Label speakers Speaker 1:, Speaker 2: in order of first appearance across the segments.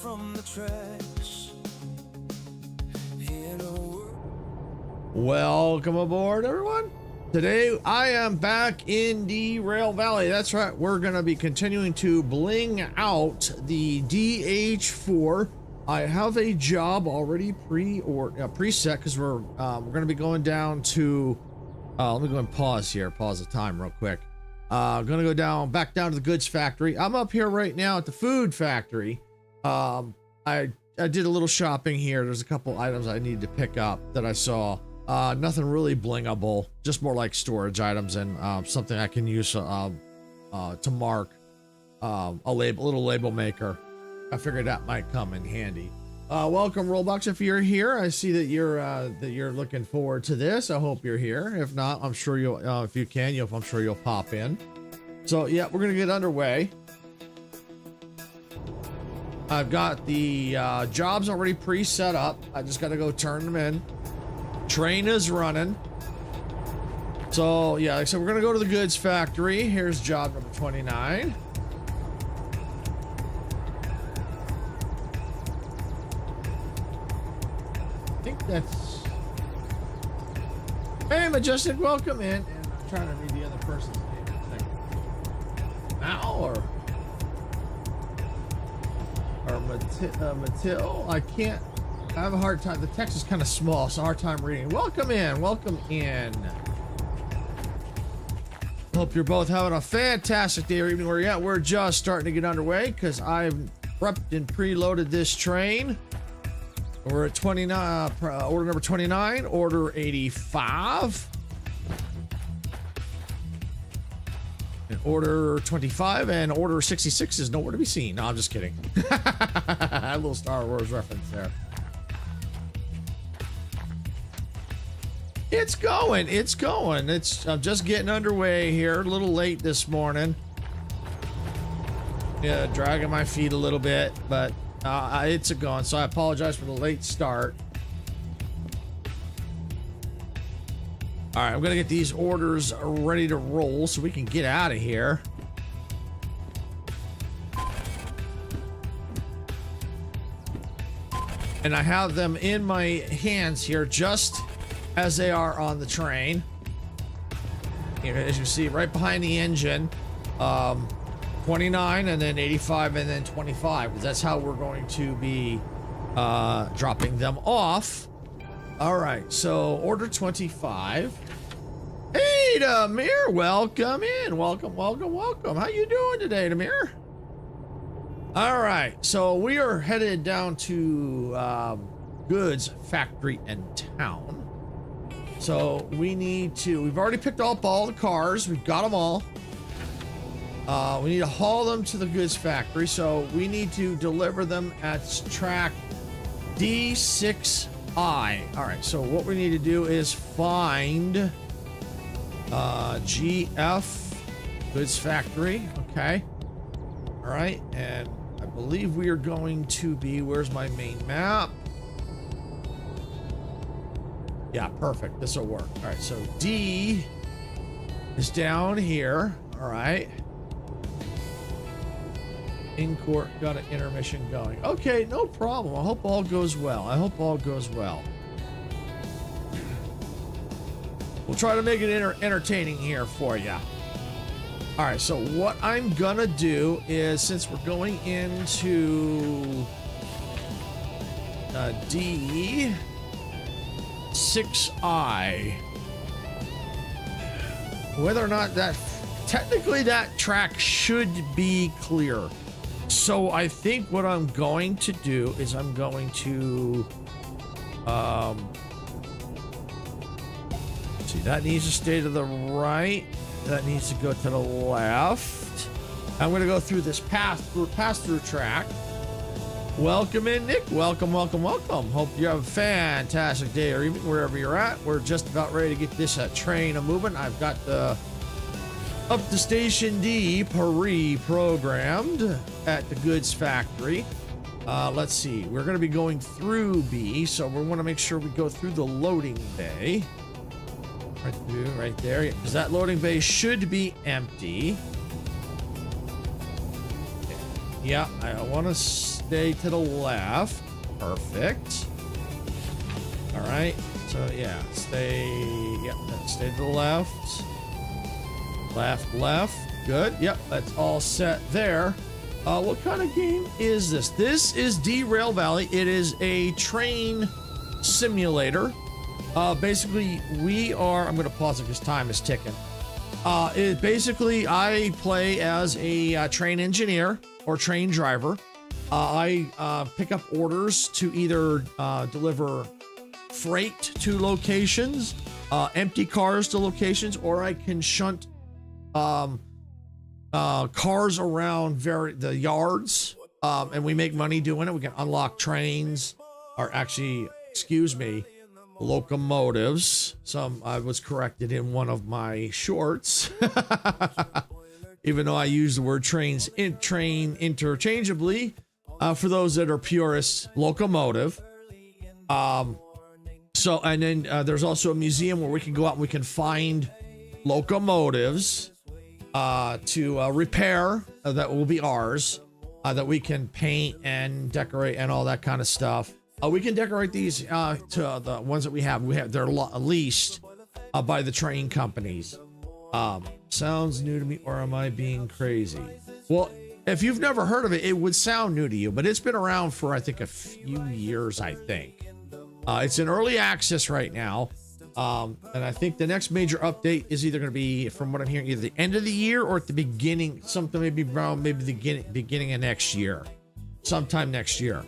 Speaker 1: from the trash.
Speaker 2: Welcome aboard, everyone. Today I am back in Derail Valley. That's right, we're gonna be continuing to bling out the DH4. I have a job already preset because we're gonna be going down to let me go and pause the time real quick. Gonna go back down to the goods factory. I'm up here right now at the food factory. I did a little shopping here. There's a couple items I needed to pick up that I saw. Nothing really blingable, just more like storage items and something I can use to mark a little label maker. I figured that might come in handy. Welcome, Roblox. If you're here, I see that you're looking forward to this. I hope you're here. If not, I'm sure you'll. If you can, I'm sure you'll pop in. So yeah, we're gonna get underway. I've got the jobs already pre-set up. I just got to go turn them in. Train is running. So yeah, like I said, we're gonna go to the goods factory. Here's job number 29. I think that's... Hey, Majestic, welcome in. And I'm trying to read the other person's name. Mal or Matil? I can't... I have a hard time. The text is kind of small, so hard time reading. Welcome in. Welcome in. Hope you're both having a fantastic day or evening where you're at. We're just starting to get underway because I've prepped and preloaded this train. We're at 29, order number 29, order 85. And order 25 and order 66 is nowhere to be seen. No, I'm just kidding. A little Star Wars reference there. It's going. I'm just getting underway here. A little late this morning. Yeah, dragging my feet a little bit, but it's a going. So I apologize for the late start. All right, I'm gonna get these orders ready to roll so we can get out of here. And I have them in my hands here just as they are on the train. As you see, right behind the engine, 29 and then 85 and then 25. That's how we're going to be dropping them off. All right, so order 25. Hey, Demir, welcome in. Welcome. How you doing today, Demir? All right, so we are headed down to goods factory and town. So we've already picked up all the cars. We've got them all. We need to haul them to the goods factory. So we need to deliver them at track D6I. All right. So what we need to do is find GF goods factory. Okay. All right. And I believe we are going to be, where's my main map? Yeah, perfect. This will work. All right, so D is down here. All right. In court, got an intermission going. Okay, no problem. I hope all goes well. We'll try to make it entertaining here for you. All right, so what I'm gonna do is, since we're going into D6I, whether or not technically that track should be clear. So I think what I'm going to do is I'm going to see, that needs to stay to the right, that needs to go to the left. I'm going to go through this pass-through track. Welcome in, Nick. Welcome. Hope you have a fantastic day or evening wherever you're at. We're just about ready to get this train moving. I've got the up to Station D pre-programmed at the goods factory. Let's see. We're going to be going through B, so we want to make sure we go through the loading bay. Right there, because that loading bay should be empty. Yeah, I want to stay to the left. Perfect. All right. So yeah, stay to the left. Left. Good. Yep, that's all set there. What kind of game is this? This is Derail Valley. It is a train simulator. Basically, I'm going to pause it because time is ticking. Basically, I play as a train engineer or train driver. I pick up orders to either deliver freight to locations, empty cars to locations, or I can shunt cars around the yards, and we make money doing it. We can unlock trains, or actually, excuse me, locomotives. I was corrected in one of my shorts, even though I use the word train interchangeably. For those that are purists, locomotive. And then there's also a museum where we can go out and we can find locomotives to repair that will be ours, that we can paint and decorate and all that kind of stuff. We can decorate these to the ones that we have. They're leased by the train companies. Sounds new to me, or am I being crazy? Well, if you've never heard of it, it would sound new to you, but it's been around for, I think, a few years, I think. It's in early access right now. And I think the next major update is either going to be, from what I'm hearing, either the end of the year or at the beginning, maybe the beginning of next year, sometime next year.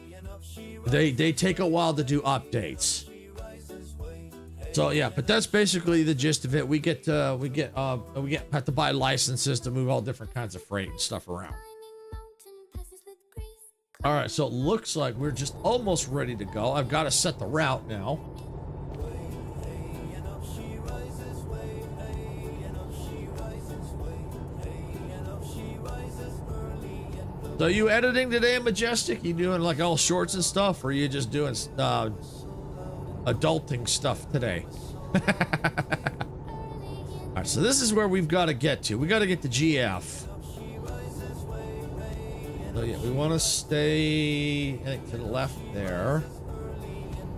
Speaker 2: They take a while to do updates. So yeah, but that's basically the gist of it. We have to buy licenses to move all different kinds of freight and stuff around. All right, so it looks like we're just almost ready to go. I've got to set the route now. So you editing today, Majestic? You doing like all shorts and stuff, or are you just doing adulting stuff today? All right, so this is where we've got to get to. We got to get to GF. So yeah, we want to stay, I think, to the left there.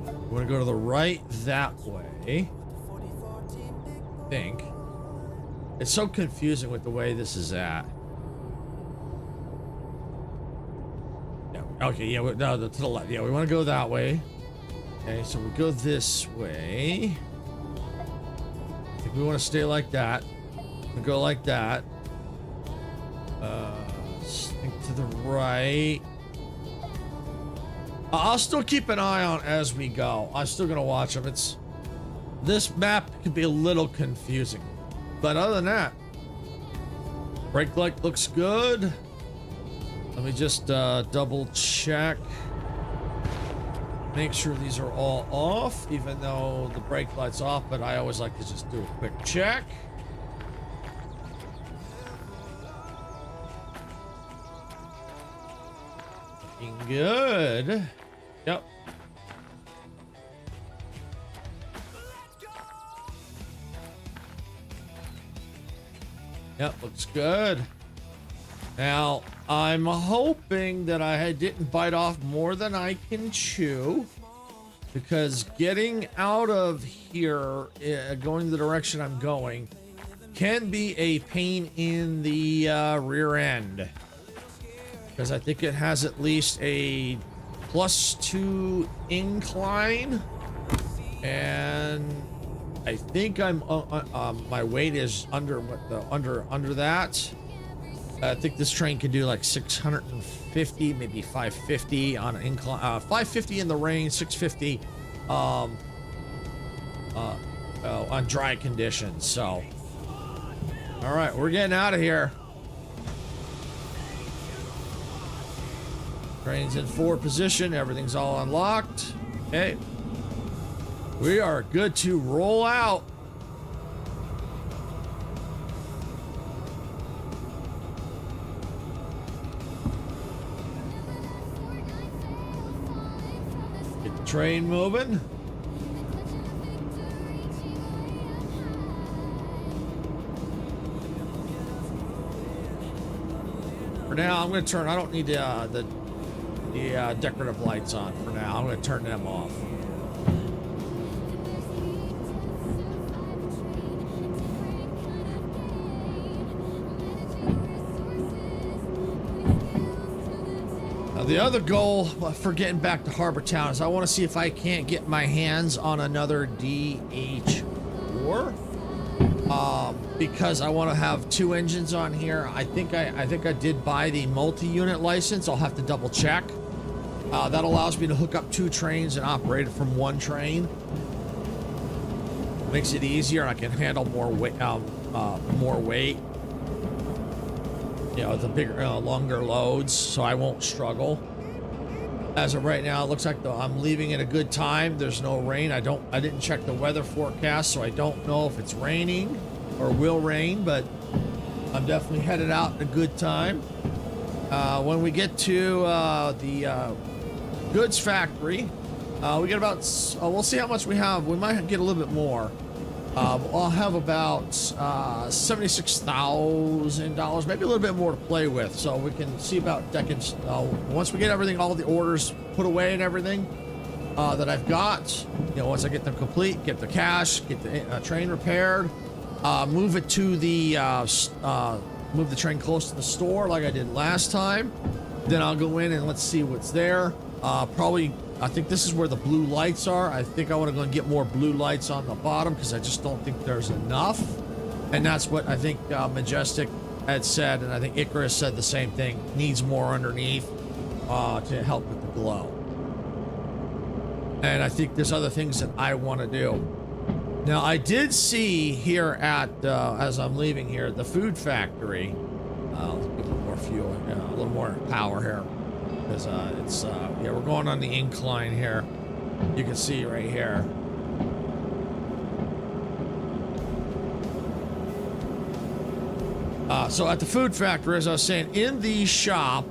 Speaker 2: We want to go to the right that way. I think. It's so confusing with the way this is at. Okay, yeah, no, to the left. Yeah, we want to go that way. Okay, so we go this way. I think we want to stay like that. We go like that. Think to the right. I'll still keep an eye on as we go. I'm still gonna watch them. This map could be a little confusing, but other than that, brake light looks good. Let me just double check. Make sure these are all off, even though the brake light's off, but I always like to just do a quick check. Looking good. Yep. Yep, looks good. Now, I'm hoping that I didn't bite off more than I can chew, because getting out of here, going the direction I'm going, can be a pain in the rear end, because I think it has at least a +2 incline, and I think my weight is under that. I think this train can do like 650, maybe 550 on an incline, 550 in the rain, 650 on dry conditions. So, all right, we're getting out of here. Train's in 4 position. Everything's all unlocked. Okay, we are good to roll out. Train moving. For now, I'm going to turn. I don't need the decorative lights on for now. I'm going to turn them off. The other goal for getting back to Harbor Town is I want to see if I can't get my hands on another DH4, because I want to have 2 engines on here. I think I did buy the multi-unit license. I'll have to double check. That allows me to hook up 2 trains and operate it from 1 train. Makes it easier, and I can handle more weight. You know, the bigger, longer loads, so I won't struggle. As of right now, it looks like I'm leaving at a good time. There's no rain. I didn't check the weather forecast, so I don't know if it's raining or will rain, but I'm definitely headed out at a good time. When we get to the goods factory, we get about, we'll see how much we have. We might get a little bit more. I'll have about $76,000, maybe a little bit more to play with, so we can see about decking. Once we get everything, all the orders put away and everything that I've got, you know, once I get them complete, get the cash, get the train repaired, move it to the move the train close to the store like I did last time. Then I'll go in and let's see what's there. Probably. I think this is where the blue lights are. I think I want to go and get more blue lights on the bottom because I just don't think there's enough. And that's what I think Majestic had said, and I think Icarus said the same thing. Needs more underneath to help with the glow. And I think there's other things that I want to do. Now, I did see here at, as I'm leaving here, the food factory. Let's get a little more fuel, a little more power here. Because it's, yeah, we're going on the incline here. You can see right here. So at the food factory, as I was saying, in the shop,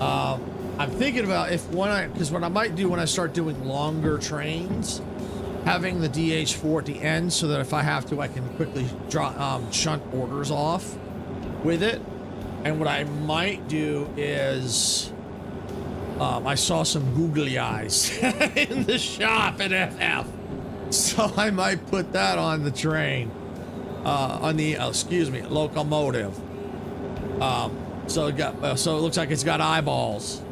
Speaker 2: I'm thinking about because what I might do when I start doing longer trains, having the DH4 at the end so that if I have to, I can quickly shunt orders off with it. And what I might do is, I saw some googly eyes in the shop at FF. So I might put that on the train, on the, excuse me, locomotive. So it looks like it's got eyeballs.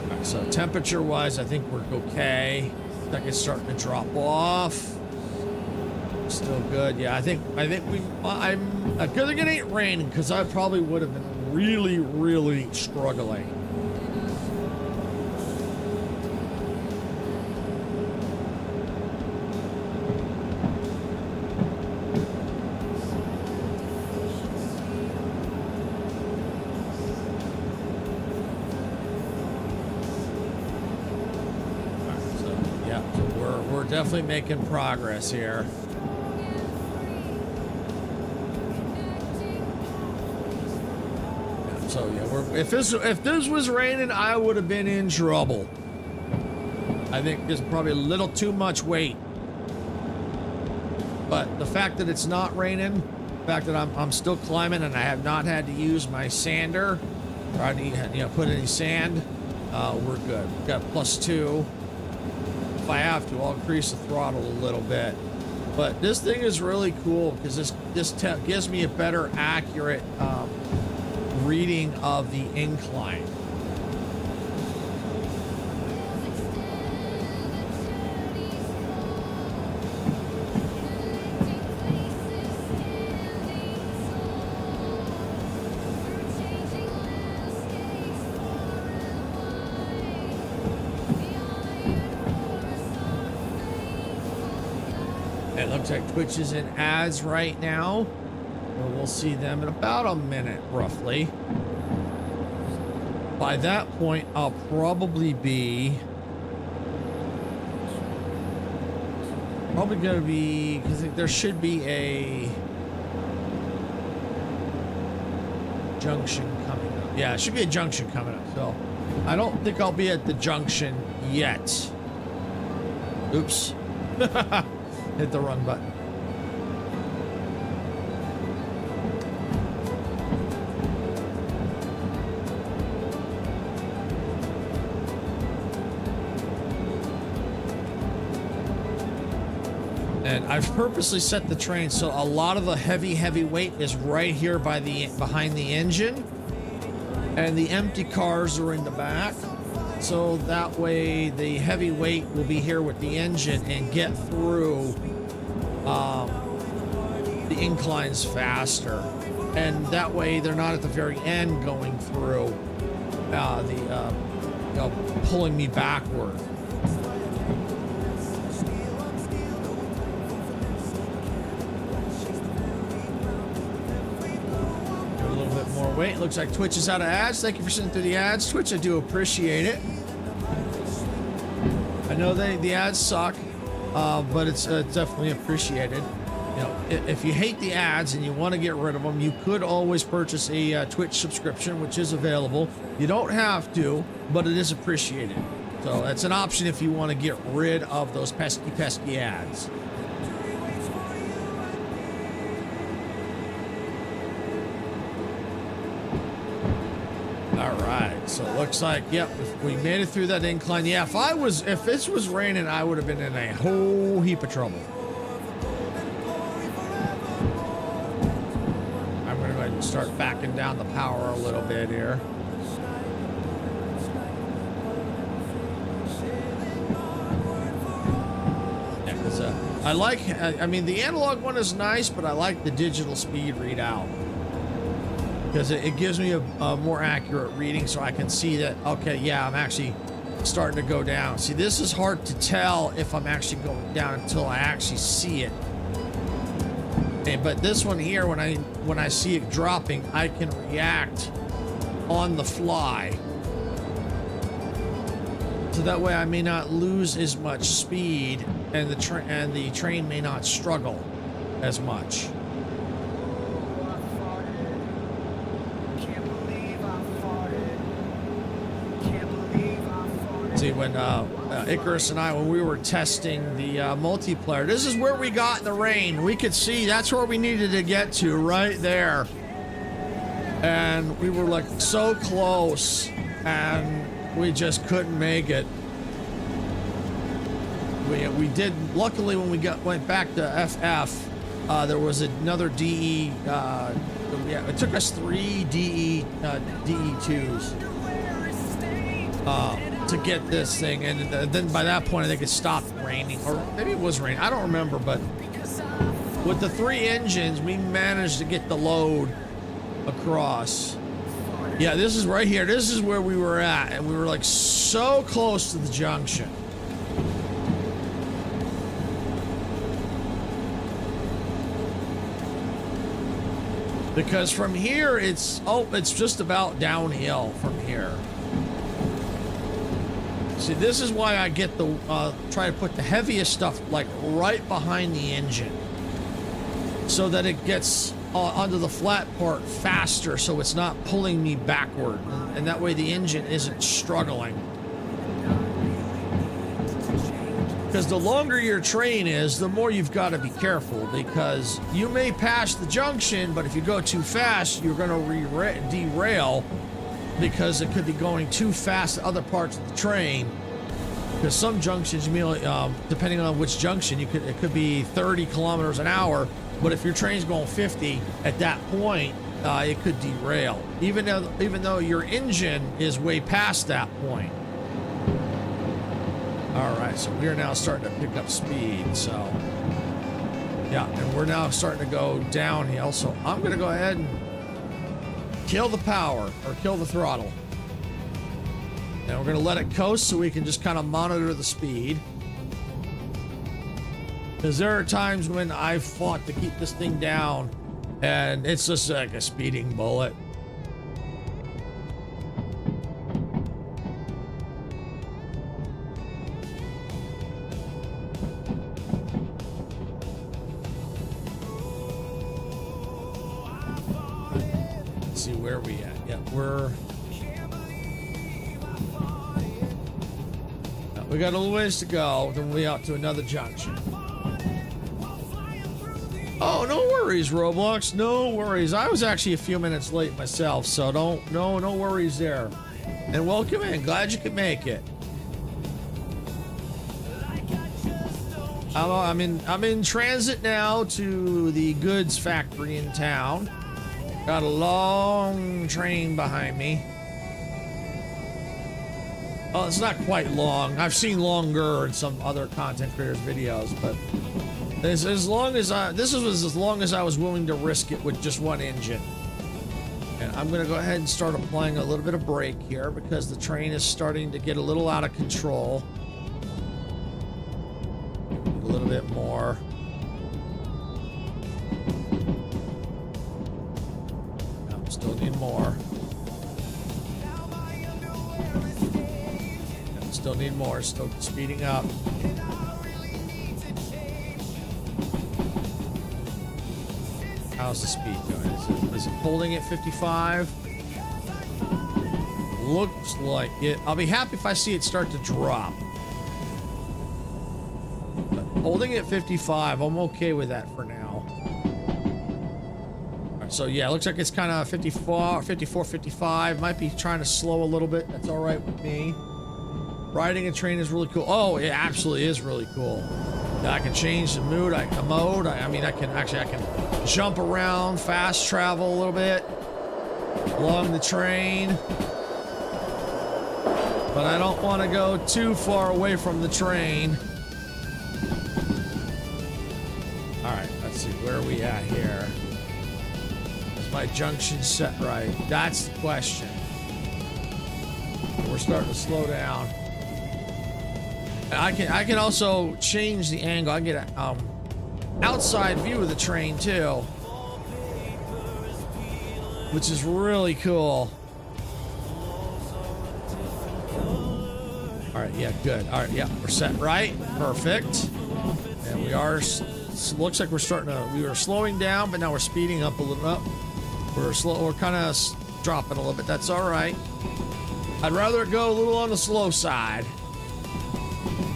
Speaker 2: Right, so temperature wise, I think we're okay. Looks like it's starting to drop off. Still good. Yeah, I think I'm good thing it ain't raining because I probably would have been really struggling. Alright, so yeah, so we're definitely making progress here. So yeah, if this was raining, I would have been in trouble. I think there's probably a little too much weight. But the fact that it's not raining, the fact that I'm still climbing and I have not had to use my sander, or I need, put any sand, we're good. We've got +2. If I have to, I'll increase the throttle a little bit. But this thing is really cool because this gives me a better accurate reading of the incline. It looks like Twitch is in ads right now. We'll see them in about a minute, roughly. By that point, I'll probably be... going to be... because there should be a... junction coming up. Yeah, it should be a junction coming up, so... I don't think I'll be at the junction yet. Oops. hit the run button. And I've purposely set the train so a lot of the heavy weight is right here by behind the engine, and the empty cars are in the back. So that way the heavy weight will be here with the engine and get through the inclines faster. And that way they're not at the very end going through pulling me backward. Wait, looks like Twitch is out of ads. Thank you for sitting through the ads, Twitch. I do appreciate it. I know the ads suck, but it's definitely appreciated. You know, if you hate the ads and you want to get rid of them, you could always purchase a Twitch subscription, which is available. You don't have to, but it is appreciated. So that's an option if you want to get rid of those pesky ads. All right, so it looks like, yep, we made it through that incline. Yeah, if this was raining, I would have been in a whole heap of trouble. I'm gonna go ahead and start backing down the power a little bit here. Yeah, because I mean, the analog one is nice, but I like the digital speed readout, because it gives me a more accurate reading, so I can see that, okay, yeah, I'm actually starting to go down. See, this is hard to tell if I'm actually going down until I actually see it. But this one here, when I see it dropping, I can react on the fly. So that way I may not lose as much speed, and the train may not struggle as much. See, when Icarus and I, when we were testing the multiplayer, this is where we got in the rain. We could see that's where we needed to get to, right there. And we were like so close, and we just couldn't make it. We did, luckily when we went back to FF, there was another DE, yeah, it took us 3 DE2s. To get this thing, and then by that point I think it stopped raining, or maybe it was raining, I don't remember, but with the 3 engines we managed to get the load across. Yeah, this is right here, this is where we were at, and we were like so close to the junction. Because from here it's just about downhill from here. See, this is why I get the, try to put the heaviest stuff like right behind the engine, so that it gets onto the flat part faster, so it's not pulling me backward, and that way the engine isn't struggling. Because the longer your train is, the more you've got to be careful, because you may pass the junction, but if you go too fast, you're going to derail, because it could be going too fast to other parts of the train. Because some junctions, you may, depending on which junction, it could be 30 kilometers an hour, but if your train's going 50 at that point, it could derail, even though your engine is way past that point. All right, so we're now starting to pick up speed. So yeah, and we're now starting to go downhill. So I'm going to go ahead and kill the power, or kill the throttle. And we're going to let it coast so we can just kind of monitor the speed. Because there are times when I've fought to keep this thing down, and it's just like a speeding bullet. Let's see where we at. Yeah, we got a little ways to go, then we'll be out to another junction. Oh, no worries, Roblox. No worries. I was actually a few minutes late myself, so no worries there. And welcome in. Glad you could make it. I'm in transit now to the goods factory in town. Got a long train behind me. Oh, it's not quite long. I've seen longer in some other content creators' videos, but this is as long as I was willing to risk it with just one engine. And I'm gonna go ahead and start applying a little bit of brake here because the train is starting to get a little out of control. A little bit more. No, still need more. Still need more. Still speeding up. How's the speed going? Is it holding at 55? Looks like it. I'll be happy if I see it start to drop. But holding at 55, I'm okay with that for now. All right, so yeah, it looks like it's kind of 54, 55. Might be trying to slow a little bit. That's all right with me. Riding a train is really cool. Oh, it absolutely is really cool. I can change the mood. I can jump around, fast travel a little bit along the train. But I don't want to go too far away from the train. All right, let's see. Where are we at here? Is my junction set right? That's the question. We're starting to slow down. I can also change the angle. I can get a outside view of the train too, which is really cool. All right, yeah, good. All right, yeah, we're set right. Perfect. And we are. Looks like we're starting to. We were slowing down, but now we're speeding up a little. Up. We're slow. We're kind of dropping a little bit. That's all right. I'd rather it go a little on the slow side.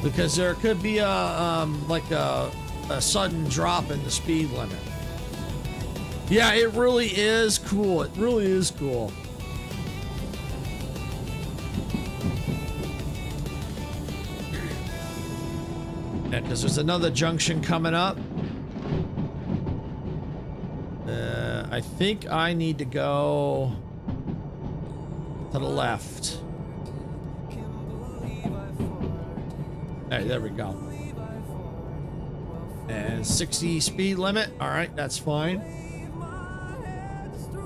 Speaker 2: Because there could be a sudden drop in the speed limit. Yeah, it really is cool. It really is cool. Yeah, because there's another junction coming up. I think I need to go to the left. Hey, there we go. And 60 speed limit. All right, that's fine.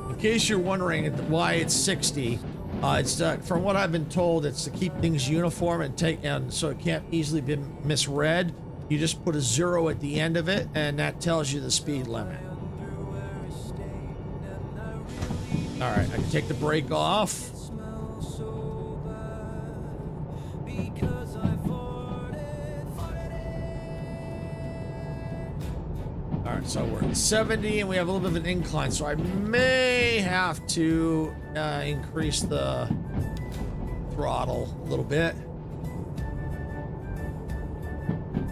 Speaker 2: In case you're wondering why it's 60, it's from what I've been told, it's to keep things uniform and so it can't easily be misread. You just put a 0 at the end of it, and that tells you the speed limit. All right, I can take the brake off. All right, so we're at 70 and we have a little bit of an incline, so I may have to increase the throttle a little bit.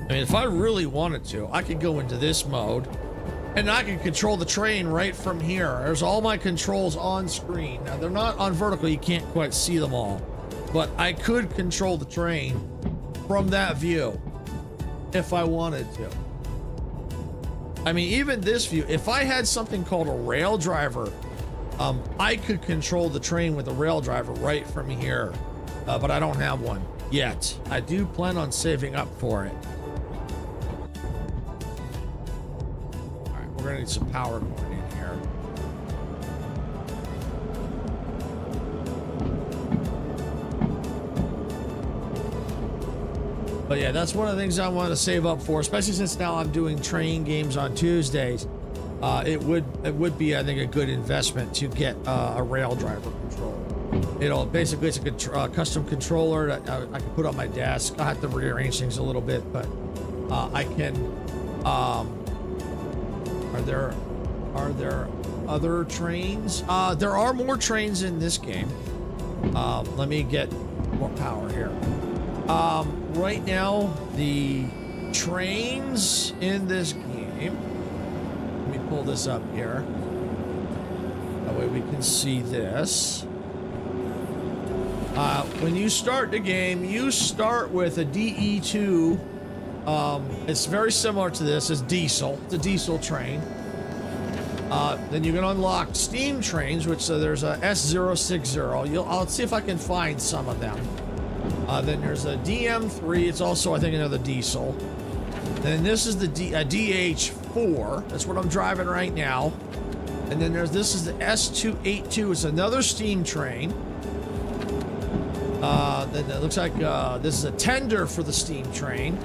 Speaker 2: I mean, if I really wanted to, I could go into this mode and I can control the train right from here. There's all my controls on screen. Now, they're not on vertical, you can't quite see them all, but I could control the train from that view if I wanted to. I mean, even this view, if I had something called a rail driver, I could control the train with a rail driver right from here, but I don't have one yet. I do plan on saving up for it. All right, we're gonna need some power going in here. But yeah, that's one of the things I want to save up for, especially since now I'm doing train games on Tuesdays. It would be, I think, a good investment to get a rail driver controller. Basically it's a custom controller that I can put on my desk. I have to rearrange things a little bit, but I can. Are there other trains? There are more trains in this game. Let me get more power here. Right now, the trains in this game pull this up here. That way we can see this. When you start the game, you start with a DE2. It's very similar to this. It's diesel. It's a diesel train. Then you can unlock steam trains, which there's a S060. I'll see if I can find some of them. Then there's a DM3. It's also, I think, another diesel. Then this is the DH4. That's what I'm driving right now. And then this is the S282. It's another steam train. Then it looks like this is a tender for the steam train.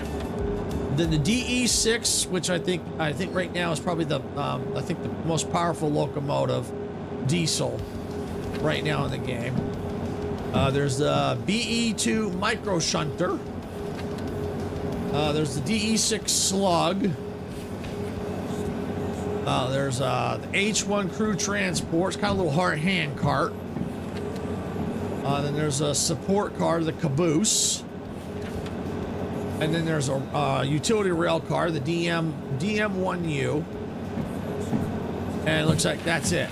Speaker 2: Then the DE6, which I think right now is probably the most powerful locomotive diesel right now in the game. There's the BE2 micro shunter. There's the DE6 slug. There's the H1 crew transport. It's kind of a little hand cart. Then there's a support car, the caboose. And then there's a utility rail car, the DM1U. And it looks like that's it.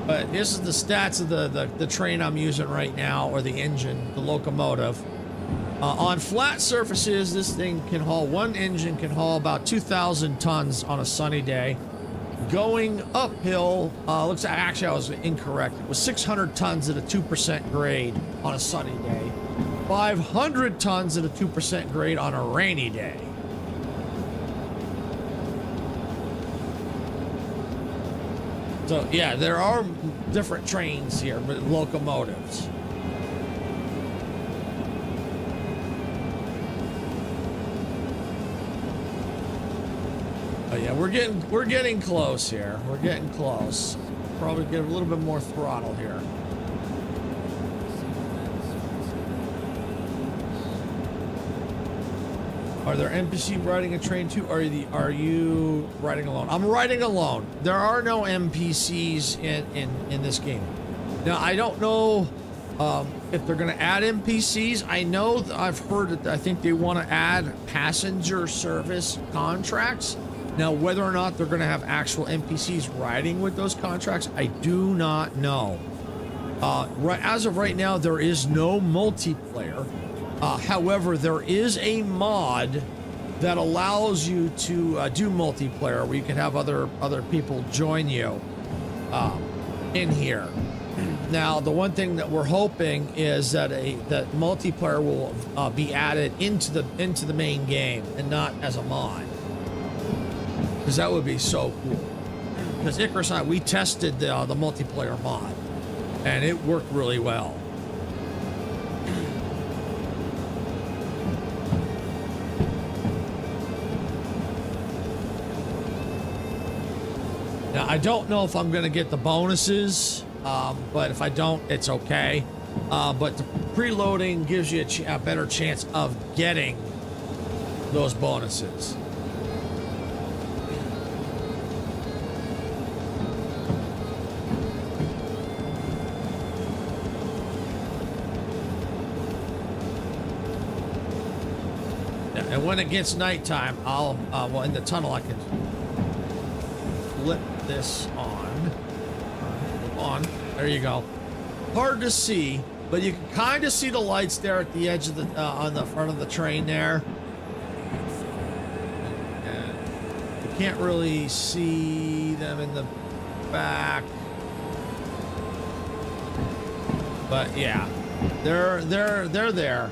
Speaker 2: But this is the stats of the train I'm using right now, or the engine, the locomotive. On flat surfaces, this thing can haul, one engine can haul about 2,000 tons on a sunny day. Going uphill, looks like, actually I was incorrect. It was 600 tons at a 2% grade on a sunny day. 500 tons at a 2% grade on a rainy day. So yeah, there are different trains here, but locomotives. Oh yeah, we're getting close here. We're getting close. Probably get a little bit more throttle here. Are there NPC riding a train too? Are you riding alone? I'm riding alone. There are no NPCs in this game. Now I don't know if they're going to add NPCs. I know I've heard that I think they want to add passenger service contracts. Now, whether or not they're going to have actual NPCs riding with those contracts, I do not know. As of right now, there is no multiplayer. However, there is a mod that allows you to do multiplayer, where you can have other people join you in here. Now, the one thing that we're hoping is that that multiplayer will be added into the main game and not as a mod. Because that would be so cool. Because Icarus and I, we tested the multiplayer mod, and it worked really well. Now, I don't know if I'm going to get the bonuses, but if I don't, it's okay. But the preloading gives you a better chance of getting those bonuses. And when it gets nighttime, I'll, well, in the tunnel, I can flip this on. There you go. Hard to see, but you can kind of see the lights there at the edge of the, on the front of the train there. And you can't really see them in the back. But yeah, they're there.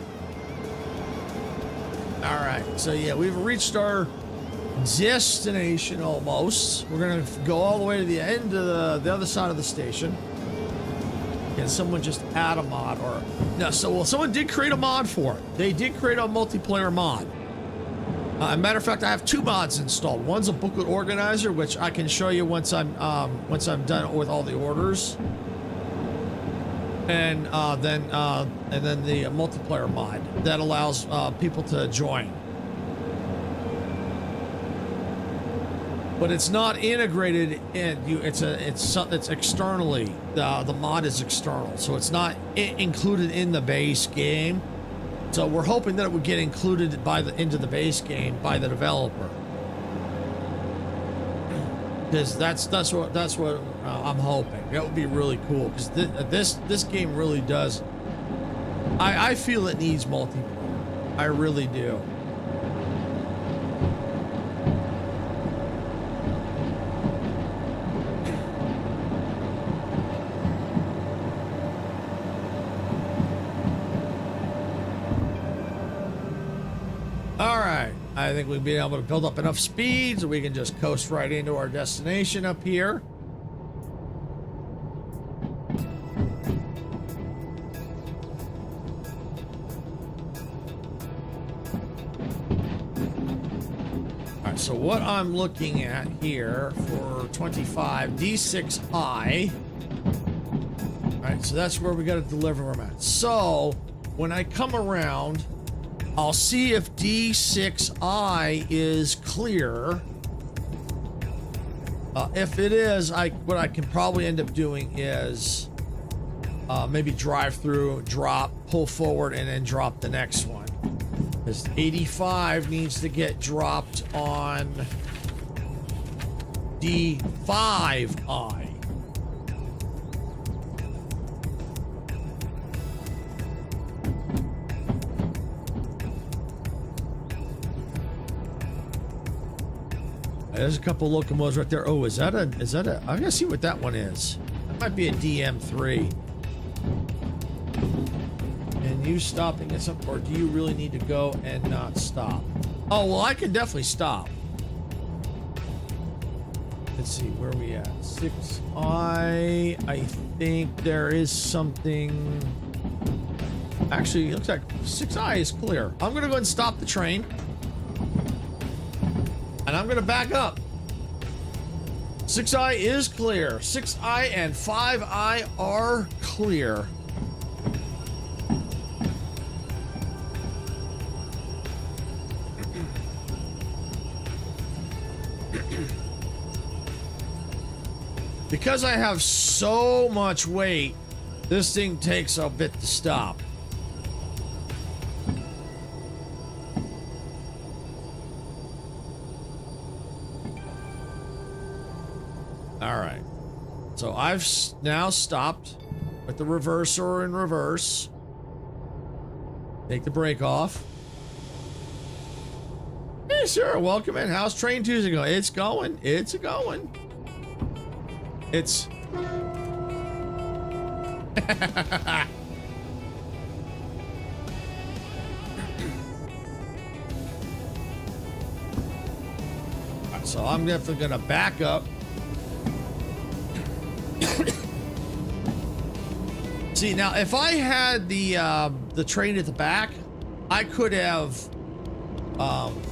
Speaker 2: All right, so yeah, we've reached our destination almost. We're gonna go all the way to the end of the other side of the station. Can someone just add a mod, or no? So well, someone did create a mod for it. They did create a multiplayer mod. As a matter of fact, I have two mods installed. One's a booklet organizer, which I can show you once I'm done with all the orders. And then the multiplayer mod that allows people to join. But it's not integrated in you. It's externally. The mod is external, so it's not included in the base game. So we're hoping that it would get included by into the base game by the developer, because that's what I'm hoping. That would be really cool, because this game really does. I feel it needs multiplayer. I really do. I think we'll be able to build up enough speed so we can just coast right into our destination up here. All right, so what I'm looking at here for 25, D6I. All right, so that's where we got to deliver them at. So when I come around, I'll see if D6I is clear. If it is, what I can probably end up doing is maybe drive through, drop, pull forward, and then drop the next one. Because 85 needs to get dropped on D5I. There's a couple locomotives right there. Oh, is that a, I gotta see what that one is. That might be a DM3. And you stopping at something, or do you really need to go and not stop? Oh, well, I can definitely stop. Let's see, where are we at? 6I, I think there is something. Actually, it looks like 6I is clear. I'm gonna go ahead and stop the train. And I'm gonna back up. 6I is clear. 6I and 5I are clear. Because I have so much weight, this thing takes a bit to stop. All right, so I've now stopped with the reverser in reverse. Take the brake off. Hey, sir, welcome in. How's Train Tuesday going? It's going. It's going. It's. So I'm definitely gonna back up. See, now if I had the train at the back, I could have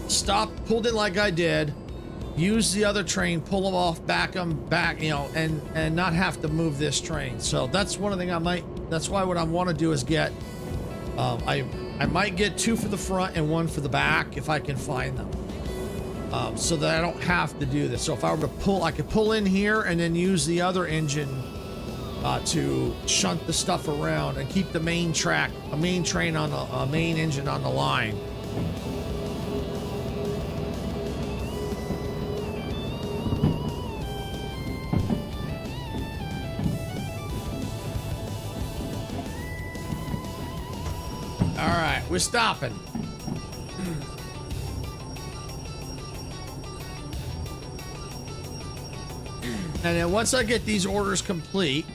Speaker 2: stopped, pulled in like I did, used the other train, pull them off, back them back, you know, and not have to move this train. So that's one of the things that's why what I want to do is get, I might get 2 for the front and 1 for the back if I can find them. So that I don't have to do this. So if I were to pull, I could pull in here and then use the other engine to shunt the stuff around and keep the main track, a main train on a main engine on the line. All right, we're stopping. And then once I get these orders complete,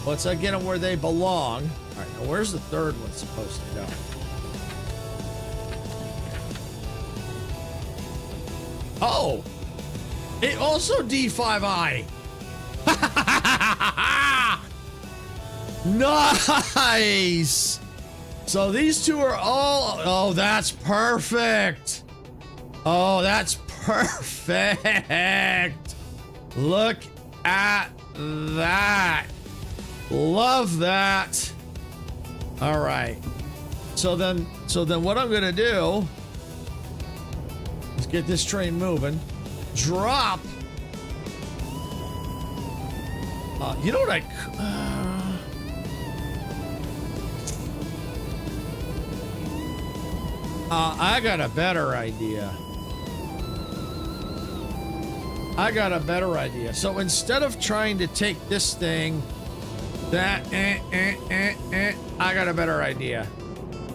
Speaker 2: once I get them where they belong. All right, now where's the third one supposed to go? Oh, it also D5I. Nice. So these two are all, oh, that's perfect. Oh, that's perfect. Look at that. Love that. All right. So then what I'm going to do is get this train moving. Drop. You know what I got a better idea. So instead of trying to take this thing, I got a better idea.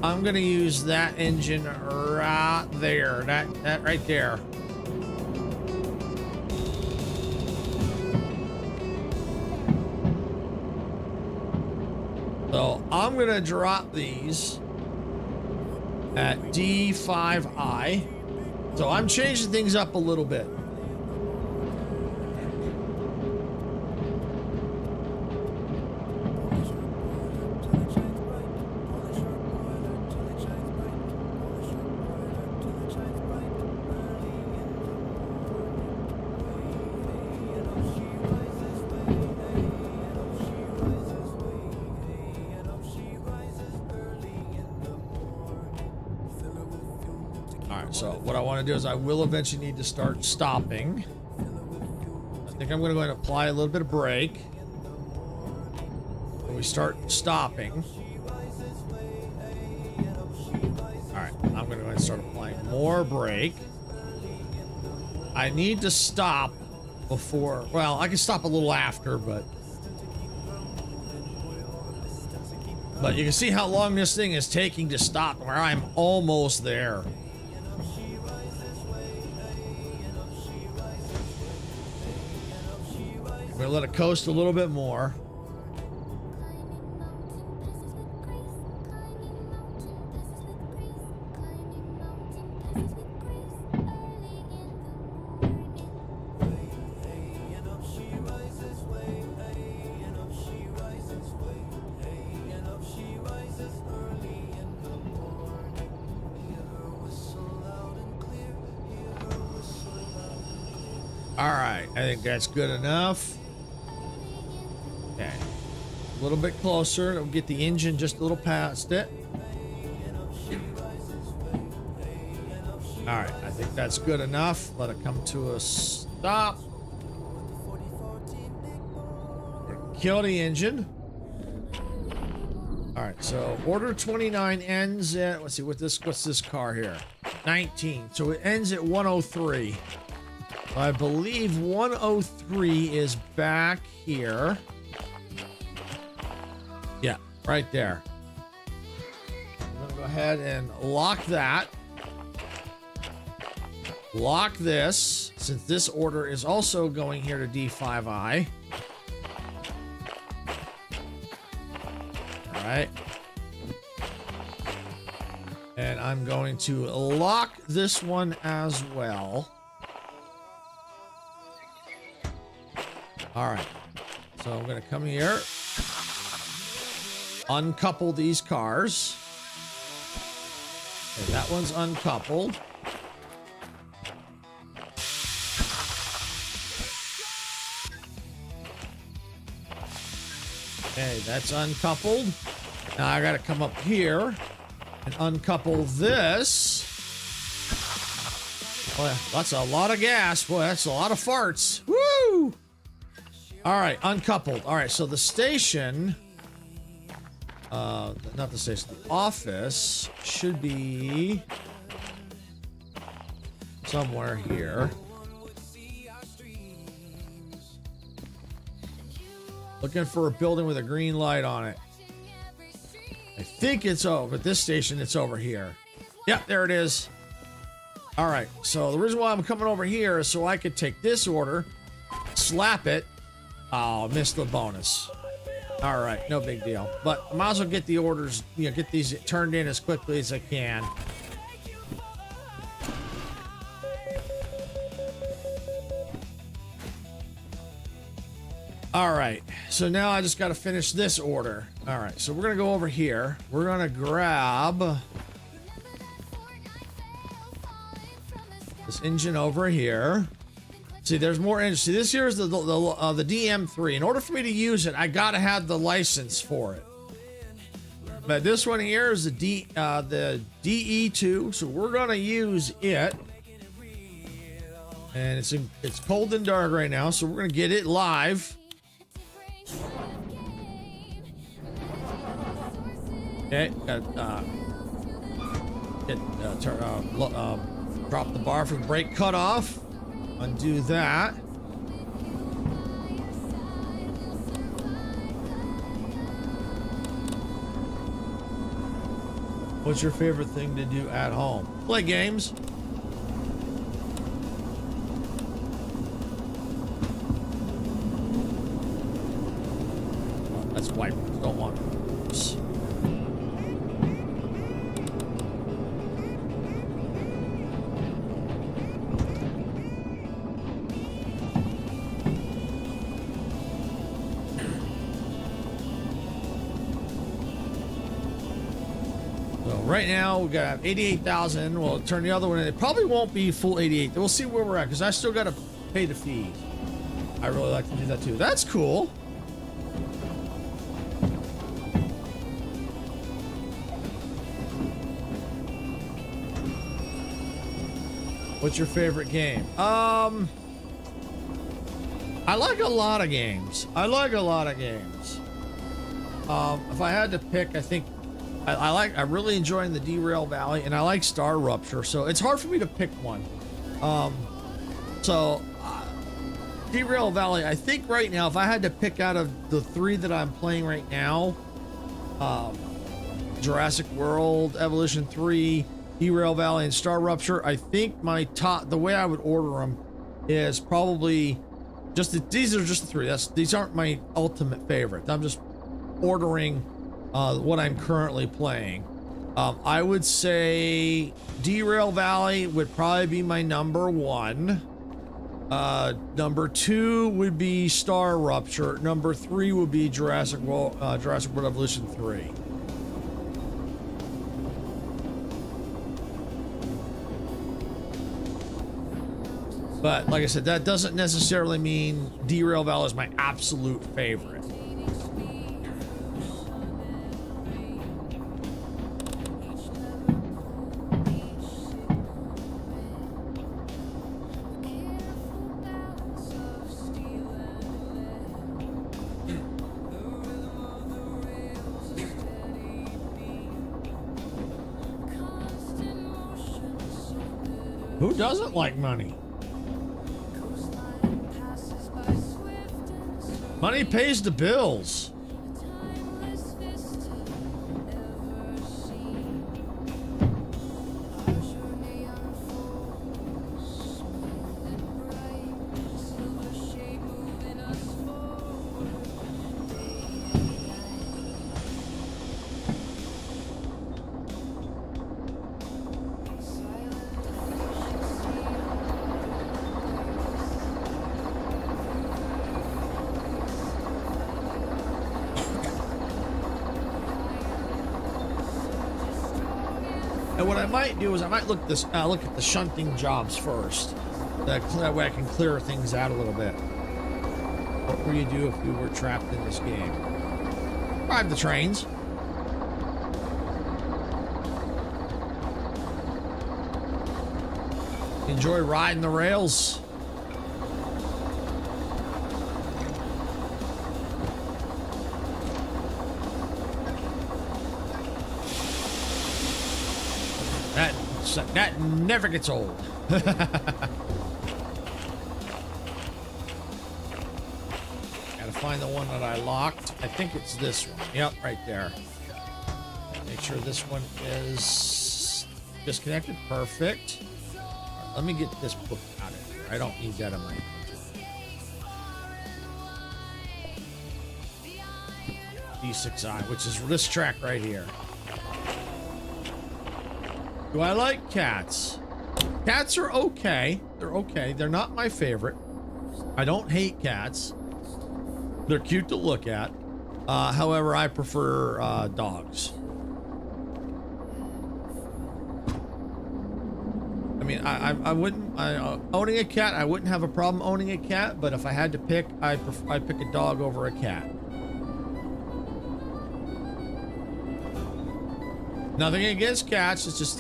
Speaker 2: I'm gonna use that engine right there. That right there. So I'm gonna drop these at D5I. So I'm changing things up a little bit. So what I want to do is I will eventually need to start stopping. I think I'm going to go ahead and apply a little bit of brake when we start stopping. All right, I'm going to go ahead and start applying more brake. I need to stop before, well, I can stop a little after, but you can see how long this thing is taking to stop, where I'm almost there. I'm gonna let it coast a little bit more. All right, I think that's good enough. Okay, a little bit closer. We'll get the engine just a little past it. All right, I think that's good enough. Let it come to a stop. Kill the engine. All right, so order 29 ends at, let's see, what's this car here? 19. So it ends at 103. I believe 103 is back here. Yeah, right there. I'm gonna go ahead and lock that. Lock this, since this order is also going here to D5I. All right. And I'm going to lock this one as well. All right. So I'm going to come here, uncouple these cars. Okay, that one's uncoupled. Okay, that's uncoupled. Now I got to come up here and uncouple this. Boy, that's a lot of gas. Boy, that's a lot of farts. Woo! All right, uncoupled. All right, so the station, not the station, the office should be somewhere here. Looking for a building with a green light on it. I think it's over at this station. It's over here. Yep, there it is. All right, so the reason why I'm coming over here is so I could take this order, slap it. Oh, missed the bonus. All right, no big deal. But I might as well get the orders, get these turned in as quickly as I can. All right, so now I just got to finish this order. All right, so we're going to go over here. We're going to grab this engine over here. See, there's more engines. See, this here is the DM3. In order for me to use it, I got to have the license for it. But this one here is the DE2, so we're going to use it. And it's cold and dark right now, so we're going to get it live. Okay, Hit, drop the bar for the brake cutoff. Undo that. What's your favorite thing to do at home? Play games. That's wipers. Don't want wipers. Right now we got 88,000. We'll turn the other one in. It probably won't be full 88. We'll see where we're at because I still got to pay the fees. I really like to do that too. That's cool. What's your favorite game? I like a lot of games. If I had to pick, I think I'm really enjoying the Derail Valley, and I like Star Rupture, so it's hard for me to pick one. Derail Valley, I think right now, if I had to pick out of the 3 that I'm playing right now, Jurassic World, Evolution 3, Derail Valley, and Star Rupture, I think my top, the way I would order them is probably these are just the 3. These aren't my ultimate favorite. I'm just ordering what I'm currently playing. I would say Derail Valley would probably be my number 1. Number 2 would be Star Rupture. Number 3 would be Jurassic World Evolution 3. But like I said, that doesn't necessarily mean Derail Valley is my absolute favorite. Who doesn't like money? Money pays the bills. And what I might do is I might look at the shunting jobs first. That way I can clear things out a little bit. What would you do if we were trapped in this game? Drive the trains. Enjoy riding the rails. That never gets old. Gotta find the one that I locked. I think it's this one. Yep, right there. Make sure this one is disconnected. Perfect. All right, let me get this book out of here. I don't need that in my D6i, which is this track right here. Do I like cats? Cats are okay. They're okay. They're not my favorite. I don't hate cats. They're cute to look at. However, I prefer dogs. I mean, I wouldn't owning a cat. I wouldn't have a problem owning a cat. But if I had to pick, I'd pick a dog over a cat. Nothing against cats. It's just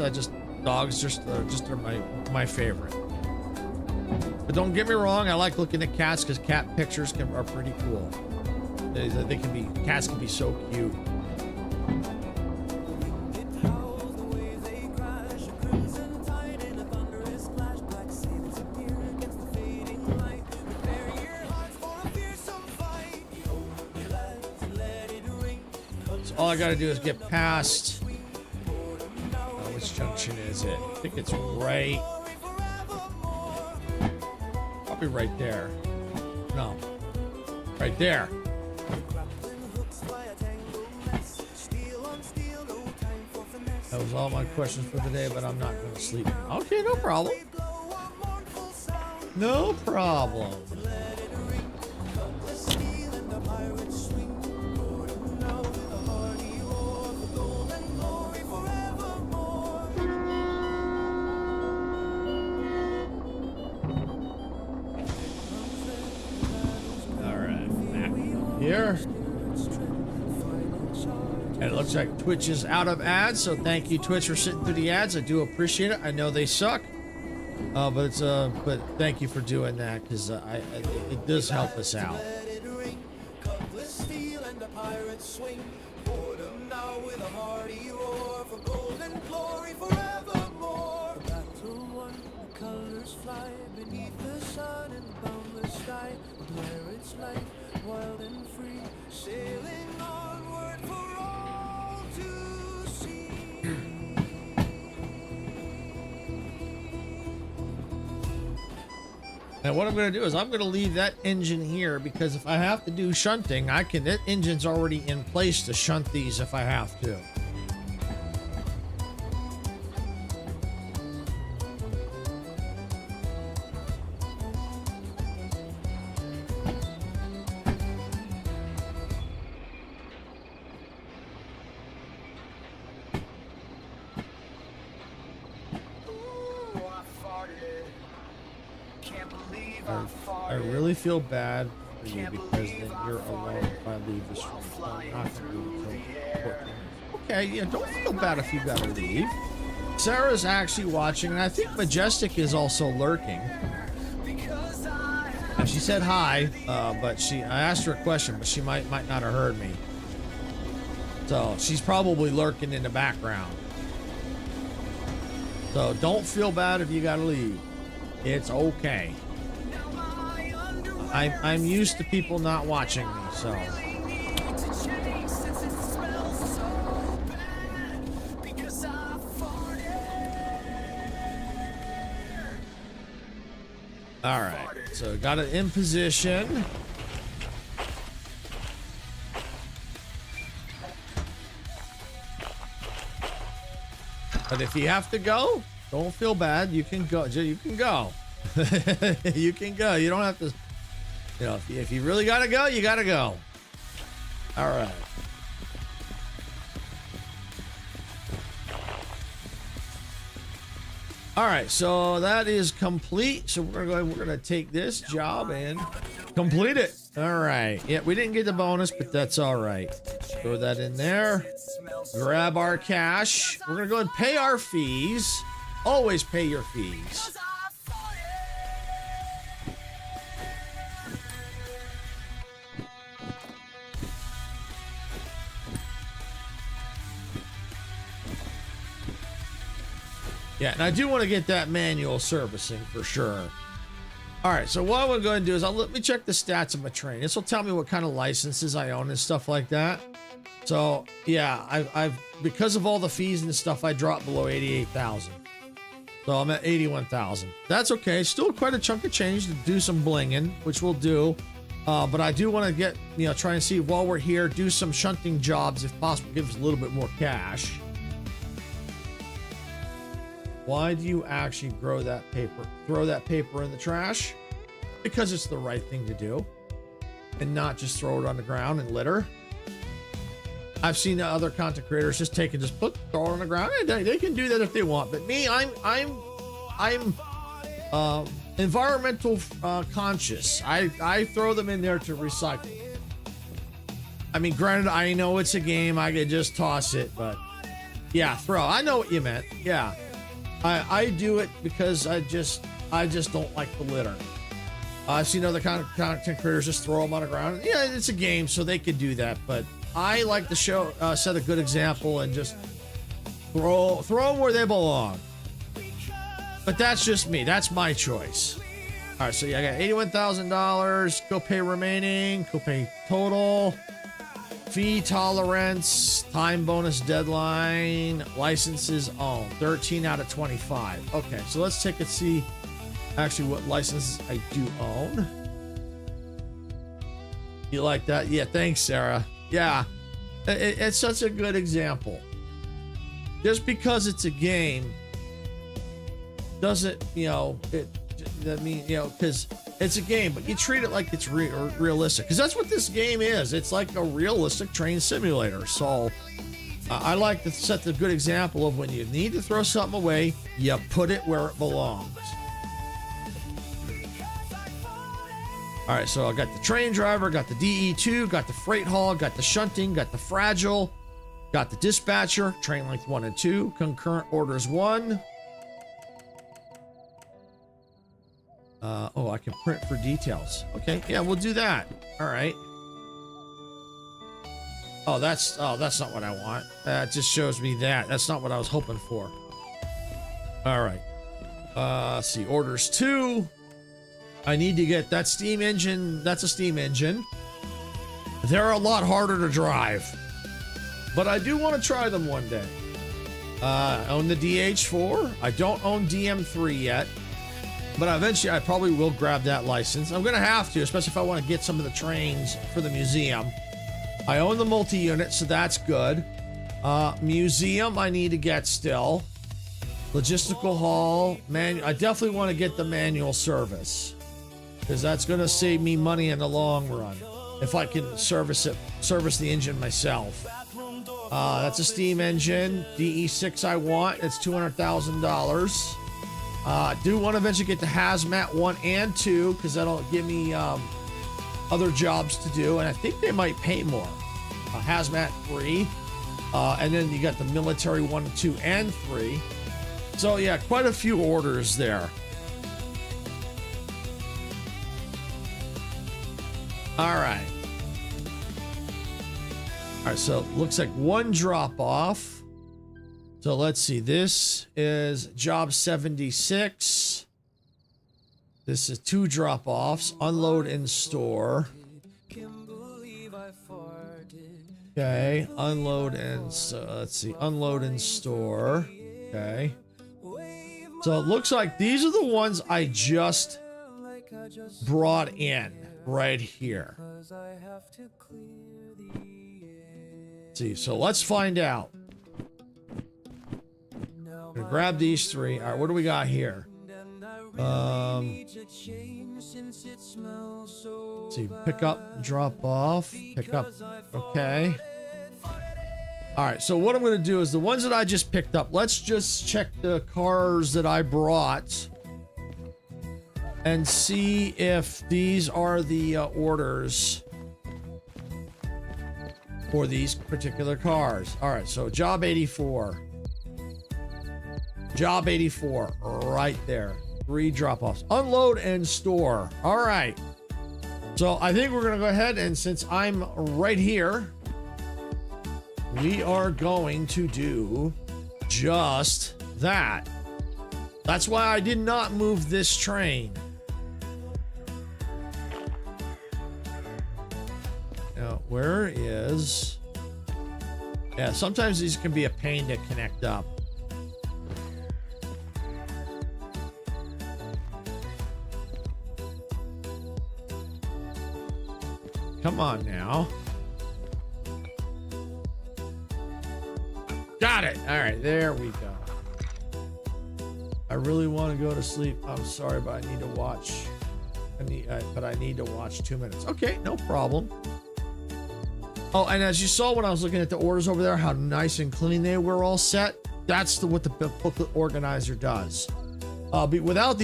Speaker 2: dogs. Just are my favorite. But don't get me wrong. I like looking at cats because cat pictures are pretty cool. Cats can be so cute. all I gotta do is get past. Which junction is it? I think it's right. Probably right there. No. Right there. That was all my questions for today, but I'm not going to sleep. Okay, no problem. No problem. All right, back here. And it looks like Twitch is out of ads, so thank you, Twitch, for sitting through the ads. I do appreciate it. I know they suck, but thank you for doing that, because it does help us out. Wild and free, sailing onward for all to see. And what I'm going to do is I'm going to leave that engine here, because if I have to do shunting, I can. That engine's already in place to shunt these if I have to. I really feel bad for you, because then you're alone if I leave the stream. So I'm not going to do it until 14 minutes. Okay, yeah, don't feel bad if you got to leave. Sarah's actually watching, and I think Majestic is also lurking. And she said hi, but I asked her a question, but she might not have heard me. So she's probably lurking in the background. So don't feel bad if you got to leave. It's okay. I'm used to people not watching me, so. All right, so got it in position. But if you have to go, don't feel bad. You can go. You can go. You can go. You don't have to. You know, if you really gotta go, you gotta go. All right. All right, so that is complete. So we're gonna take this job and complete it. All right. Yeah, we didn't get the bonus, but that's all right. Throw that in there. Grab our cash. We're gonna go and pay our fees. Always pay your fees. Yeah, and I do want to get that manual servicing for sure. All right, so what I'm going to do is let me check the stats of my train. This will tell me what kind of licenses I own and stuff like that. So yeah, I've because of all the fees and stuff, I dropped below 88,000. So I'm at 81,000. That's okay. Still quite a chunk of change to do some blinging, which we'll do. But I do want to get, try and see while we're here, do some shunting jobs if possible, give us a little bit more cash. Why do you actually throw that paper in the trash? Because it's the right thing to do, and not just throw it on the ground and litter. I've seen other content creators just throw it on the ground. They can do that if they want, but me, I'm environmental conscious. I throw them in there to recycle. I mean, granted, I know it's a game. I could just toss it, but yeah, throw. I know what you meant. Yeah. I do it because I just don't like the litter. I've seen other content creators just throw them on the ground. Yeah, it's a game, so they could do that. But I like to set a good example and just throw them where they belong. But that's just me. That's my choice. All right, so yeah, I got $81,000. Copay remaining. Copay total. Fee tolerance, time bonus deadline, licenses owned, 13 out of 25. Okay, so let's take a see actually what licenses I do own. You like that? Yeah, thanks, Sarah. Yeah, it's such a good example. Just because it's a game doesn't, that mean, because it's a game, but you treat it like it's realistic, because that's what this game is. It's like a realistic train simulator. So I like to set the good example of when you need to throw something away, you put it where it belongs. All right, so I got the train driver, got the DE2, got the freight hall, got the shunting, got the fragile, got the dispatcher, train length 1 and 2, concurrent orders 1. Oh, I can print for details. Okay, yeah, we'll do that. All right. Oh, that's not what I want. That just shows me that. That's not what I was hoping for. All right. Let's see, orders 2. I need to get that steam engine. That's a steam engine. They're a lot harder to drive, but I do want to try them one day. I own the DH4. I don't own DM3 yet, but eventually I probably will grab that license. I'm going to have to, especially if I want to get some of the trains for the museum. I own the multi-unit, so that's good. Museum I need to get still. Logistical hall. I definitely want to get the manual service, because that's going to save me money in the long run if I can service the engine myself. That's a steam engine. DE6 I want. It's $200,000. I do want to eventually get the hazmat 1 and 2, because that'll give me other jobs to do, and I think they might pay more. Hazmat 3, and then you got the military 1, 2, and 3. So yeah, quite a few orders there. All right. All right, so looks like 1 drop off. So let's see. This is job 76. This is 2 drop offs. Unload in store. Okay, unload and let's see. Unload in store. Okay. So it looks like these are the ones I just brought in right here. Let's see, so let's find out. I'm gonna grab these 3. All right, what do we got here? Let's see, pick up, drop off, pick up. Okay. All right, so what I'm going to do is the ones that I just picked up, let's just check the cars that I brought and see if these are the orders for these particular cars. All right, so job 84. Job 84, right there. 3 drop-offs. Unload and store. All right. So I think we're going to go ahead, and since I'm right here, we are going to do just that. That's why I did not move this train. Now, where is... Yeah, sometimes these can be a pain to connect up. Come on now. Got it. All right, there we go. I really want to go to sleep. I'm sorry, but I need to watch. But I need to watch 2 minutes. Okay, no problem. Oh, and as you saw when I was looking at the orders over there, how nice and clean they were all set. That's what the booklet organizer does. But without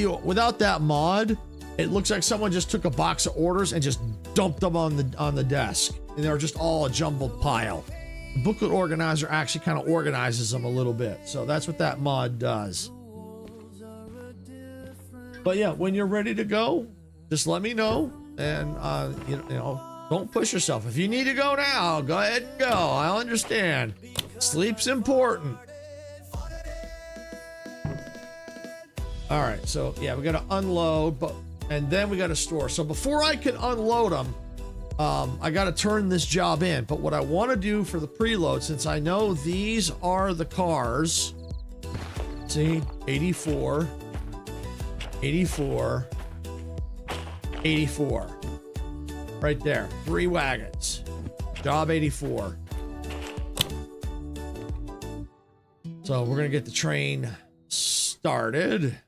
Speaker 2: that mod, it looks like someone just took a box of orders and just dumped them on the desk, and they're just all a jumbled pile. The booklet organizer actually kind of organizes them a little bit, so that's what that mod does. But yeah, when you're ready to go, just let me know, and you know, don't push yourself. If you need to go now, go ahead and go. I understand. Sleep's important. All right, so yeah, we got to unload, and then we got to store. So before I can unload them, I got to turn this job in. But what I want to do for the preload, since I know these are the cars, see, 84, 84, 84, right there, 3 wagons, job 84. So we're gonna get the train started.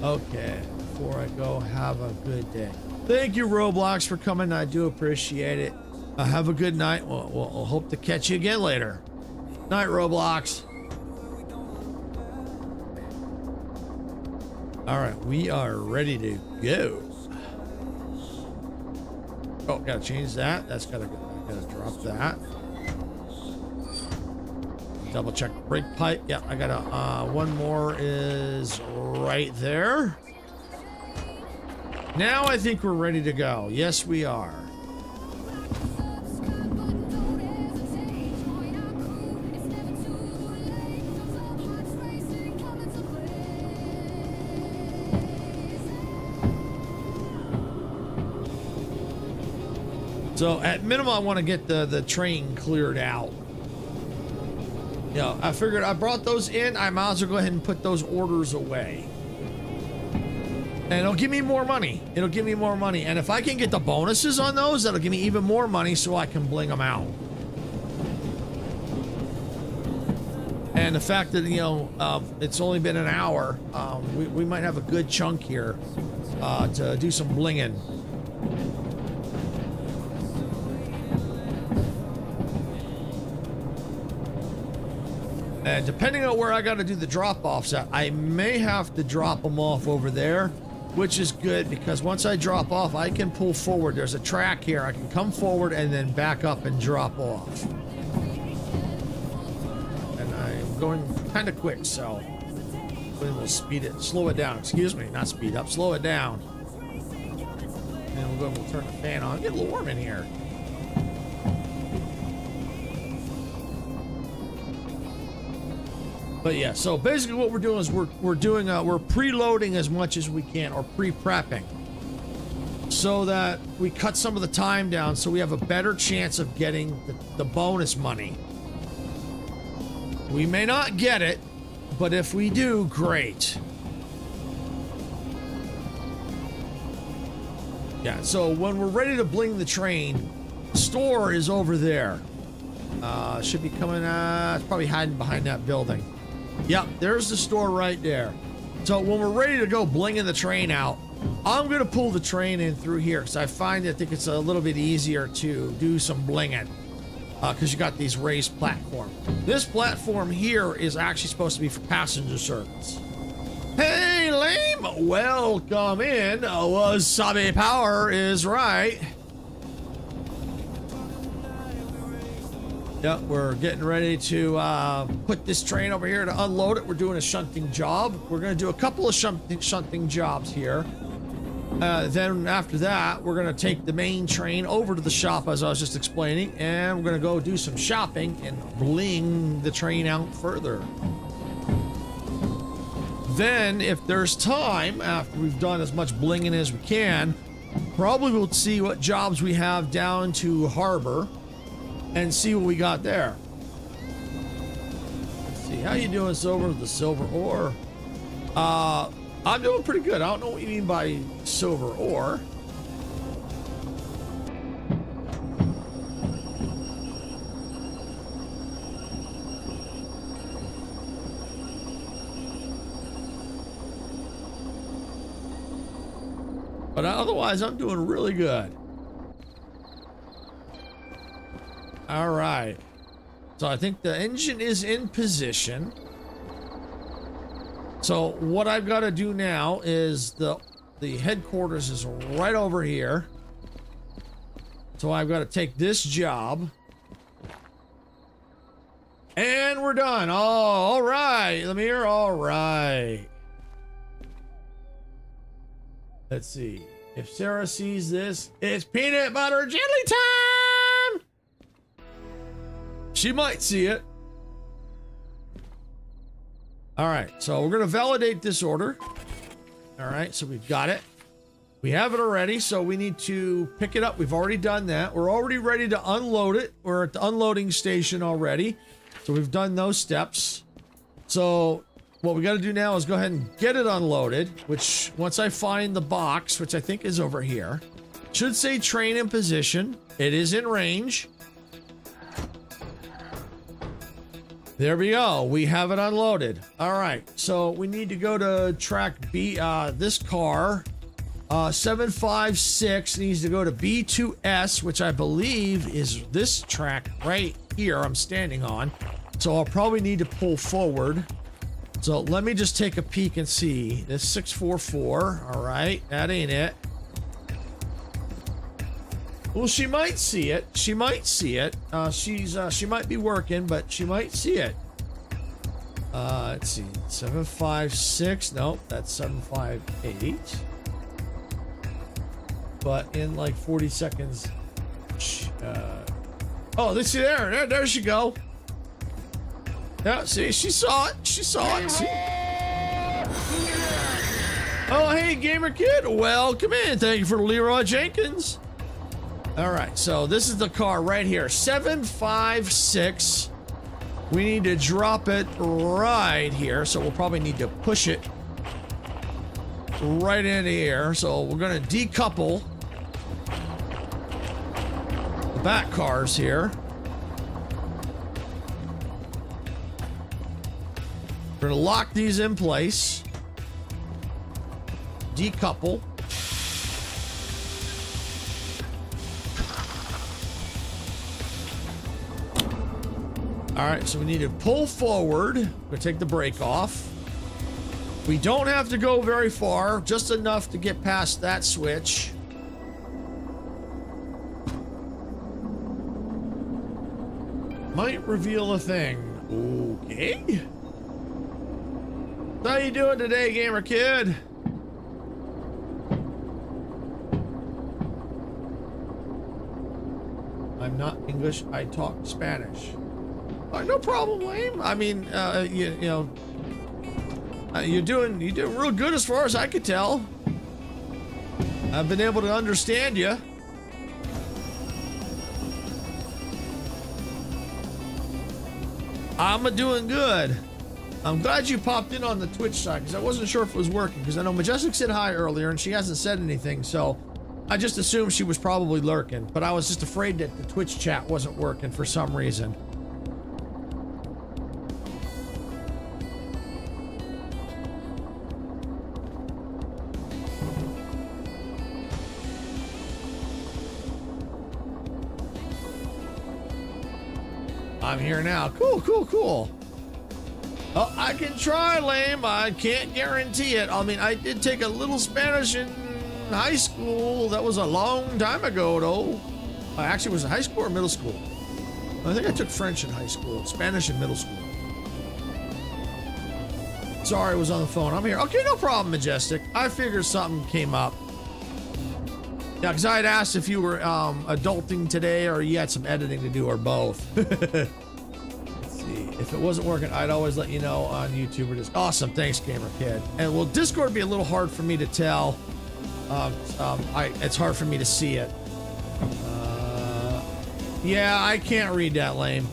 Speaker 2: Okay, before I go, have a good day. Thank you, Roblox, for coming. I do appreciate it. Have a good night. We'll hope to catch you again later. Night, Roblox. All right, we are ready to go. Oh, gotta change that. That's gotta drop that. Double check brake pipe. Yeah, I gotta, one more is right there. Now I think we're ready to go. Yes, we are. So at minimum, I want to get the train cleared out. You know, I figured I brought those in. I might as well go ahead and put those orders away. And it'll give me more money. It'll give me more money. And if I can get the bonuses on those, that'll give me even more money so I can bling them out. And the fact that, you know, it's only been an hour, we might have a good chunk here to do some blinging. And depending on where I got to do the drop-offs at, I may have to drop them off over there, which is good because once I drop off, I can pull forward. There's a track here. I can come forward and then back up and drop off. And I'm going kind of quick, so we'll speed it, slow it down. Excuse me, not speed up, slow it down. And we'll turn the fan on. Get a little warm in here. But yeah, so basically what we're doing is we're preloading as much as we can, or pre-prepping, so that we cut some of the time down so we have a better chance of getting the bonus money. We may not get it, but if we do, great. Yeah, so when we're ready to bling the train, store is over there. Should be coming, it's probably hiding behind that building. Yep, there's the store right there. So when we're ready to go blinging the train out, I'm going to pull the train in through here because I think it's a little bit easier to do some blinging because you got these raised platforms. This platform here is actually supposed to be for passenger service. Hey, lame! Welcome in. Wasabi Power is right. Yep, we're getting ready to put this train over here to unload it. We're doing a shunting job. We're going to do a couple of shunting jobs here. Then after that, we're going to take the main train over to the shop, as I was just explaining, and we're going to go do some shopping and bling the train out further. Then, if there's time, after we've done as much blinging as we can, probably we'll see what jobs we have down to harbor and see what we got there. Let's see, how you doing, Silver? The silver ore. I'm doing pretty good. I don't know what you mean by silver ore. But otherwise, I'm doing really good. All right. So I think the engine is in position. So what I've got to do now is the headquarters is right over here. So I've got to take this job. And we're done. Oh, all right. Lemire, all right. Let's see. If Sarah sees this, it's peanut butter jelly time! She might see it. All right, so we're gonna validate this order. All right, so we've got it. We have it already, so we need to pick it up. We've already done that. We're already ready to unload it. We're at the unloading station already. So we've done those steps. So what we got to do now is go ahead and get it unloaded, which once I find the box, which I think is over here, should say train in position. It is in range. There we go. We have it unloaded. All right. So we need to go to track B. This car, 756, needs to go to B2S, which I believe is this track right here I'm standing on. So I'll probably need to pull forward. So let me just take a peek and see. This 644. All right. That ain't it. Well, she might see it. She might see it. She might be working, but she might see it. Let's see. 756. Nope, that's 758. But in like 40 seconds. Oh, let's see there she go. Yeah, see, she saw it. She saw it. See? Oh, hey, gamer kid. Welcome in. Thank you for Leroy Jenkins. All right, so this is the car right here, 756. We need to drop it right here, so we'll probably need to push it right in the air. So we're gonna decouple the back cars here. We're gonna lock these in place, decouple. All right, so we need to pull forward. We're gonna take the brake off. We don't have to go very far, just enough to get past that switch. Might reveal a thing. Okay. How you doing today, gamer kid? I'm not English, I talk Spanish. No problem, Lame. I mean, you know, you're doing real good as far as I could tell. I've been able to understand you. I'm doing good. I'm glad you popped in on the Twitch side because I wasn't sure if it was working because I know Majestic said hi earlier and she hasn't said anything, so I just assumed she was probably lurking, but I was just afraid that the Twitch chat wasn't working for some reason. I'm here now. Cool, cool, cool. Oh, I can try, Lame. I can't guarantee it. I mean, I did take a little Spanish in high school. That was a long time ago, though. Actually, was it high school or middle school? I think I took French in high school, Spanish in middle school. Sorry, I was on the phone. I'm here. Okay, no problem, Majestic. I figured something came up. Yeah, because I had asked if you were adulting today or you had some editing to do or both. Let's see. If it wasn't working, I'd always let you know on YouTube or just awesome. Thanks, gamer kid. And well, Discord would be a little hard for me to tell. It's hard for me to see it. Yeah, I can't read that, Lame.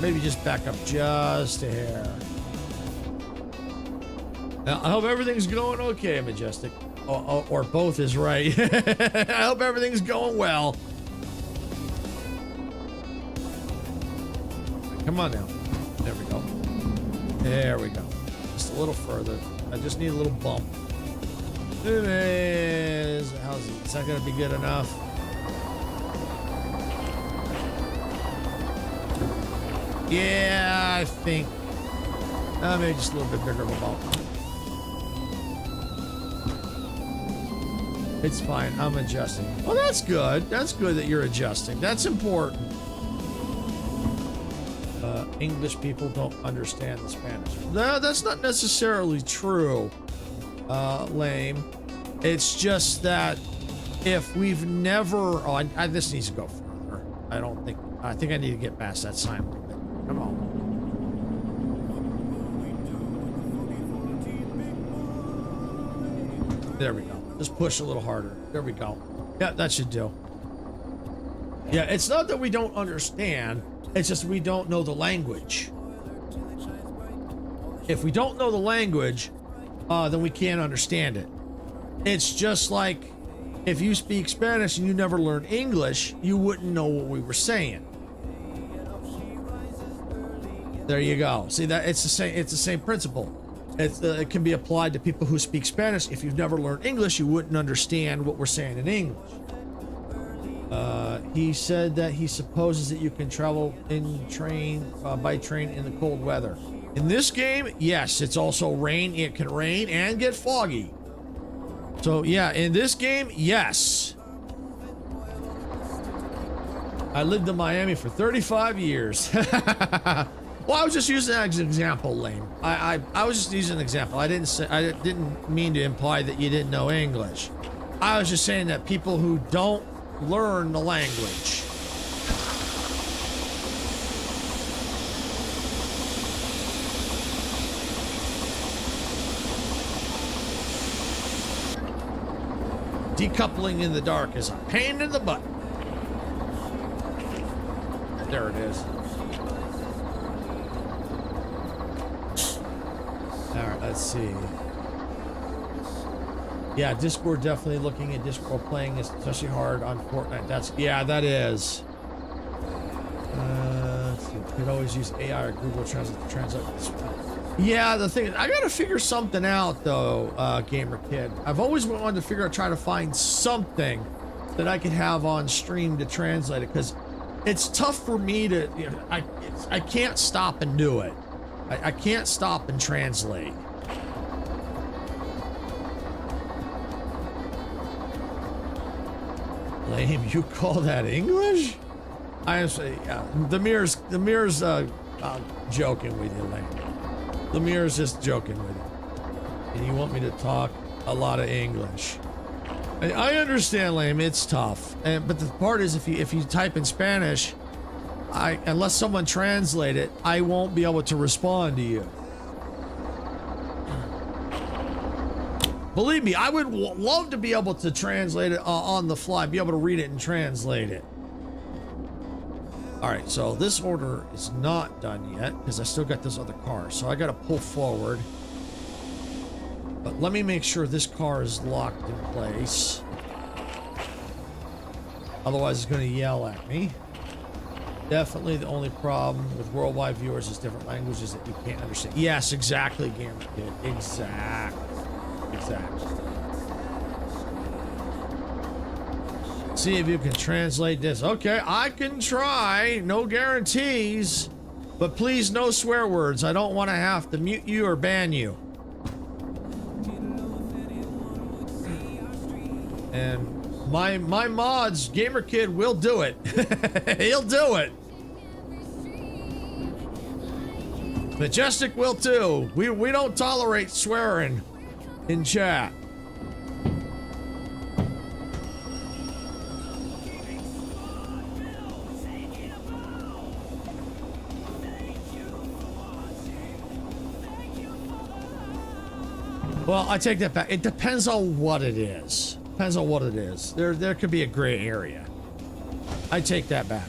Speaker 2: Maybe just back up just a hair. Now, I hope everything's going okay, Majestic. Or both is right. I hope everything's going well. Come on now. There we go. There we go. Just a little further. I just need a little bump. It is. How's it? It's not going to be good enough. Yeah, I think maybe just a little bit bigger of a bump. It's fine. I'm adjusting. Well, that's good. That's good that you're adjusting. That's important. English people don't understand the Spanish. No, that's not necessarily true, Lame. It's just that if we've never, oh, this needs to go further. I think I need to get past that sign a little bit. Come on. There we go. Just push a little harder. There we go. Yeah, that should do. Yeah, it's not that we don't understand. It's just we don't know the language. If we don't know the language, then we can't understand it. It's just like if you speak Spanish and you never learned English, you wouldn't know what we were saying. There you go. See that it's the same. It's the same principle. It can be applied to people who speak Spanish. If you've never learned English, you wouldn't understand what we're saying in English. He said that he supposes that you can travel by train in the cold weather. In this game, yes, it's also rain. It can rain and get foggy. So yeah, in this game, yes. I lived in Miami for 35 years. Well, I was just using that as an example, Lane. I was just using an example. I didn't mean to imply that you didn't know English. I was just saying that people who don't learn the language. Decoupling in the dark is a pain in the butt. There it is. All right, let's see. Yeah, Discord definitely looking at Discord playing is especially hard on Fortnite. Yeah, that is. Let's see. You could always use AI or Google Translate to translate this. Yeah, the thing is, I gotta figure something out though, Gamer Kid. I've always wanted to try to find something that I could have on stream to translate it, because it's tough for me to, you know, I can't stop and do it. I can't stop and translate. Lame, you call that English? I am saying, the mirror's joking with you, Lame. The mirror's just joking with you. And you want me to talk a lot of English. I understand, Lame, it's tough. But the part is, if you type in Spanish, unless someone translate it, I won't be able to respond to you. Believe me, I would love to be able to translate it on the fly, be able to read it and translate it. All right, so this order is not done yet because I still got this other car, so I got to pull forward. But let me make sure this car is locked in place. Otherwise, it's going to yell at me. Definitely the only problem with worldwide viewers is different languages that you can't understand. Yes, exactly, Gamer Kid. Exactly. See if you can translate this. Okay, I can try. No guarantees. But please, no swear words. I don't want to have to mute you or ban you. And my mods, Gamer Kid, will do it. He'll do it. Majestic will too. We don't tolerate swearing in chat. Well, I take that back. It depends on what it is. Depends on what it is. There could be a gray area. I take that back.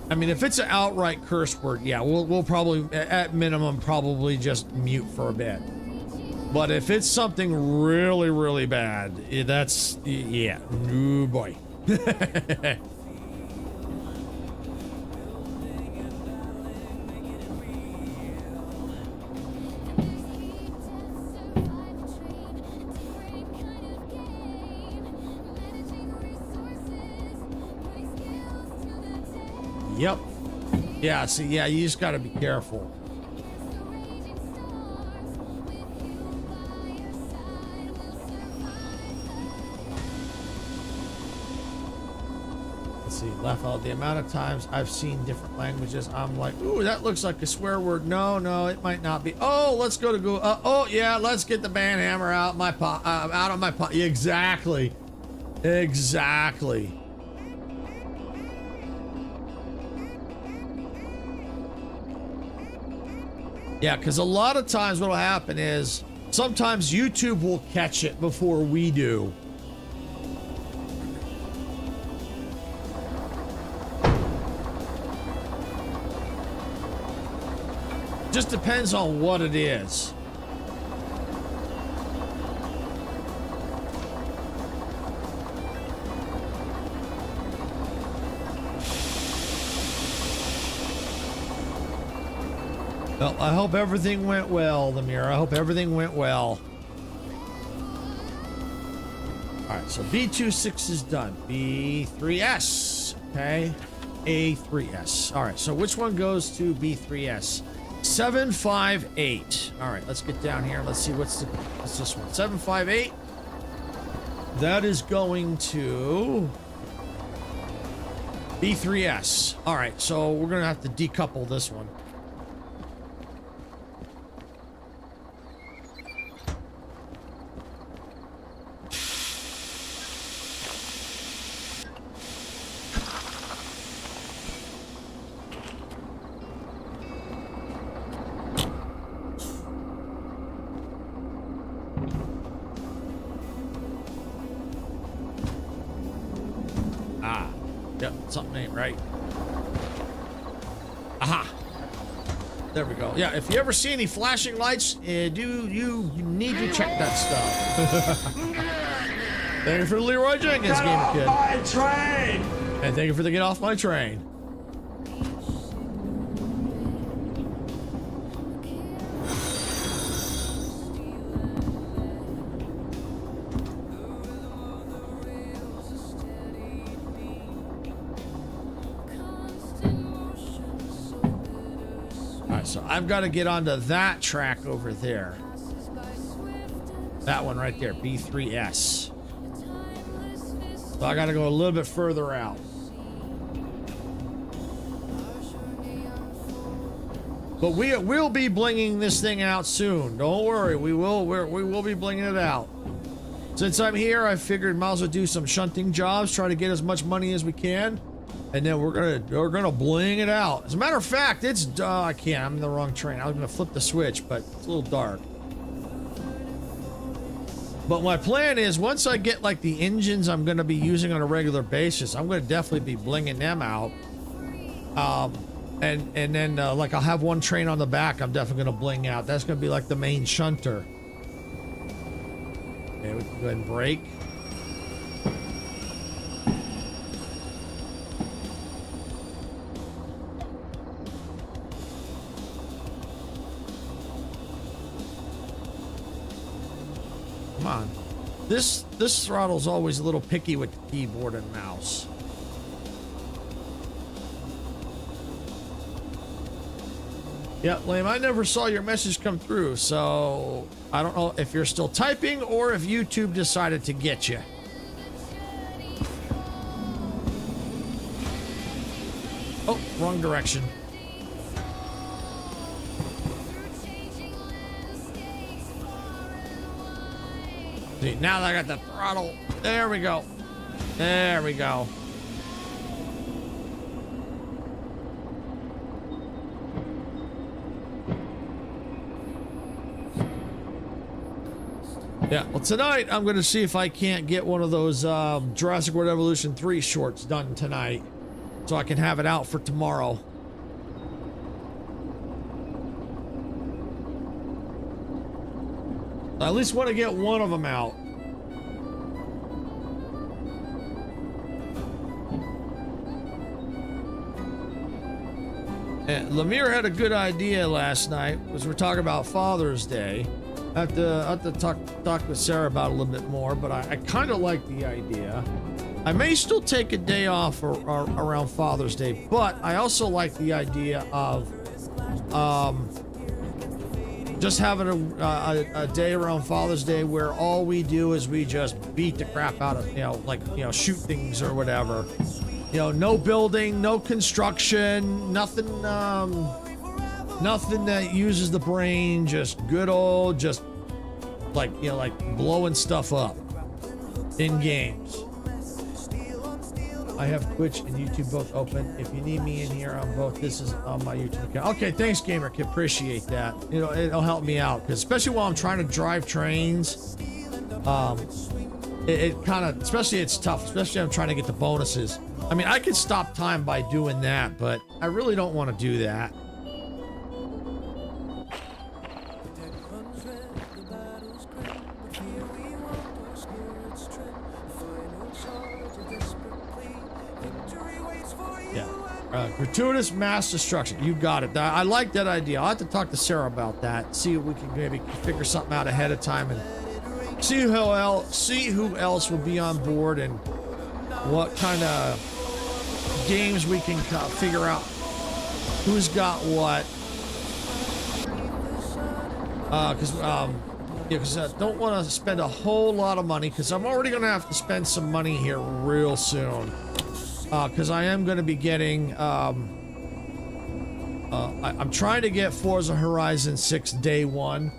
Speaker 2: I mean, if it's an outright curse word, yeah, we'll probably, at minimum, probably just mute for a bit. But if it's something really, really bad, that's, yeah, oh boy. Yep. Yeah, see, yeah, you just gotta be careful. Let's see, Left, the amount of times I've seen different languages, I'm like, ooh, that looks like a swear word. No, it might not be. Oh, let's go to Google. Oh yeah, let's get the band hammer out my out of my pot. Exactly. Yeah, because a lot of times what will happen is sometimes YouTube will catch it before we do. Just depends on what it is. Well, I hope everything went well, Lemire. I hope everything went well. All right, so B26 is done. B3S, okay. A3S. All right, so which one goes to B3S? 758. All right, let's get down here. Let's see what's this one. 758. That is going to B3S. All right, so we're gonna have to decouple this one. Yep, something ain't right. Aha! There we go. Yeah, if you ever see any flashing lights, you need to check that stuff. Thank you for the Leroy Jenkins Gamer Kid.
Speaker 1: My train!
Speaker 2: And thank you for the Get Off My Train. So I've got to get onto that track over there. That one right there, B3S. So I got to go a little bit further out. But we will be blinging this thing out soon. Don't worry, we will be blinging it out. Since I'm here, I figured might as well do some shunting jobs, try to get as much money as we can. And then we're gonna bling it out. As a matter of fact, it's I can't. I'm in the wrong train. I was gonna flip the switch, but it's a little dark. But my plan is once I get like the engines I'm gonna be using on a regular basis, I'm gonna definitely be blinging them out. And then like I'll have one train on the back. I'm definitely gonna bling out. That's gonna be like the main shunter. Okay, we can go ahead and brake. Come on. This throttle's always a little picky with the keyboard and mouse. Yeah, Lame, I never saw your message come through, so I don't know if you're still typing or if YouTube decided to get you. Oh, wrong direction. See, now that I got the throttle. There we go. There we go. Yeah, well, tonight I'm going to see if I can't get one of those Jurassic World Evolution 3 shorts done tonight so I can have it out for tomorrow. I at least want to get one of them out. And Lemire had a good idea last night, because we're talking about Father's Day. I have to talk with Sarah about it a little bit more, but I kind of like the idea. I may still take a day off around Father's Day, but I also like the idea of just having a day around Father's Day where all we do is we just beat the crap out of, shoot things or whatever. You know, no building, no construction, nothing, nothing that uses the brain, just good old, just like, you know, like blowing stuff up in games. I have Twitch and YouTube both open. If you need me in here on both, this is on my YouTube account. Okay, thanks, Gamer Kid. Appreciate that. You know, it'll help me out, because especially while I'm trying to drive trains, it kind of, especially it's tough, especially I'm trying to get the bonuses. I mean, I could stop time by doing that, but I really don't want to do that. Gratuitous mass destruction. You got it. I like that idea. I'll have to talk to Sarah about that. See if we can maybe figure something out ahead of time and see who else will be on board and what kind of games we can figure out who's got what. Because I don't want to spend a whole lot of money, because I'm already going to have to spend some money here real soon. Because I am going to be getting, I'm trying to get Forza Horizon 6 day one.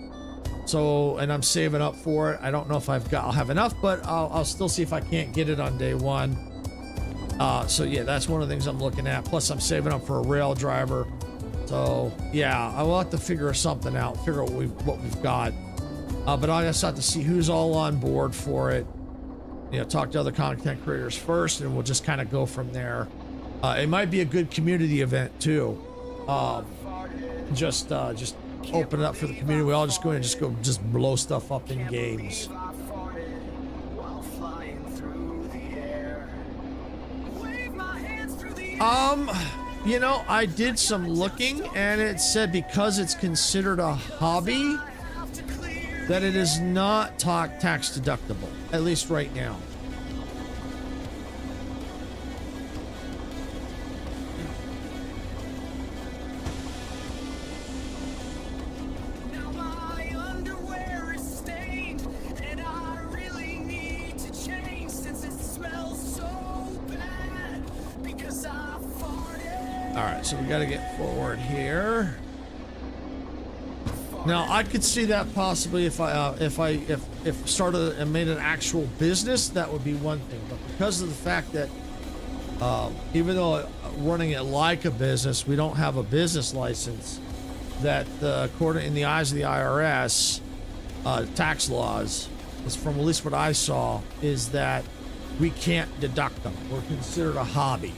Speaker 2: So, and I'm saving up for it. I don't know if I'll have enough, but I'll still see if I can't get it on day one. So yeah, that's one of the things I'm looking at. Plus I'm saving up for a rail driver. So yeah, I will have to figure something out, figure out what we've got. But I just have to see who's all on board for it. You know, talk to other content creators first, and we'll just kind of go from there. It might be a good community event too. Just open it up for the community. We all just go and just blow stuff up in games. You know, I did some looking, and it said because it's considered a hobby, that it is not tax deductible, at least right now. All right, so we got to get forward here. Now I could see that possibly if started and made an actual business, that would be one thing. But because of the fact that even though running it like a business, we don't have a business license, that according in the eyes of the IRS, tax laws, is from at least what I saw, is that we can't deduct them. We're considered a hobby.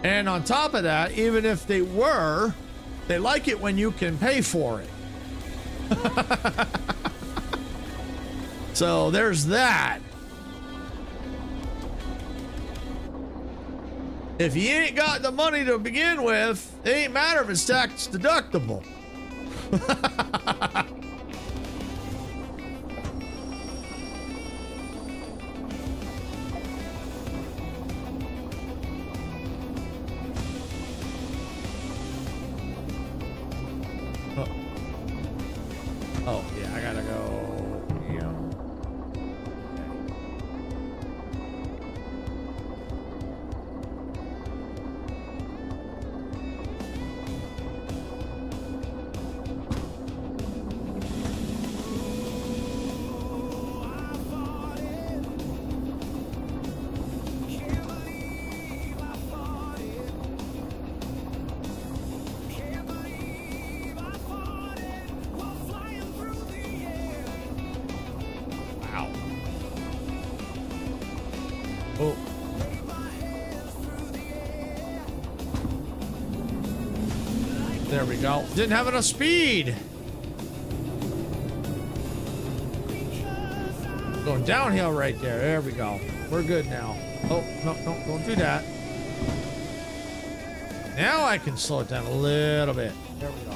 Speaker 2: And on top of that, even if they were, they like it when you can pay for it. So there's that. If you ain't got the money to begin with, it ain't matter if it's tax deductible. Oh, yeah, I gotta go, you know. Oh. There we go. Didn't have enough speed. Going downhill right there. There we go. We're good now. Oh, no, don't do that. Now I can slow it down a little bit. There we go.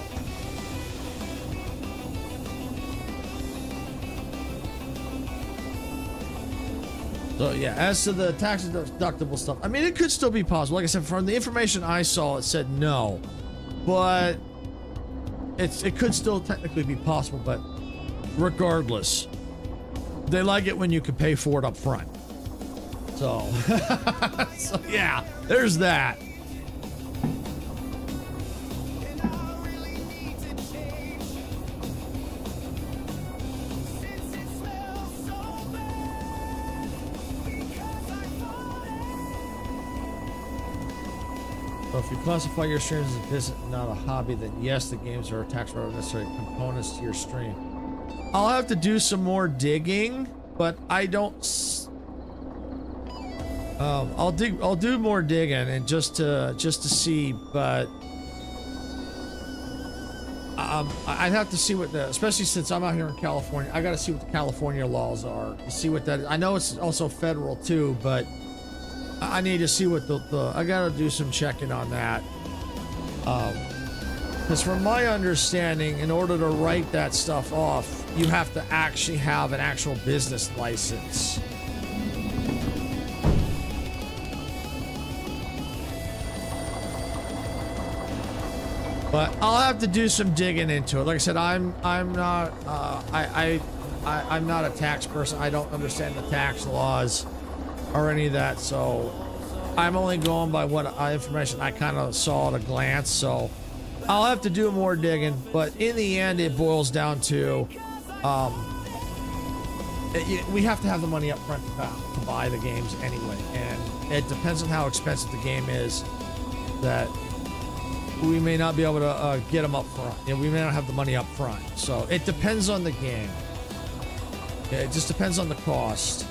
Speaker 2: So yeah, as to the tax deductible stuff, I mean, it could still be possible. Like I said, from the information I saw, it said no, but it could still technically be possible. But regardless, they like it when you can pay for it up front. So, so yeah, there's that. So if you classify your streams as a business, not a hobby, then yes, the games are tax necessary components to your stream. I'll have to do some more digging, but I don't. I'll do more digging and just to see, but I'd have to see what the, especially since I'm out here in California, I got to see what the California laws are to see what that is. I know it's also federal too, but I need to see what the I got to do some checking on that. Because from my understanding, in order to write that stuff off, you have to actually have an actual business license. But I'll have to do some digging into it. Like I said, I'm not I'm not a tax person. I don't understand the tax laws or any of that, so I'm only going by what information I kind of saw at a glance. So I'll have to do more digging, but in the end, it boils down to we have to have the money up front to buy the games anyway, and it depends on how expensive the game is. That we may not be able to get them up front. Yeah, we may not have the money up front. So it depends on the game. Yeah, it just depends on the cost.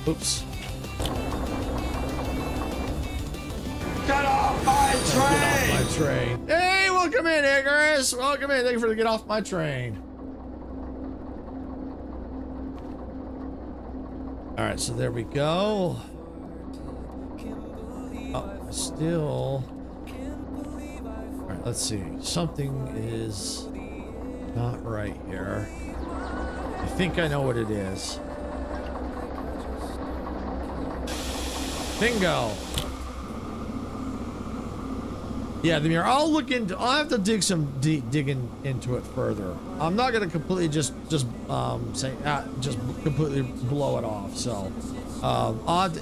Speaker 2: Oops.
Speaker 1: Get off my train!
Speaker 2: Get off my train. Hey, welcome in, Icarus. Welcome in. Thank you for the get off my train. All right, so there we go. Oh, still. All right, let's see. Something is not right here. I think I know what it is. Bingo. Yeah, the mirror. I'll have to dig some digging into it further. I'm not gonna completely just completely blow it off. So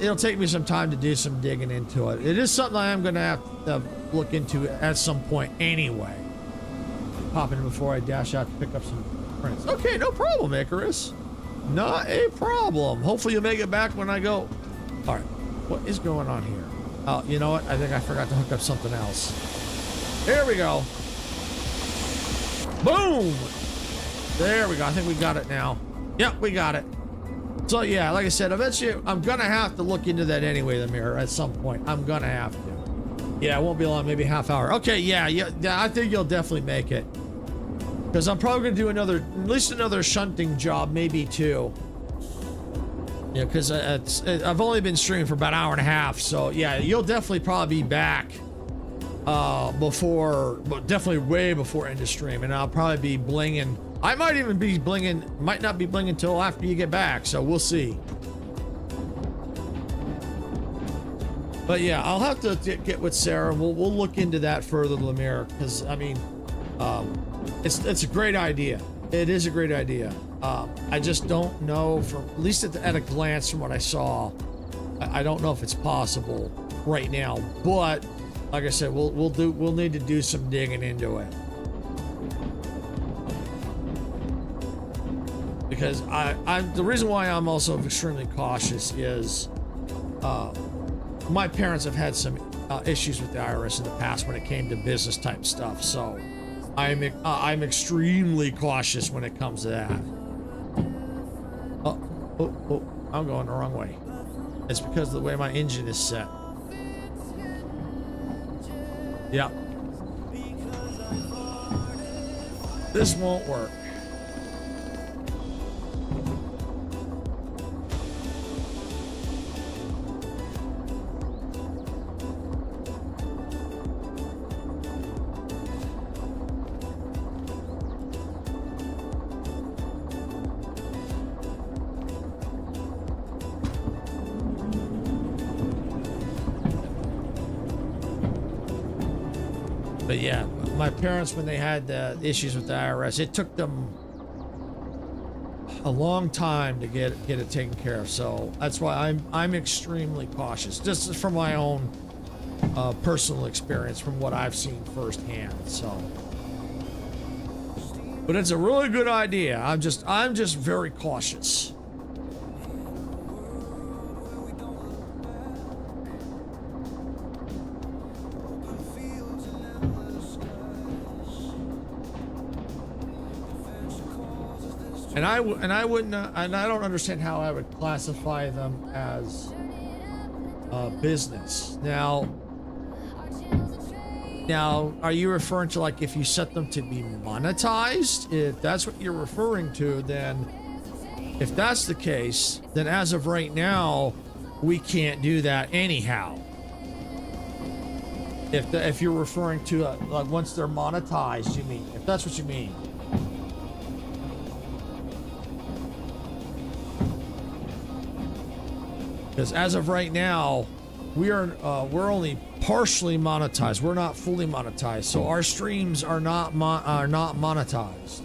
Speaker 2: it'll take me some time to do some digging into it. It is something I am gonna have to look into at some point anyway. Pop in before I dash out to pick up some prints. Okay, no problem, Icarus. Not a problem. Hopefully you'll make it back when I go. All right, what is going on here? Oh, you know what? I think I forgot to hook up something else. Here we go. Boom! There we go. I think we got it now. Yep, we got it. So yeah, like I said, eventually I'm gonna have to look into that anyway, the mirror, at some point. I'm gonna have to. Yeah, it won't be long, maybe half hour. Okay, yeah, I think you'll definitely make it. Because I'm probably gonna do at least another shunting job, maybe two. Yeah, because I've only been streaming for about an hour and a half, so yeah, you'll definitely probably be back but definitely way before end of stream, and I'll probably be blinging. I might even be blinging, might not be blinging until after you get back, so we'll see. But yeah, I'll have to get with Sarah. We'll look into that further, Lemire, because I mean, it's a great idea. It is a great idea. I just don't know, from at least at a glance from what I saw, I don't know if it's possible right now. But like I said, we'll need to do some digging into it, because the reason why I'm also extremely cautious is my parents have had some issues with the IRS in the past when it came to business type stuff. So I'm extremely cautious when it comes to that. Oh, I'm going the wrong way. It's because of the way my engine is set. Yeah. This won't work. But yeah, my parents, when they had issues with the IRS, it took them a long time to get it taken care of. So that's why I'm extremely cautious, just from my own personal experience, from what I've seen firsthand. So, but it's a really good idea. I'm just very cautious. And I wouldn't, and I don't understand how I would classify them as business. Now, are you referring to, like, if you set them to be monetized? If that's what you're referring to, then if that's the case, then as of right now, we can't do that anyhow. If you're referring to like once they're monetized, you mean? If that's what you mean. Because as of right now, we're only partially monetized. We're not fully monetized, so our streams are not monetized.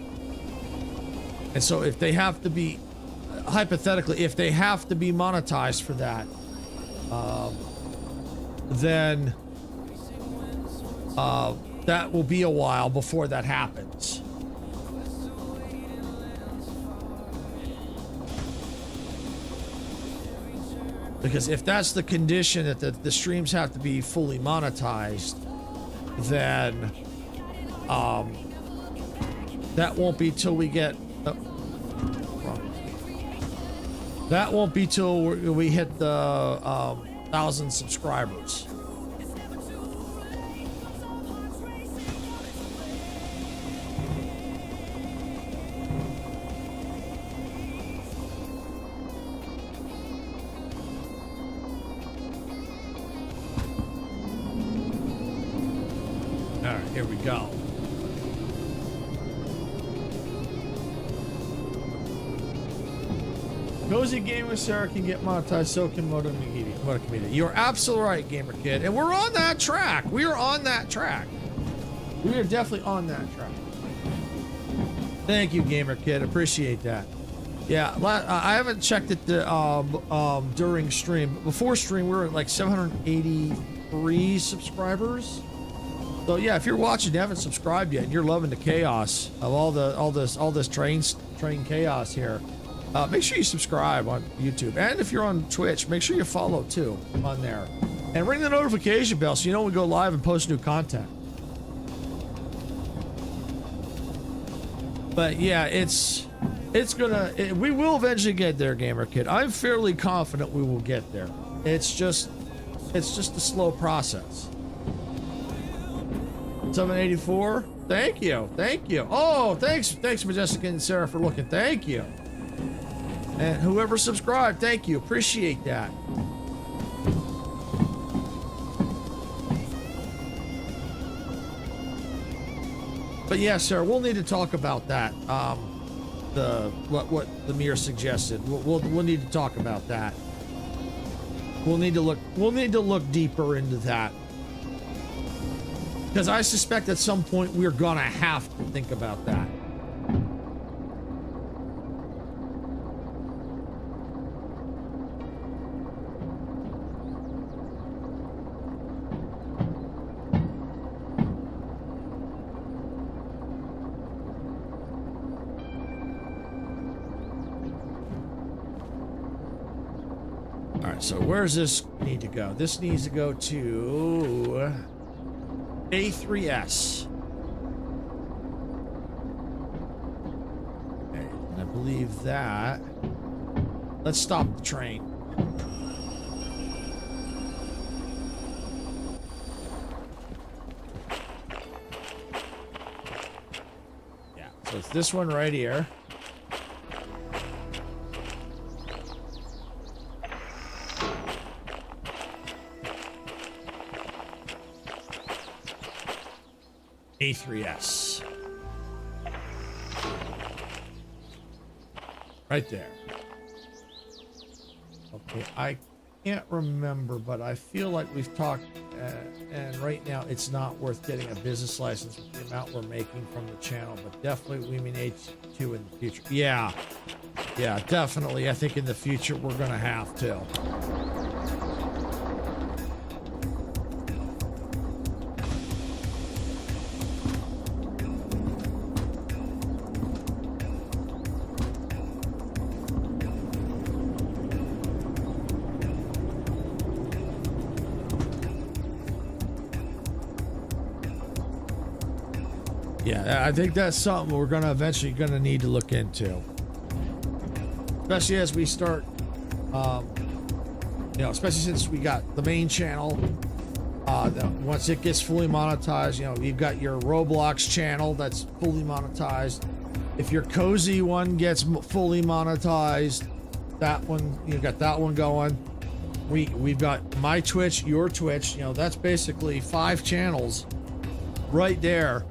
Speaker 2: And so if they have to be, hypothetically, if they have to be monetized for that, then that will be a while before that happens. Because if that's the condition, that the streams have to be fully monetized, then that won't be till we get that won't be till we hit the 1,000 subscribers. Here we go. Cozy Game with Sarah can get monetized, so can Modica Media. You're absolutely right, Gamer Kid. And we're on that track. We are on that track. We are definitely on that track. Thank you, Gamer Kid. Appreciate that. Yeah, I haven't checked it during stream. But before stream, we were at like 783 subscribers. So yeah, if you're watching and you haven't subscribed yet and you're loving the chaos of all this train chaos here, make sure you subscribe on YouTube. And if you're on Twitch, make sure you follow too on there. And ring the notification bell so you know when we go live and post new content. But yeah, we will eventually get there, Gamer Kid. I'm fairly confident we will get there. It's just a slow process. 784. Thank you. Oh, thanks, Majestic and Sarah, for looking. Thank you. And whoever subscribed, thank you. Appreciate that. But yeah, Sarah, we'll need to talk about that. What the mirror suggested. We'll need to talk about that. We'll need to look deeper into that. Because I suspect at some point we're gonna have to think about that. All right, so where's this need to go? This needs to go to A3S. Okay, and I believe that. Let's stop the train. Yeah, so it's this one right here. A3S. Right there. Okay, I can't remember, but I feel like we've talked and right now it's not worth getting a business license with the amount we're making from the channel, but definitely we may need to in the future. Yeah, definitely. I think in the future we're gonna have to. Yeah, I think that's something we're gonna eventually need to look into, especially as we start, you know, especially since we got the main channel. Once it gets fully monetized, you know, you've got your Roblox channel that's fully monetized. If your cozy one gets fully monetized, that one, you got that one going. We've got my Twitch, your Twitch. You know, that's basically 5 channels right there.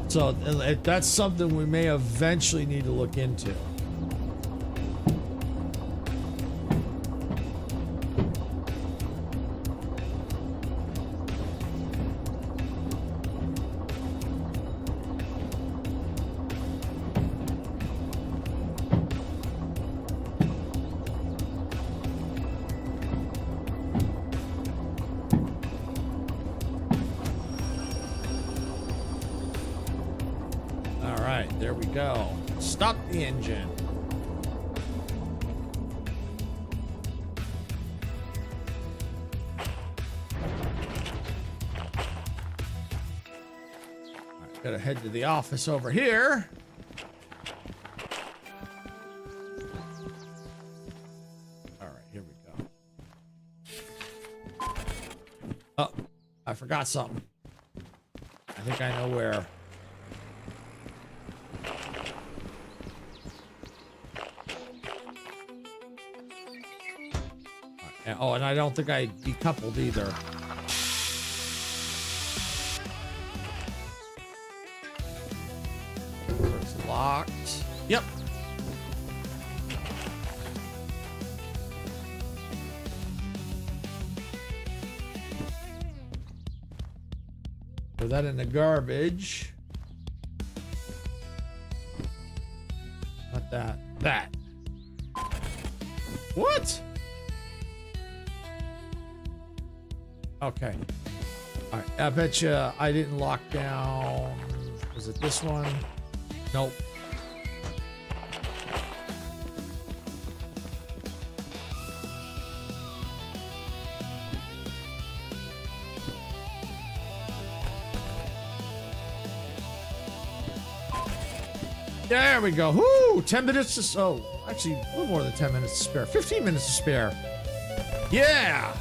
Speaker 2: So that's something we may eventually need to look into. There we go. Stop the engine. All right, gotta head to the office over here. All right, here we go. Oh, I forgot something. I think I know where. Oh, and I don't think I decoupled either. It's locked. Yep. Throw that in the garbage. Not that. That. What? Okay. All right. I bet you I didn't lock down. Was it this one? Nope. There we go. Whoo! 10 minutes to... Oh, actually, a little more than 10 minutes to spare. 15 minutes to spare. Yeah!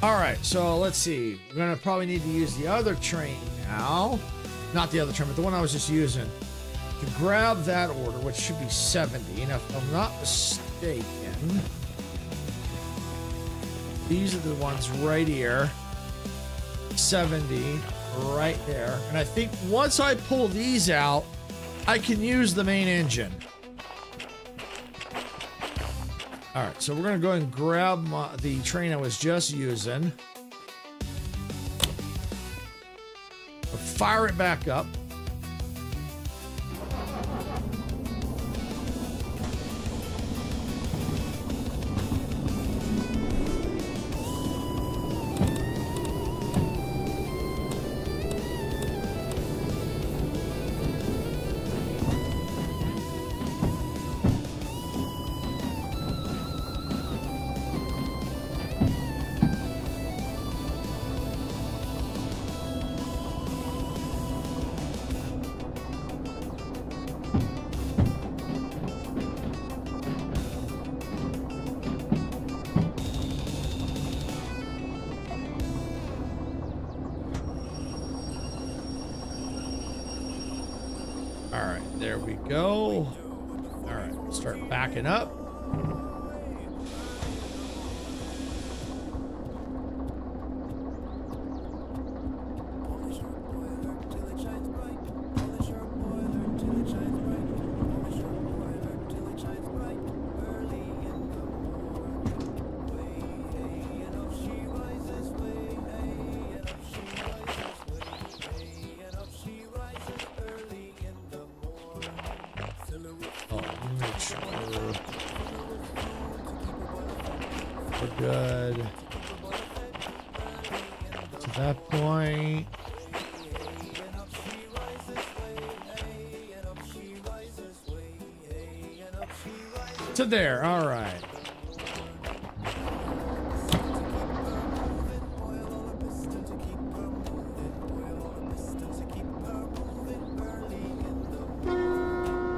Speaker 2: All right, so let's see. We're gonna probably need to use the other train now. Not the other train, but the one I was just using to grab that order, which should be 70. And if I'm not mistaken, these are the ones right here. 70 right there. And I think once I pull these out, I can use the main engine. All right, so we're gonna go ahead and grab the train I was just using. Fire it back up. All right, there we go. All right, start backing up. good. To that point. To there, all right.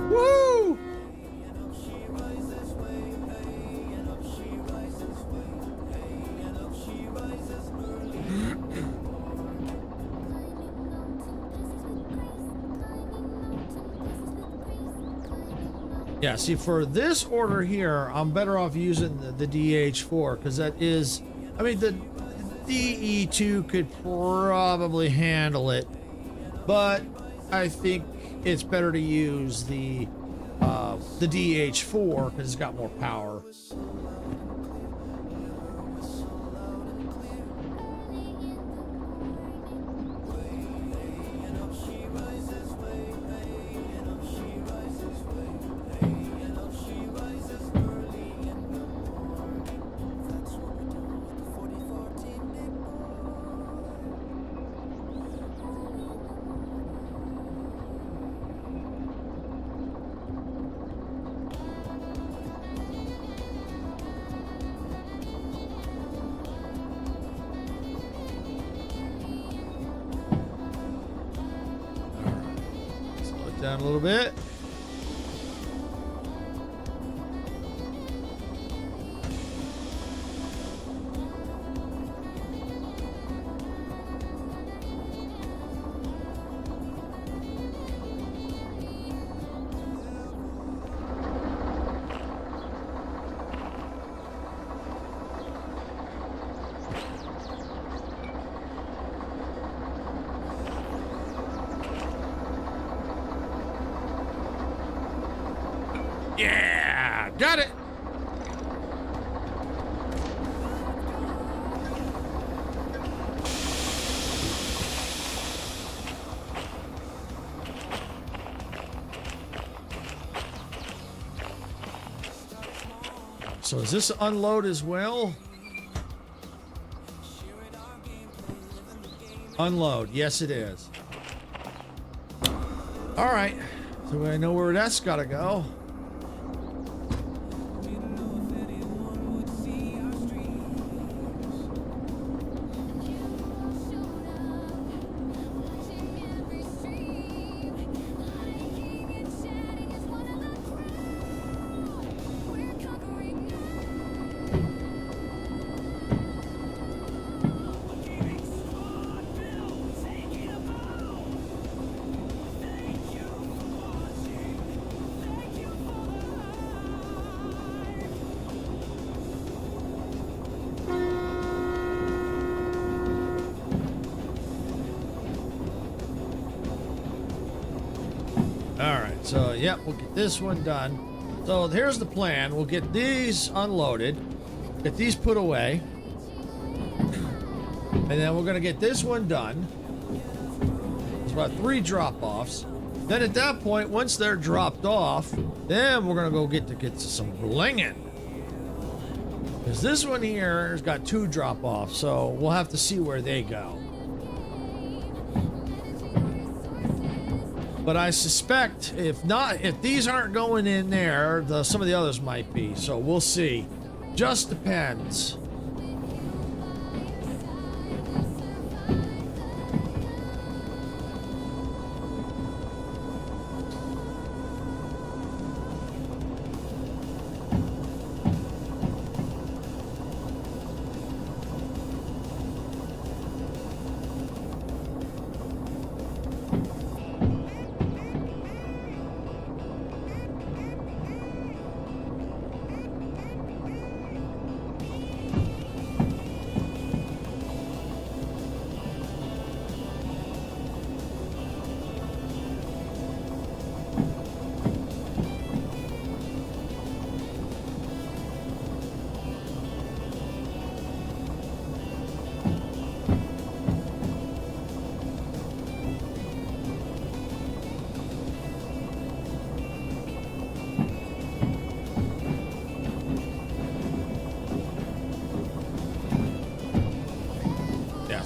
Speaker 2: Woo! Yeah, see, for this order here, I'm better off using the DH4 because that is, I mean, the DE2 could probably handle it, but I think it's better to use the DH4 because it's got more power. Down a little bit. Yeah, got it. So is this unload as well? Unload, yes it is. All right, so I know where that's gotta go. So, yeah, we'll get this one done. So here's the plan. We'll get these unloaded, get these put away, and then we're going to get this one done. It's about 3 drop-offs. Then at that point, once they're dropped off, then we're going to go get some blinging. Because this one here has got 2 drop-offs, so we'll have to see where they go. But I suspect if these aren't going in there, some of the others might be. So we'll see. Just depends.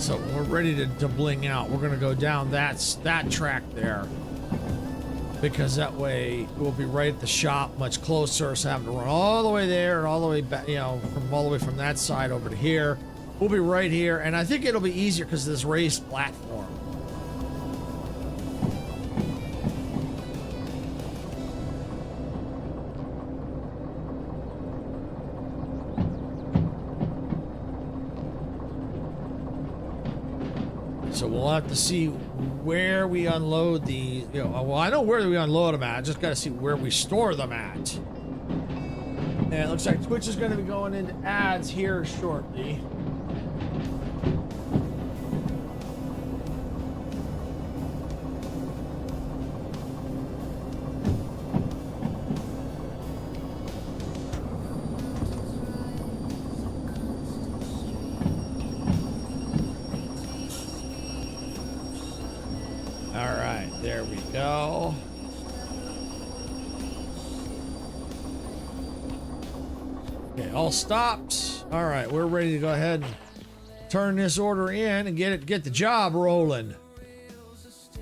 Speaker 2: So we're ready to bling out. We're gonna go down that track there, because that way we'll be right at the shop, much closer. So having to run all the way there and all the way back, you know, all the way from that side over to here. We'll be right here, and I think it'll be easier because of this raised platform. So we'll have to see where we unload the, you know, well, I know where we unload them at. I just got to see where we store them at. And it looks like Twitch is going to be going into ads here shortly. All right, there we go. Okay, all stopped. All right, we're ready to go ahead and turn this order in and get the job rolling.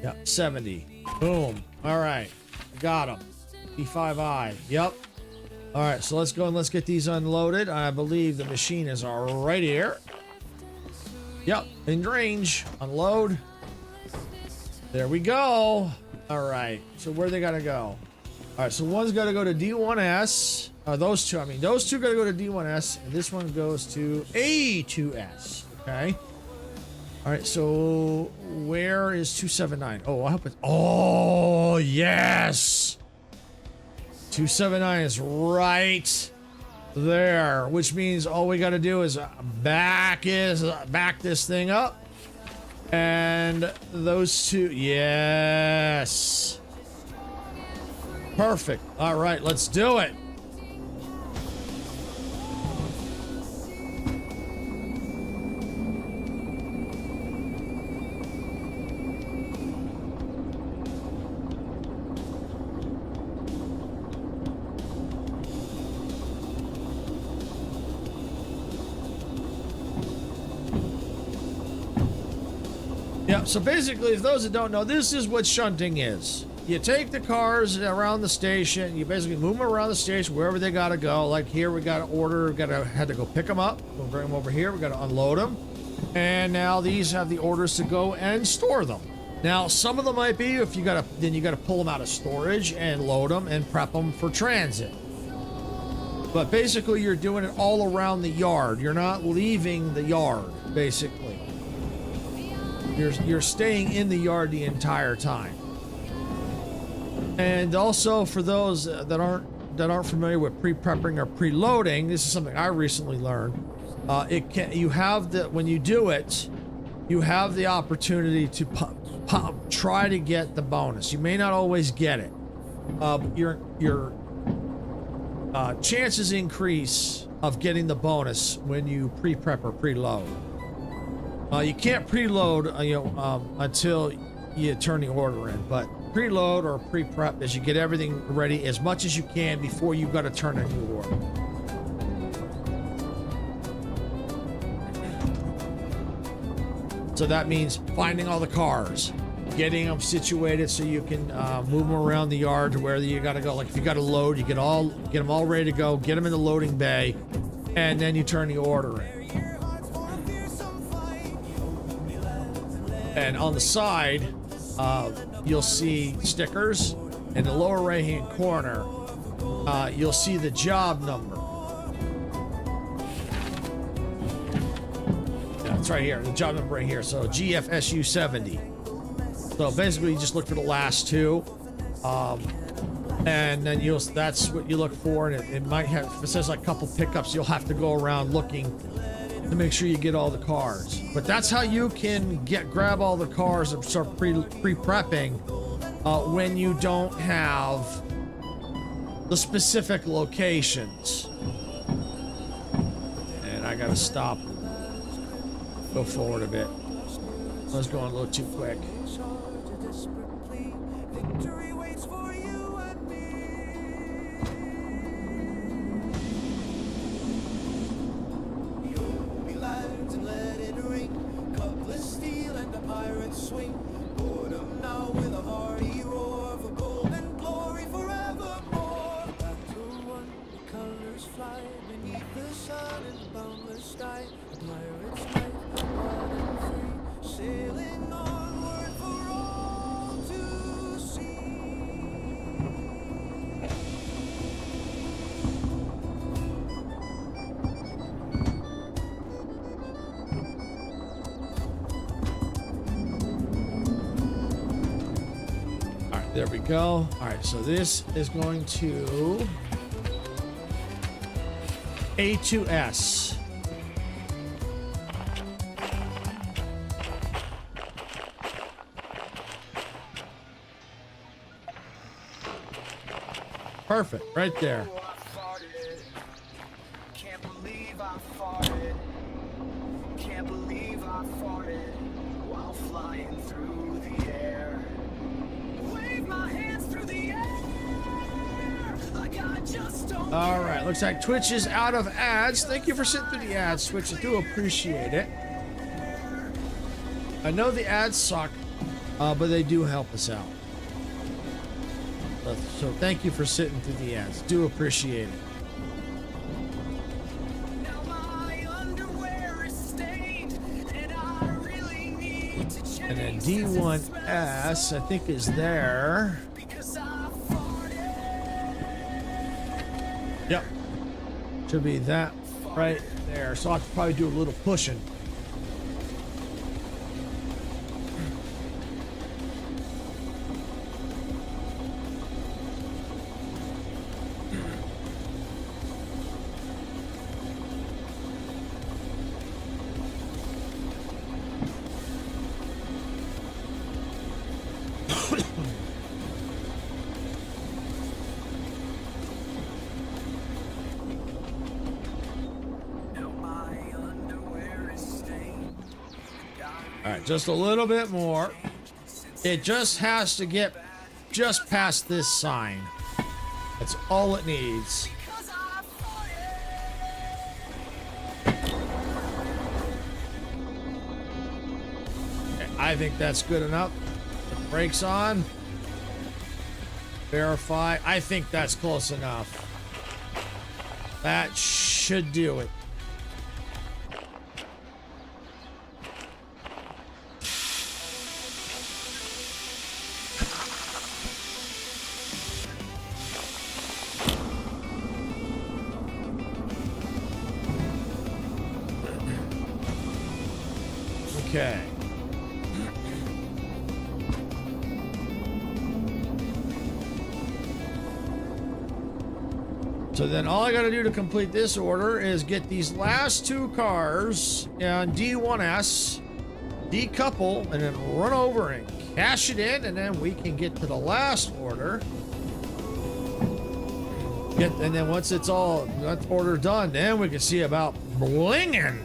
Speaker 2: Yep, 70. Boom. All right, got them. P5i. Yep. All right, so let's go and let's get these unloaded. I believe the machine is right here. Yep, in range. Unload. There we go. All right, so where they gotta go? All right, so one's gotta go to D1S. Those two gotta go to D1S, and this one goes to A2S. Okay. All right, so where is 279? Oh, I hope it's. Oh, yes. 279 is right there, which means all we got to do is back this thing up. And those two, yes. Perfect. All right, let's do it. Yeah, so basically, if those that don't know, this is what shunting is. You take the cars around the station, you basically move them around the station wherever they gotta go. Like here, we got to order, had to go pick them up. We'll bring them over here, we gotta unload them. And now these have the orders to go and store them. Now, some of them might be, if you gotta pull them out of storage and load them and prep them for transit. But basically, you're doing it all around the yard. You're not leaving the yard, basically. You're staying in the yard the entire time. And also for those that aren't familiar with pre-prepping or preloading, this is something I recently learned. When you do it, you have the opportunity to try to get the bonus. You may not always get it. Your chances increase of getting the bonus when you pre-prep or preload. You can't preload, until you turn the order in, but preload or pre-prep is you get everything ready as much as you can before you've got to turn a new order. So that means finding all the cars, getting them situated so you can move them around the yard to where you got to go. Like if you got to load, you get them all ready to go, get them in the loading bay, and then you turn the order in. And on the side, you'll see stickers. In the lower right-hand corner, you'll see the job number. Yeah, it's right here. The job number right here. So GFSU 70. So basically, you just look for the last two, and then that's what you look for. And it might have, if it says like couple pickups, you'll have to go around looking to make sure you get all the cars. But that's how you can grab all the cars and start pre-prepping when you don't have the specific locations. And I gotta stop, go forward a bit. I was going a little too quick.
Speaker 3: pirate swing. Boredom now with a hearty roar for gold and glory forevermore. Battle won, the colors fly beneath the sun in the boundless sky. A pirate's life, wild and free, sailing onward for all to see.
Speaker 2: There we go. All right, so this is going to A to S. Perfect, right there.
Speaker 3: Oh, I farted. Can't believe I farted. Can't believe I farted while flying through the air. Wave my hands through the air like I just don't
Speaker 2: All right, looks like Twitch is out of ads. Thank you for sitting through the ads, Twitch. I do appreciate it. I know the ads suck, but they do help us out. So thank you for sitting through the ads. Do appreciate it.
Speaker 3: Now my underwear is stained, and I really need to change.
Speaker 2: And then D1S, I think, is there.
Speaker 3: Because I farted.
Speaker 2: Yep. Should be that right there. So I could probably do a little pushing. All right, just a little bit more. It just has to get just past this sign. That's all it needs. Okay, I think that's good enough. Brakes on. Verify. I think that's close enough. That should do it. Okay. So then all I got to do to complete this order is get these last two cars on D1S, decouple, and then run over and cash it in, and then we can get to the last order. And then once it's all that order done, then we can see about blinging.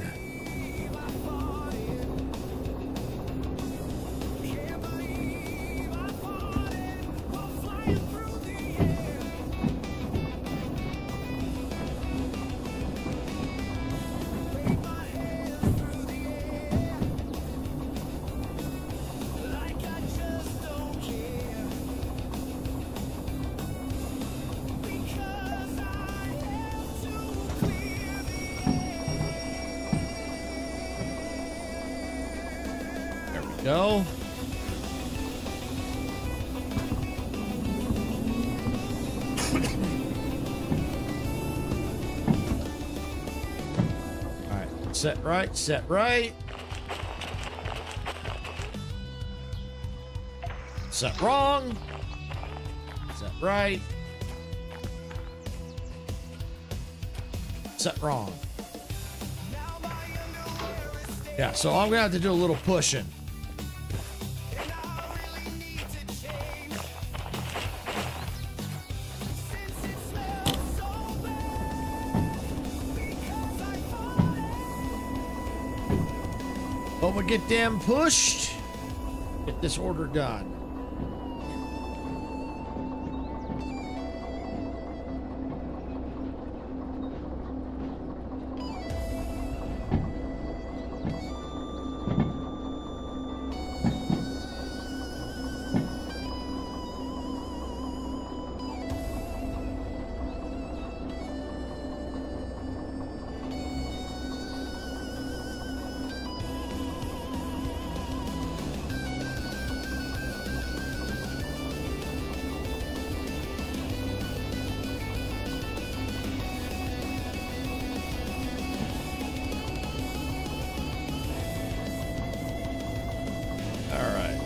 Speaker 2: Go. All right, set right, set right. Set wrong. Set right. Set wrong. Yeah, so I'm gonna have to do a little pushing. But we get damn pushed. Get this order done.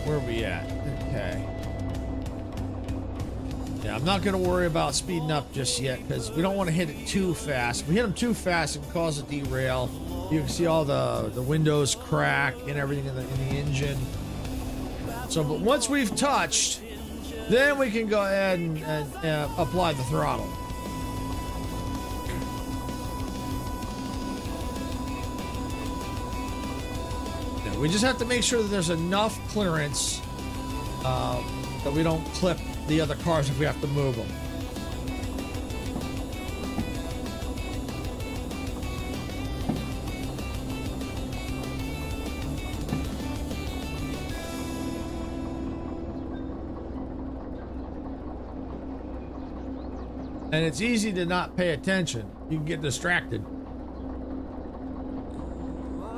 Speaker 2: Where are we at? Okay. Yeah, I'm not going to worry about speeding up just yet because we don't want to hit it too fast. If we hit them too fast, it can cause a derail. You can see all the windows crack and everything in the engine. So, but once we've touched, then we can go ahead and apply the throttle. We just have to make sure that there's enough clearance that we don't clip the other cars if we have to move them. And it's easy to not pay attention. You can get distracted.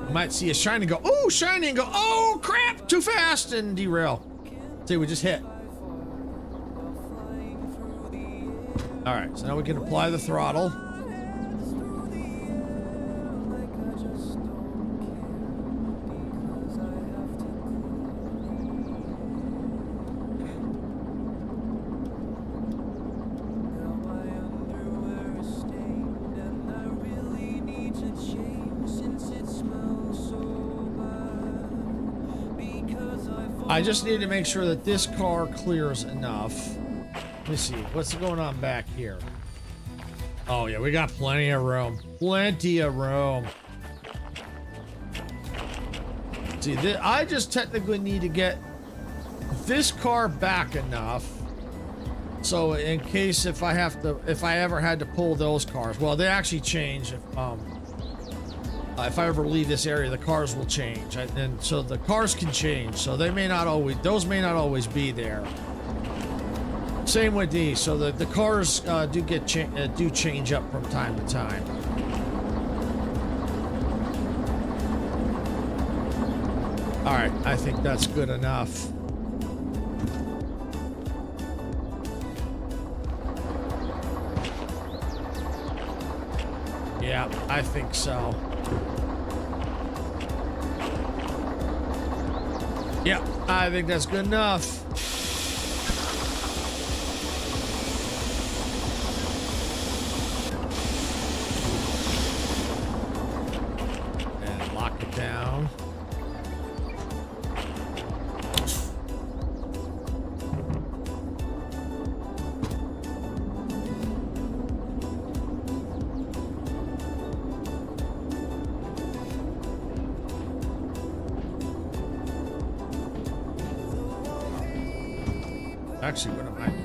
Speaker 2: You might see a shiny and go, oh, shiny, and go, oh, crap, too fast, and derail. See, we just hit. All right, so now we can apply the throttle. I just need to make sure that this car clears enough. Let me see, what's going on back here? Oh yeah, we got plenty of room. Plenty of room. See, I just technically need to get this car back enough. So in case if I ever had to pull those cars, well, they actually change. If I ever leave this area, the cars will change, and so the cars can change. So those may not always be there. Same with these. So the cars do change up from time to time. All right, I think that's good enough. Yeah, I think so. Yeah, I think that's good enough. And lock it down. Actually, what am I doing?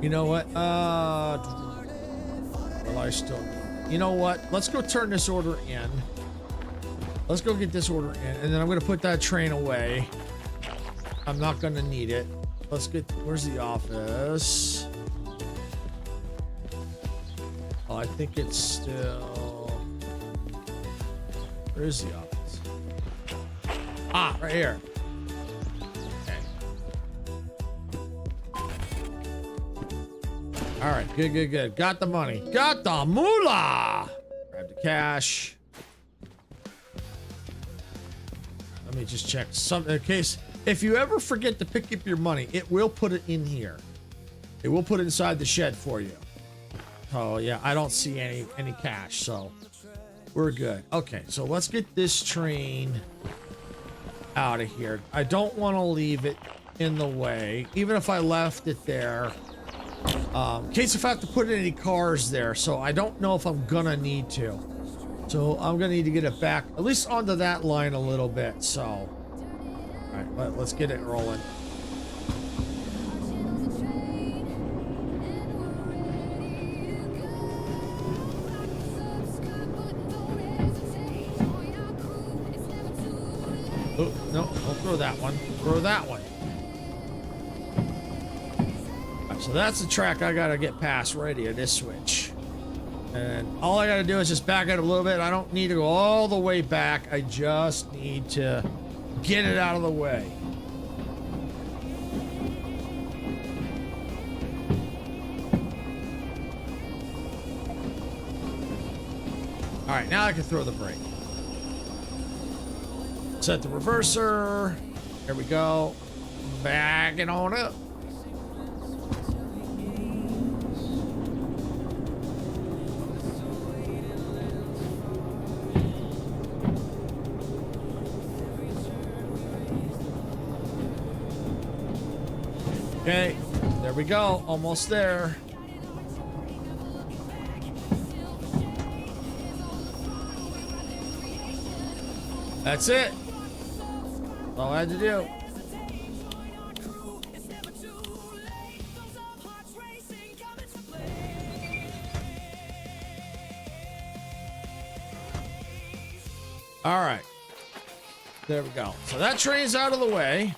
Speaker 2: You know what? Well, I still... You know what? Let's go turn this order in. Let's go get this order in, and then I'm going to put that train away. I'm not going to need it. Let's get... Where's the office? Oh, I think it's still... Where's the office? Ah, right here. Okay. All right, good. Got the money. Got the moolah! Grab the cash. Let me just check something in case... If you ever forget to pick up your money, it will put it in here. It will put it inside the shed for you. Oh yeah, I don't see any cash, so we're good. Okay, so let's get this train out of here. I don't want to leave it in the way, even if I left it there. In case if I have to put any cars there, so I don't know if I'm gonna need to. So I'm gonna need to get it back, at least onto that line a little bit. So, all right, let's get it rolling. Oh, no, don't throw that one. Throw that one. Right, so that's the track I gotta get past right here, this switch. And all I gotta do is just back it a little bit. I don't need to go all the way back. I just need to get it out of the way. All right, now I can throw the brake. Set the reverser. There we go. Backing on up. Okay, there we go. Almost there. That's it. That's all I had to do. All right. There we go. So that train's out of the way.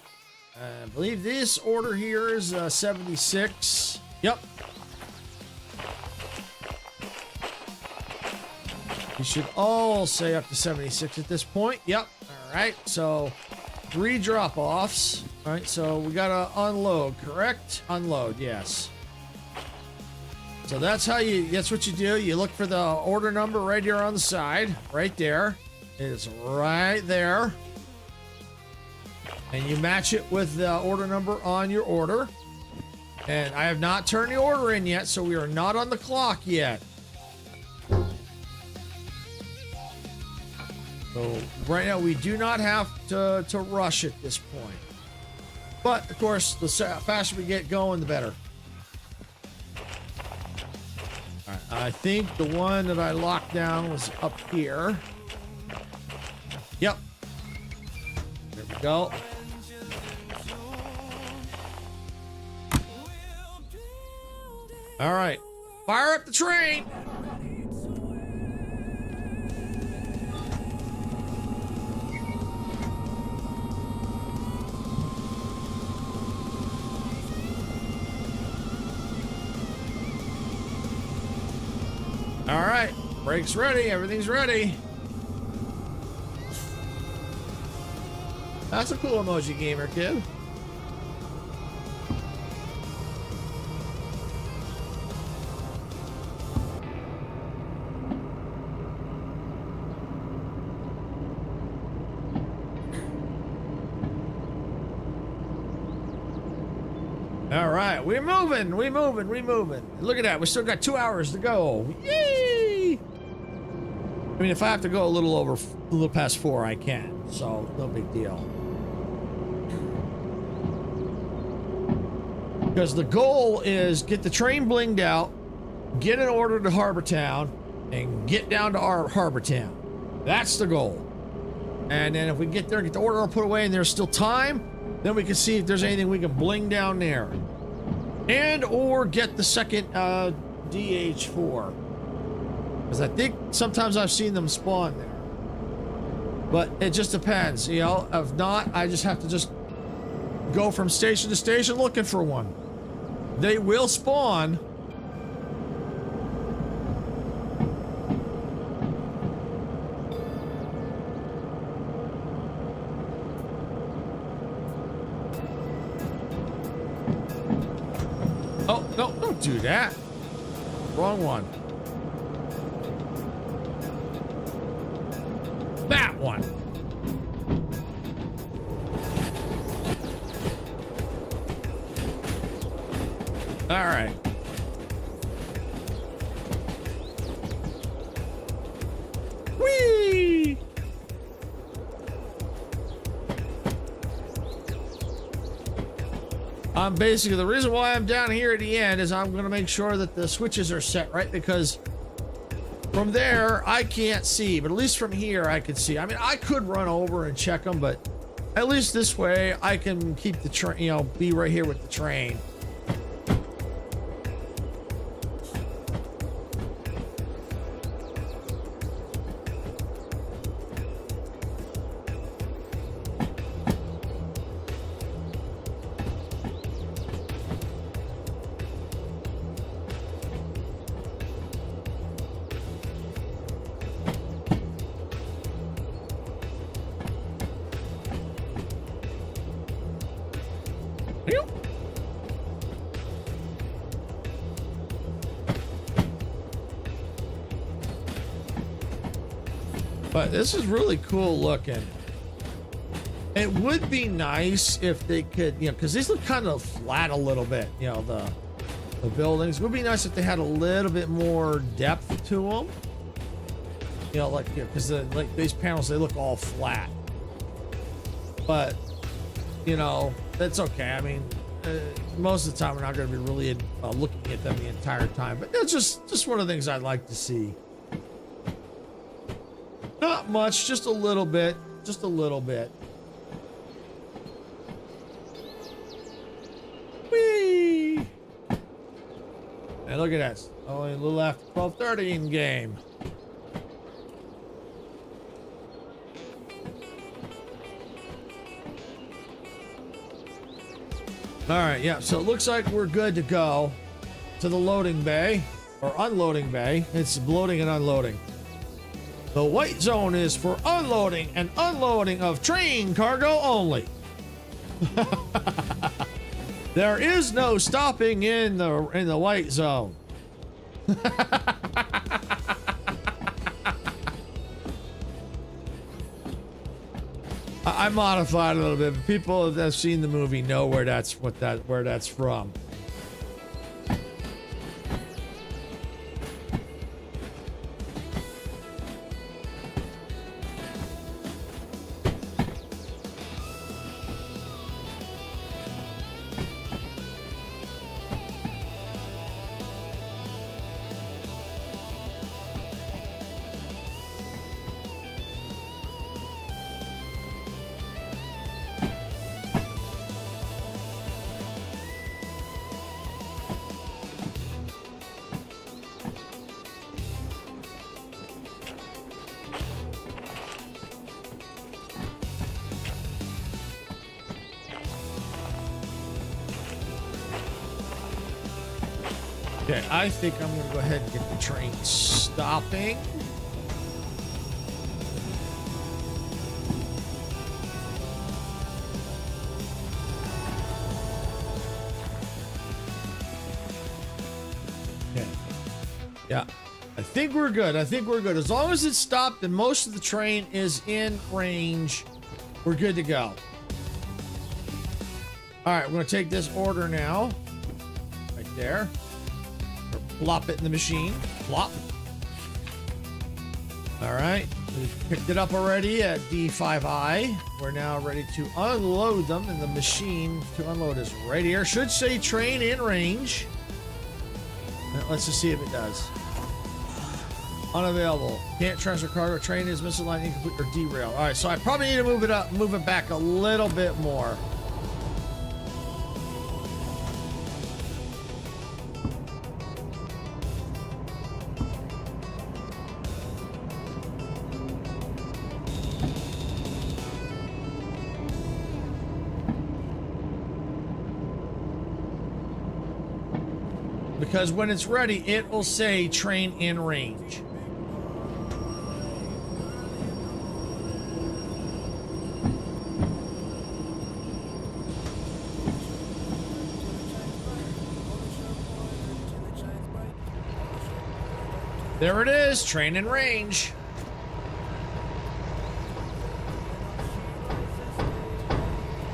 Speaker 2: I believe this order here is 76. Yep. You should all say up to 76 at this point. Yep. All right. So 3 drop-offs. All right. So we got to unload, correct? Unload. Yes. So that's what you do. You look for the order number right here on the side, right there. It's right there. And you match it with the order number on your order. And I have not turned the order in yet, so we are not on the clock yet. So right now we do not have to rush at this point. But of course, the faster we get going, the better. All right, I think the one that I locked down was up here. Yep. There we go. All right, fire up the train. All right, brakes ready, everything's ready. That's a cool emoji gamer, kid. All right, we're moving. Look at that, we still got 2 hours to go. Yay! I mean, if I have to go a little past 4, I can. So no big deal. Because the goal is get the train blinged out, get an order to Harbor Town, and get down to our Harbor Town. That's the goal. And then if we get there, get the order put away, and there's still time, then we can see if there's anything we can bling down there. And or get the second DH4. Because I think sometimes I've seen them spawn there. But it just depends, you know. If not, I just have to just go from station to station looking for one. They will spawn. Oh, no, don't do that. Wrong one. That one. All right. Whee! Basically, the reason why I'm down here at the end is I'm going to make sure that the switches are set right, because from there I can't see, but at least from here I can see. I mean, I could run over and check them, but at least this way I can keep the train, you know, be right here with the train. But this is really cool looking. It would be nice if they could, you know, because these look kind of flat a little bit, you know, the buildings. It would be nice if they had a little bit more depth to them. You know, like, because like these panels, they look all flat. But, you know, that's okay. I mean, most of the time we're not going to be really looking at them the entire time. But that's just one of the things I'd like to see. Not much, just a little bit. Just a little bit. Whee! And look at that. Only a little after 12:30 in game. All right, yeah, so it looks like we're good to go to the loading bay, or unloading bay. It's loading and unloading. The white zone is for unloading and unloading of train cargo only. There is no stopping in the white zone. I modified a little bit, but people that have seen the movie know where that's from. Okay, I think I'm gonna go ahead and get the train stopping. Okay. Yeah, I think we're good. I think we're good. As long as it's stopped and most of the train is in range, we're good to go. All right, we're gonna take this order now. Right there. Plop it in the machine. Plop. All right. We've picked it up already at D5I. We're now ready to unload them, and the machine to unload is right here. Should say train in range. Let's just see if it does. Unavailable. Can't transfer cargo. Train is misaligned, incomplete, or derailed. All right. So I probably need to move it back a little bit more. Because when it's ready, it will say train in range. There it is, train in range.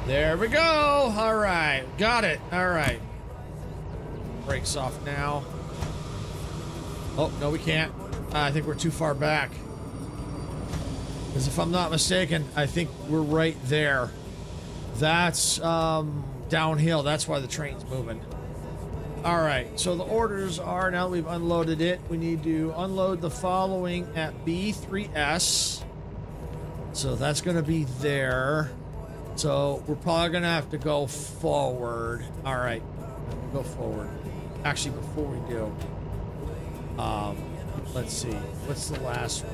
Speaker 2: There we go. All right, got it. All right. Brakes off now. Oh, no, we can't. I think we're too far back. Because if I'm not mistaken, I think we're right there. That's downhill. That's why the train's moving. All right, so the orders are, now that we've unloaded it, we need to unload the following at B3S. So that's going to be there. So we're probably going to have to go forward. All right, go forward. Actually, before we do, let's see. What's the last?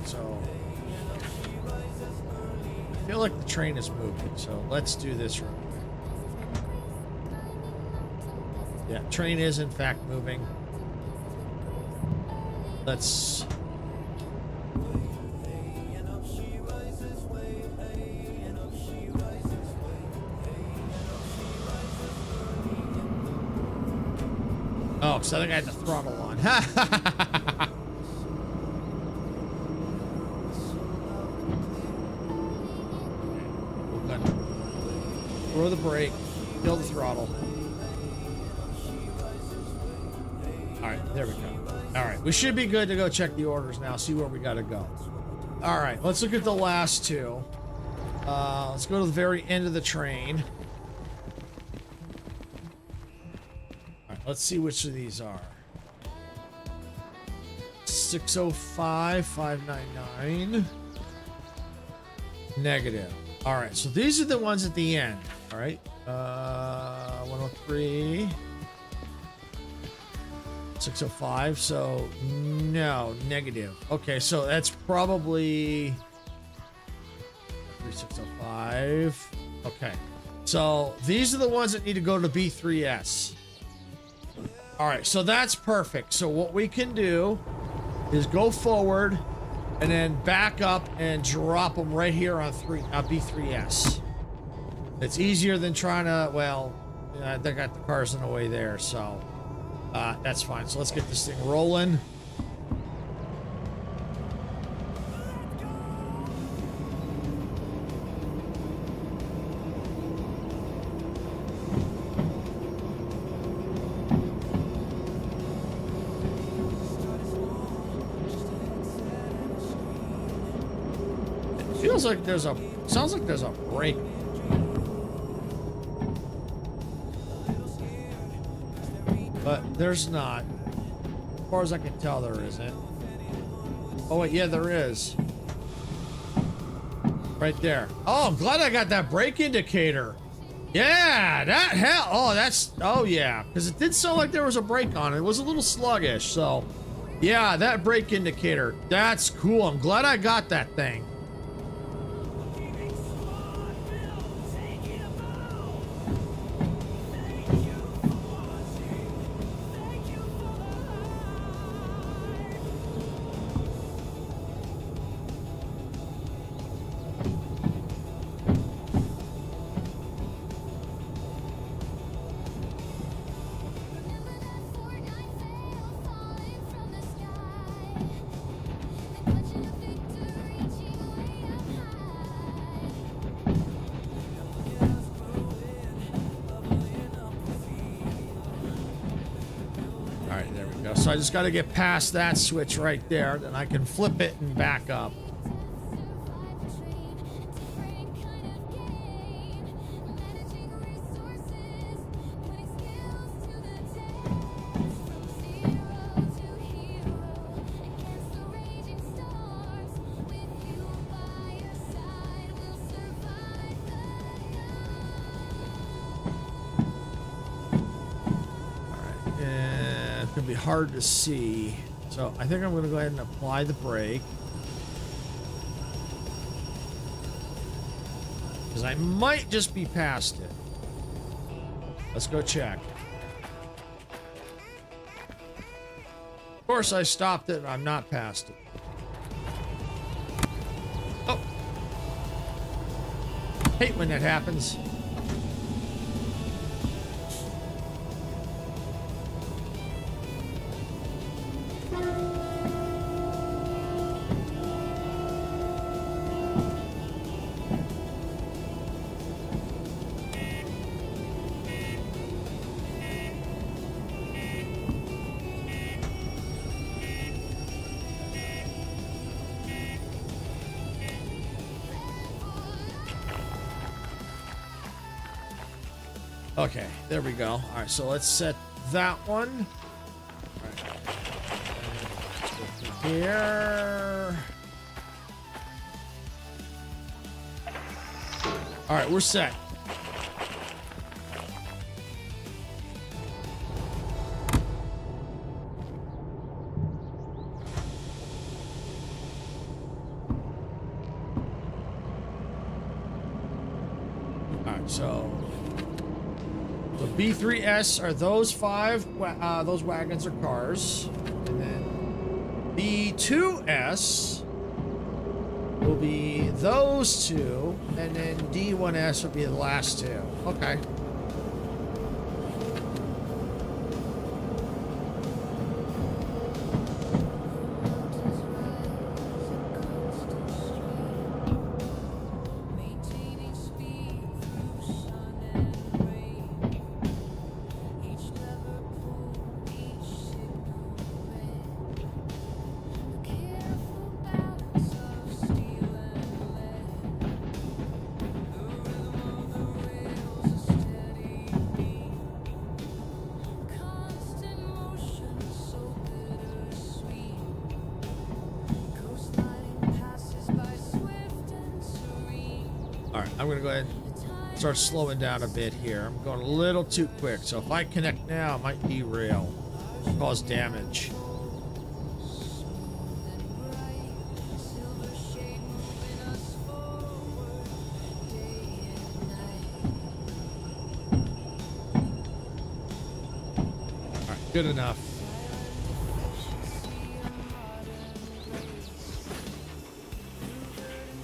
Speaker 2: So I feel like the train is moving. So let's do this real quick. Yeah, train is in fact moving. Let's. Oh, so I think I had the throttle on. throw the brake, kill the throttle. All right, there we go. All right, we should be good to go check the orders now, see where we got to go. All right, let's look at the last two. Let's go to the very end of the train. All right, let's see which of these are. 605, 599. Negative. All right, so these are the ones at the end. All right, 103. 605, so no, negative. Okay, so that's probably 3605. Okay, so these are the ones that need to go to B3S. All right, so that's perfect. So what we can do is go forward and then back up and drop them right here on B3S. It's easier than trying to, well, they got the cars in the way there, so that's fine. So let's get this thing rolling. It feels like there's a, sounds like there's a break. But there's not. As far as I can tell, there isn't. Oh, wait, yeah, there is. Right there. Oh, I'm glad I got that brake indicator. Yeah, that hell. Oh, that's, oh, yeah. Because it did sound like there was a brake on it. It was a little sluggish. So, yeah, that brake indicator. That's cool. I'm glad I got that thing. So I just got to get past that switch right there, then I can flip it and back up. Be hard to see, so I think I'm going to go ahead and apply the brake because I might just be past it. Let's go check. Of course I stopped it and I'm not past it. Oh, hate when that happens. Okay, there we go. All right, so let's set that one. All right. Let's go through here. All right, we're set. All right, so B3S are those those wagons or cars, and then B2S will be those two, and then D1S will be the last two. Okay. All right, I'm gonna go ahead and start slowing down a bit here. I'm going a little too quick, so if I connect now, I might derail, cause damage. All right, good enough.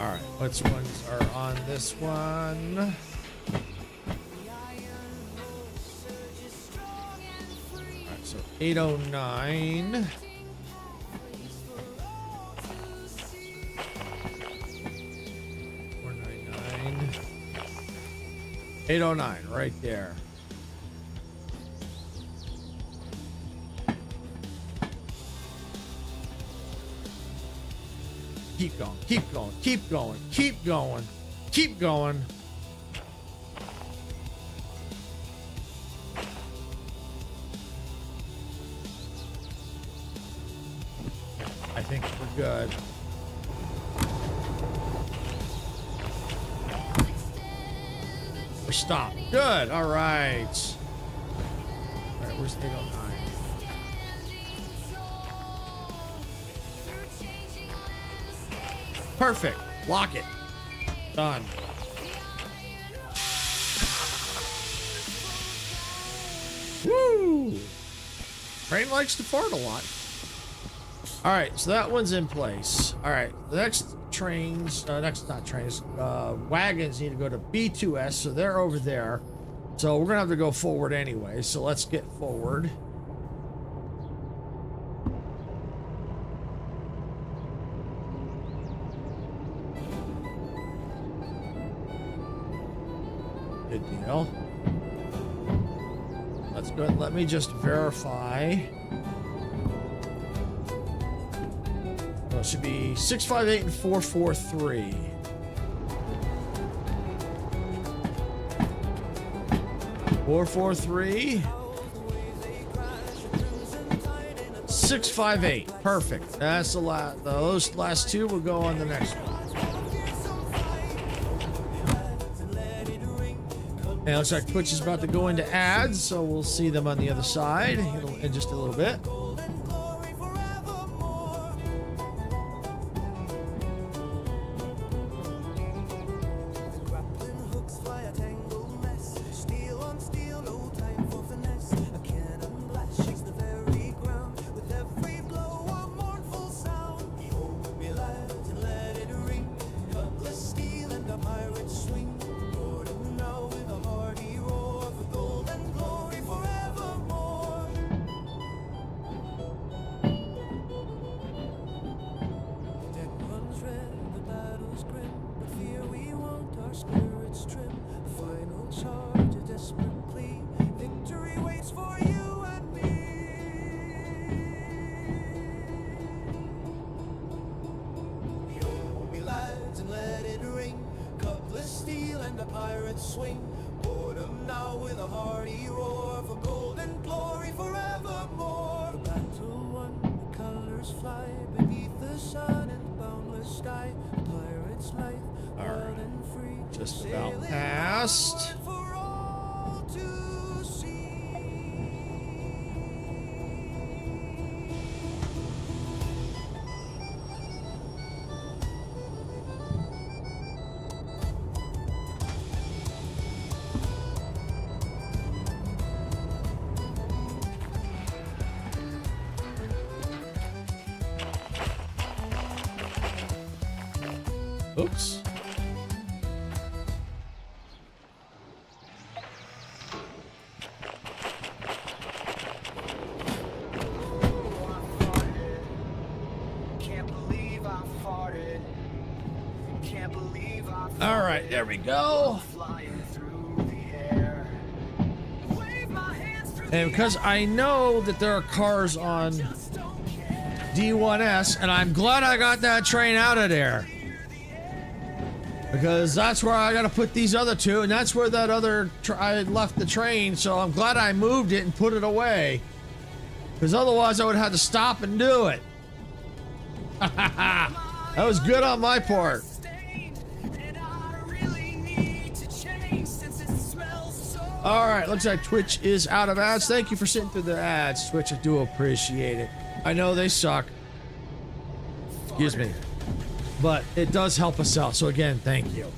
Speaker 2: All right, which ones are on this one? All right, so 809. 499. 809, right there. Keep going, keep going, keep going, keep going, keep going. I think we're good. We're stopped. Good. All right. All right, where's 809? Perfect. Lock it. Done. Woo! Train likes to fart a lot. All right, so that one's in place. All right, the next trains, not trains, wagons need to go to B2S, so they're over there. So we're gonna have to go forward anyway. So let's get forward. Good deal. That's good. Let me just verify. Oh, it should be 658 and 443. Four, 4, 3. 658. Perfect. That's the last. Those last two will go on the next one. And it looks like Twitch is about to go into ads, so we'll see them on the other side in just a little bit. Just about past. Oops. All right, there we go. And because I know that there are cars on D1S, and I'm glad I got that train out of there. Because that's where I got to put these other two, and that's where that other I left the train, so I'm glad I moved it and put it away. Because otherwise I would have had to stop and do it. That was good on my part. All right, looks like Twitch is out of ads. Thank you for sitting through the ads, Twitch. I do appreciate it. I know they suck. Excuse me. But it does help us out. So again, thank you.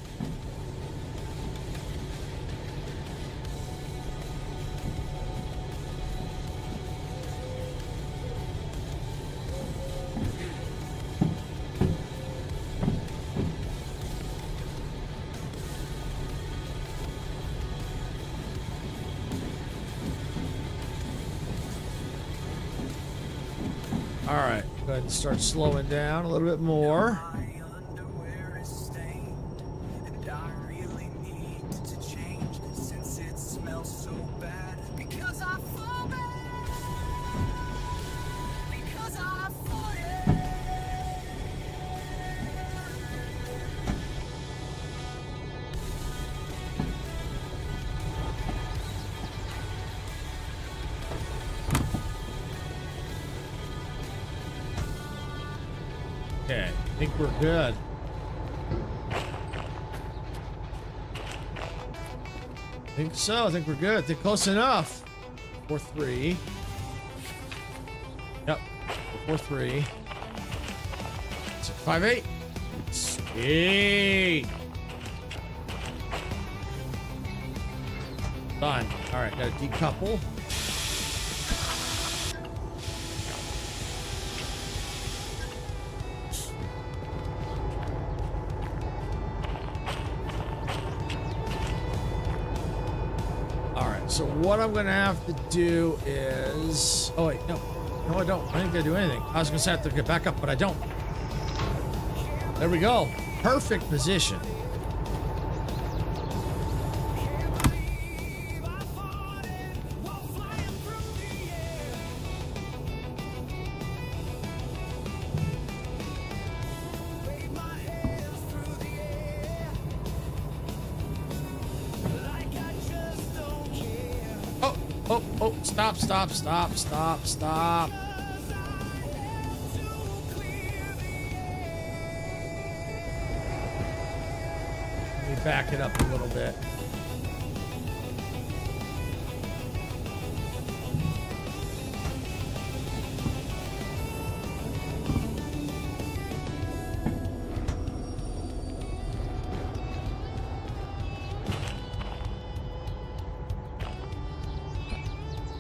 Speaker 2: All right, go ahead and start slowing down a little bit more.
Speaker 3: My underwear is stained, and I really need to change since it smells so bad. Because I fall back, because I fall
Speaker 2: Okay, I think we're good. I think so. I think we're good. They're close enough. 4-3. Yep. 4-3. 5-8. Sweet. Done. All right, gotta decouple. So what I'm gonna have to do is, oh wait, no, I don't. I ain't gonna do anything. I was gonna say I have to get back up, but I don't. There we go. Perfect position. Oh, stop. Let me back it up a little bit.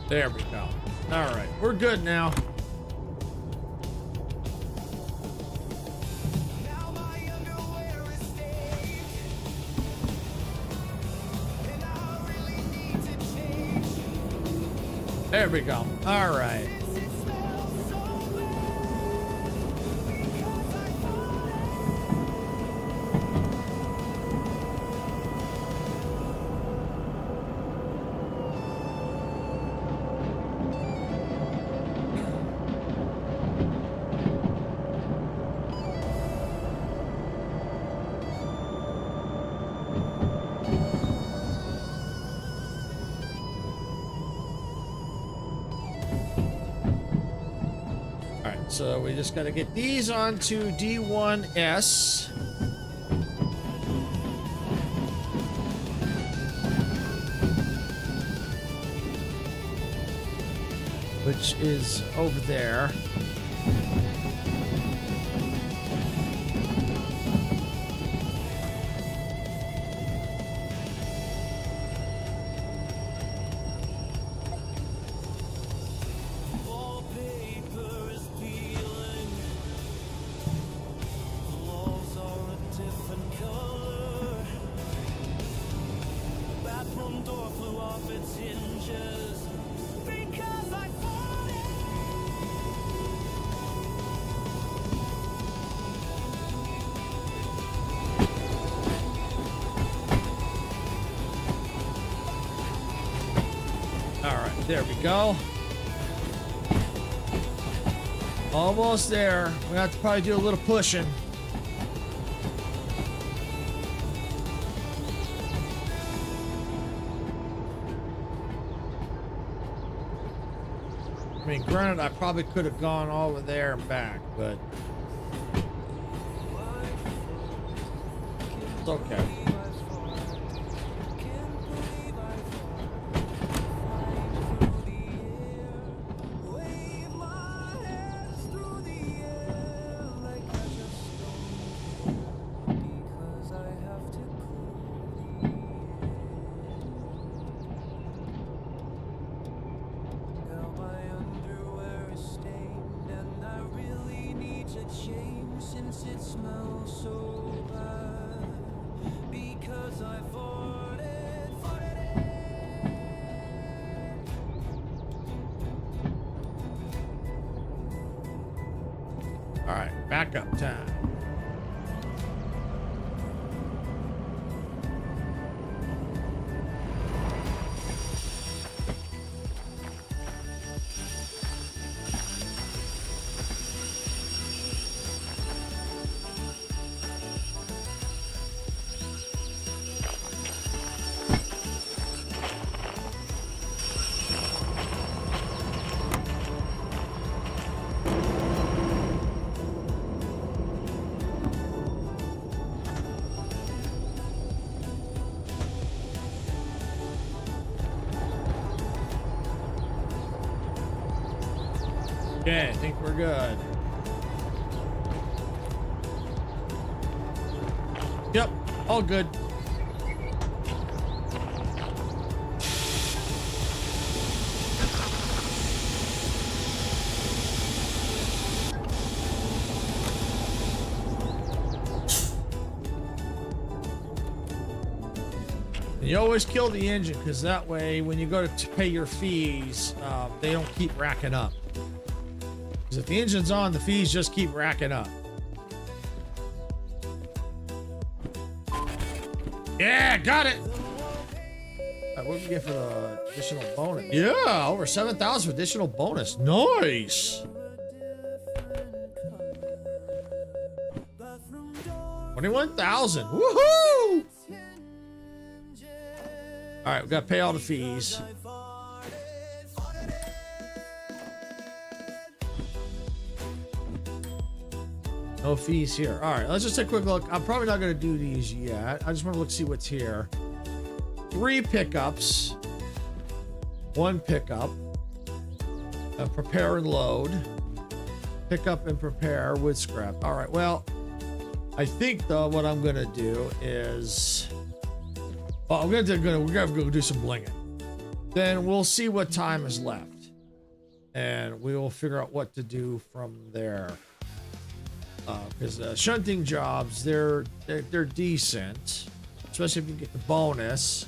Speaker 2: There we go. All right, we're good now. There we go. All right. So we just got to get these onto D1S. Which is over there. There we go. Almost there. We have to probably do a little pushing. I mean, granted, I probably could have gone over there and back, but it's okay. Backup time. Okay, I think we're good. Yep, all good. You always kill the engine because that way when you go to pay your fees, they don't keep racking up. Because if the engine's on, the fees just keep racking up. Yeah, got it. What did we get for the additional bonus? Yeah, over 7,000 for additional bonus. Nice. 21,000. Woohoo! All right, we got to pay all the fees. No fees here. All right, let's just take a quick look. I'm probably not going to do these yet. I just want to look, see what's here. 3 pickups. 1 pickup. Prepare and load. Pick up and prepare wood scrap. All right, well, I think though what I'm going to do is... Oh, we're gonna go do some blinging. Then we'll see what time is left. And we will figure out what to do from there. Because shunting jobs, they're decent, especially if you get the bonus.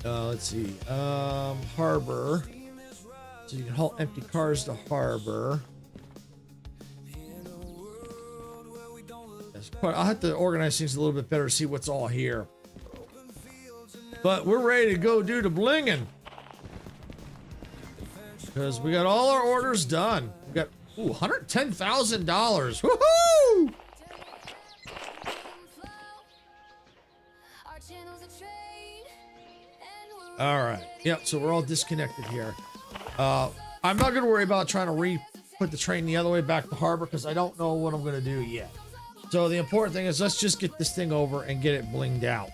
Speaker 2: Let's see, harbor, so you can haul empty cars to harbor. I'll have to organize things a little bit better to see what's all here. But we're ready to go do the blinging because we got all our orders done. We got $110,000. Woohoo! All right. Yep. So we're all disconnected here. I'm not going to worry about trying to put the train the other way back to harbor because I don't know what I'm going to do yet. So the important thing is let's just get this thing over and get it blinged out.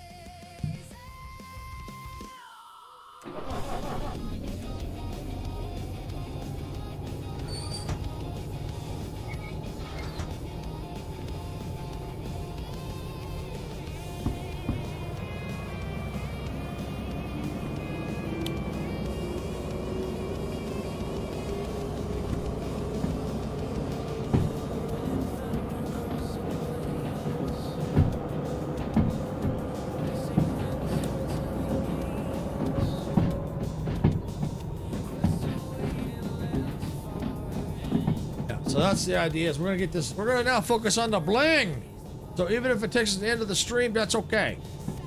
Speaker 2: So that's the idea is we're gonna get this. We're gonna now focus on the bling. So even if it takes us to the end of the stream, that's okay.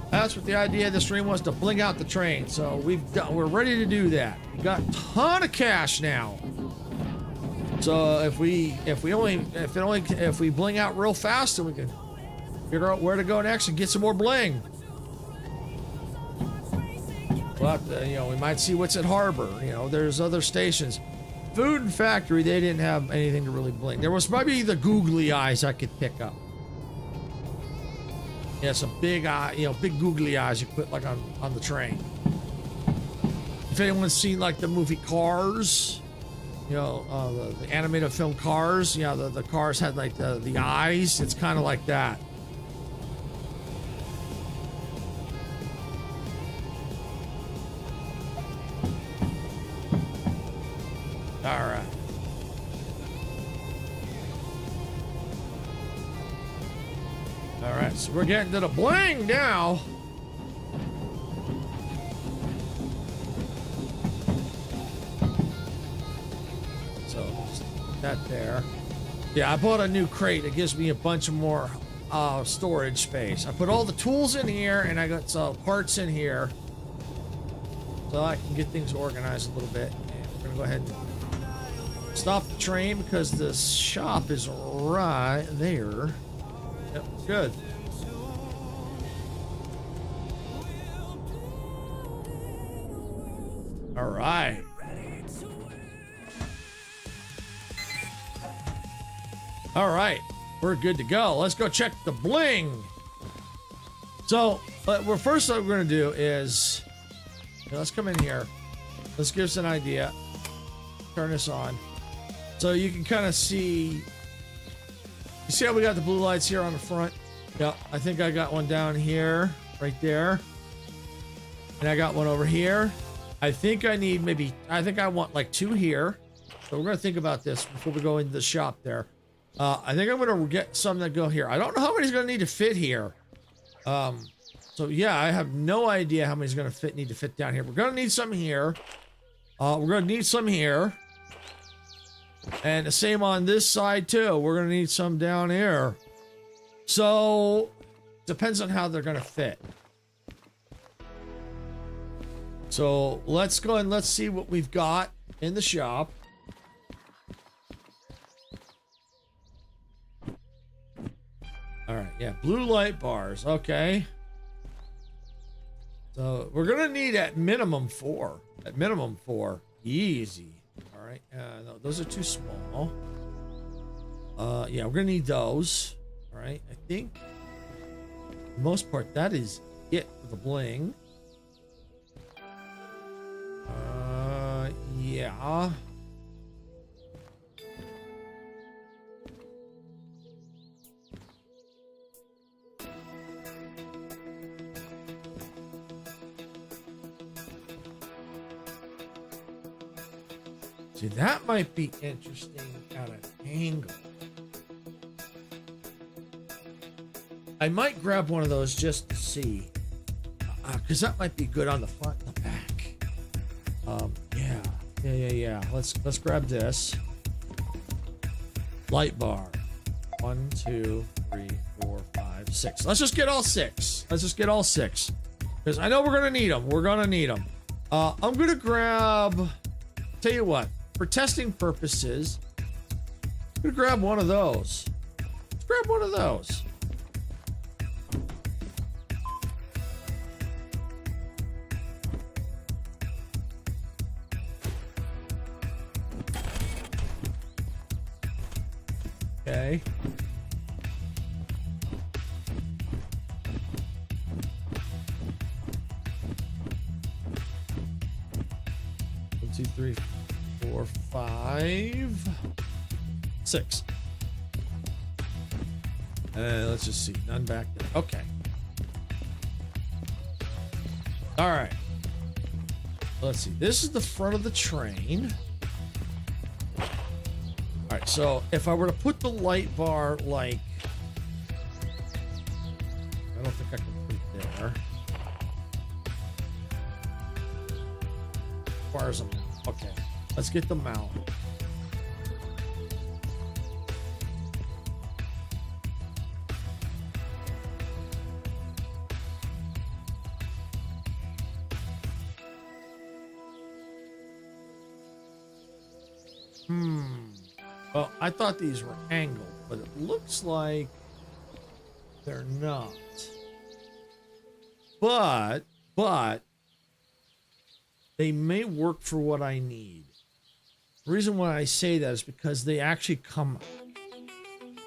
Speaker 2: That's what the idea of the stream was, to bling out the train. So we're ready to do that. We got a ton of cash now. So if we bling out real fast, then we can figure out where to go next and get some more bling. We'll have to, we might see what's at harbor. There's other stations. Food and factory, they didn't have anything to really bling. There was maybe the googly eyes I could pick up. Yeah, some big eye, big googly eyes you put like on the train. If anyone's seen like the movie Cars, the animated film Cars, the cars had like the eyes. It's kind of like that. All right. All right, so we're getting to the bling now. So just put that there. Yeah, I bought a new crate that gives me a bunch of more storage space. I put all the tools in here, and I got some parts in here, so I can get things organized a little bit. And we're gonna go ahead and stop the train because the shop is right there. Yep, good. All right. All right, we're good to go. Let's go check the bling. So, first what we're gonna do is, let's come in here. Let's give us an idea. Turn this on. So you can kind of see, you see how we got the blue lights here on the front? Yeah, I think I got one down here, right there. And I got one over here. I think I need I think I want like 2 here. So we're gonna think about this before we go into the shop there. I think I'm gonna get some that go here. I don't know how many's gonna need to fit here. So yeah, I have no idea how many's gonna need to fit down here. We're gonna need some here. We're gonna need some here. And the same on this side too. We're gonna need some down here. So depends on how they're gonna fit. So let's go and let's see what we've got in the shop. All right, yeah, blue light bars. Okay. So we're gonna need at minimum 4. At minimum 4. Easy. All right. No, those are too small. Yeah, we're gonna need those. All right. I think, for the most part, that is it for the bling. Yeah. See, that might be interesting at an angle. I might grab one of those just to see, because that might be good on the front and the back. Yeah. Let's grab this light bar. 1, 2, 3, 4, 5, 6. Let's just get all 6. Let's just get all 6, because I know we're gonna need them. We're gonna need them. I'm gonna grab. Tell you what. For testing purposes, I'm gonna grab one of those. Let's grab one of those. Okay. One, 2, 3, 4, 5, 6. Let's just see. None back there. Okay. All right. Let's see. This is the front of the train. All right. So if I were to put the light bar like, I don't think I can put it there. Bars them. Okay. Let's get the mount. Well, I thought these were angled, but it looks like they're not. But they may work for what I need. The reason why I say that is because they actually come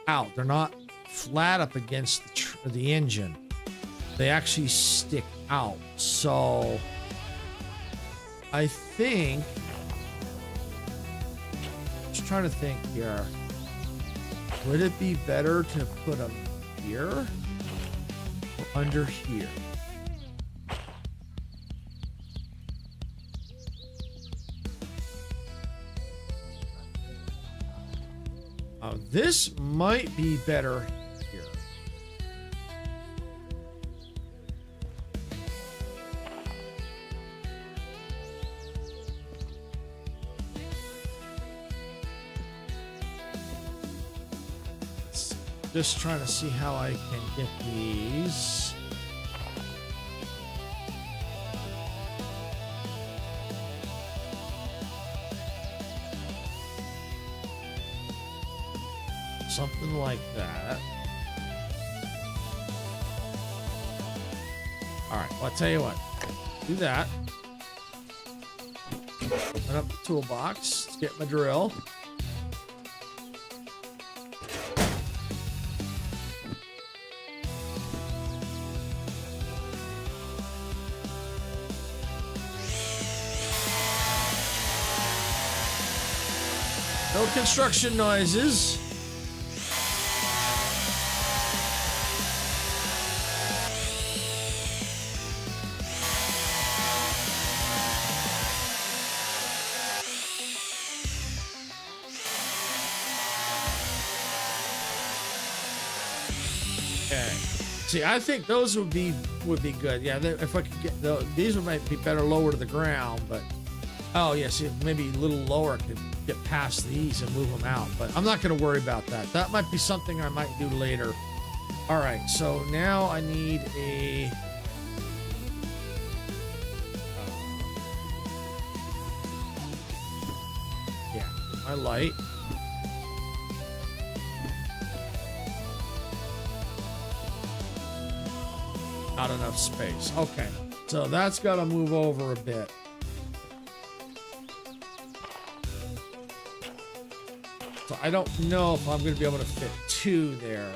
Speaker 2: out. They're not flat up against the engine. They actually stick out. So I think, just trying to think here, would it be better to put them here or under here? This might be better here. just trying to see how I can get these. Something like that. All right, well, I'll tell you what. Do that. Open up the toolbox. Let's get my drill. No construction noises. Okay. See, I think those would be good. Yeah, if I could get these might be better lower to the ground, but oh yeah, see, maybe a little lower could get past these and move them out. But I'm not going to worry about that. That might be something I might do later. All right, so now I need a yeah, my light. Not enough space. Okay, so that's got to move over a bit. So I don't know if I'm going to be able to fit two there.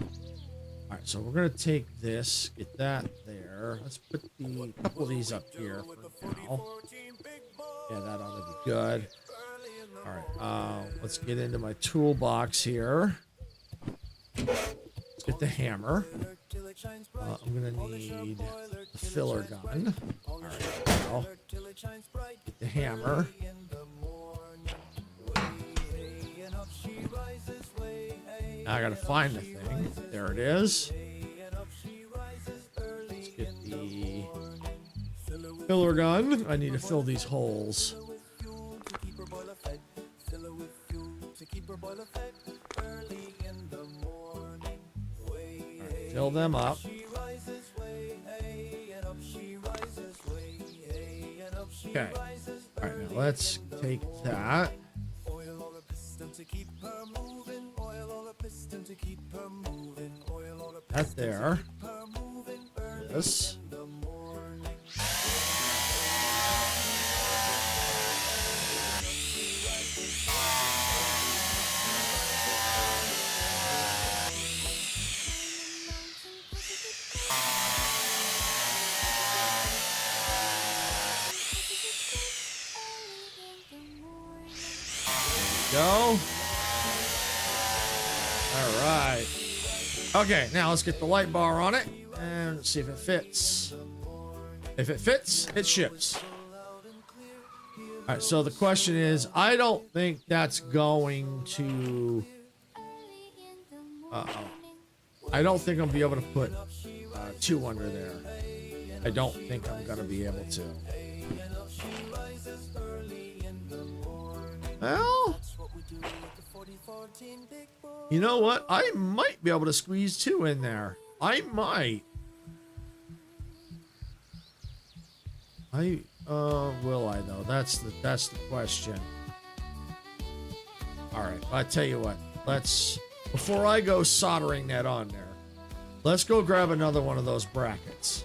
Speaker 2: All right, so we're going to take this, get that there. Let's put a couple of these up here for now. Yeah, that ought to be good. All right, let's get into my toolbox here. Let's get the hammer. I'm going to need the filler gun. All right, well, get the hammer. Now I gotta find the thing. There it is. Let's get the filler gun. I need to fill these holes. Right, fill them up. Okay. All right, now let's take that. That there. This. Go. All right. Okay, now let's get the light bar on it and see if it fits. If it fits, it ships. All right, so the question is, I don't think that's going to... I don't think I'll be able to put two under there. I don't think I'm going to be able to. Well... You know what? I might be able to squeeze two in there. I might. Will I though? That's the question. All right, I tell you what. Before I go soldering that on there, let's go grab another one of those brackets.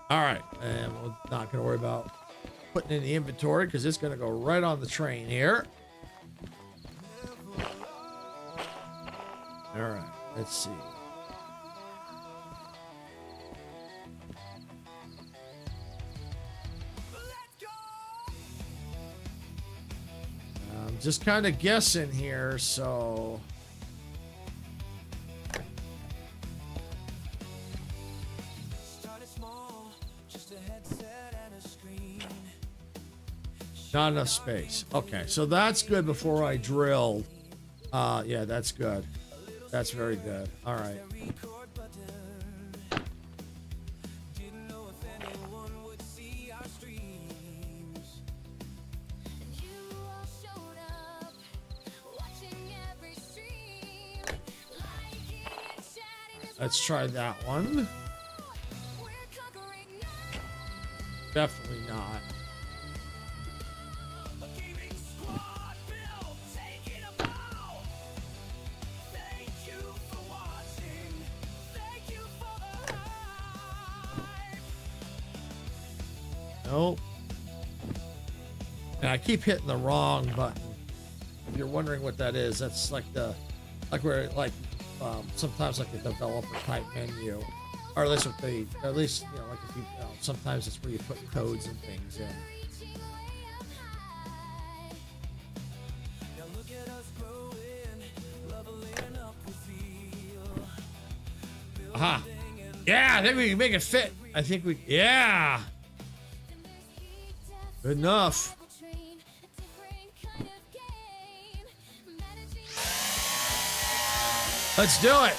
Speaker 2: All right, and we're not going to worry about putting in the inventory because it's going to go right on the train here. All right, let's see. I'm just kind of guessing here, so... Not enough space. Okay, so that's good before I drilled. Yeah, that's good. That's very good. All right. Let's try that one. Definitely not. Nope. And I keep hitting the wrong button. If you're wondering what that is, that's like sometimes like the developer type menu, or at least with the, at least, you know, like if you, sometimes it's where you put codes and things in. Aha. Yeah, I think we can make it fit. I think we, yeah. Good enough. Let's do it.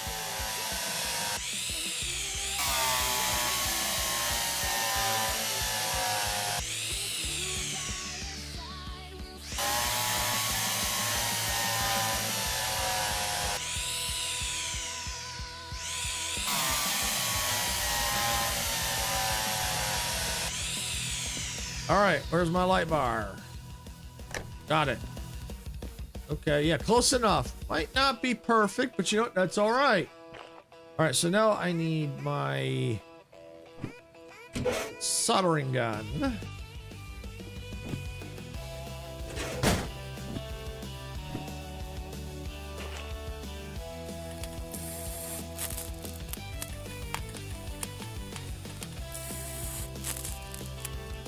Speaker 2: All right, where's my light bar? Got it. Okay, yeah, close enough. Might not be perfect, but you know what? That's all right. All right, so now I need my soldering gun.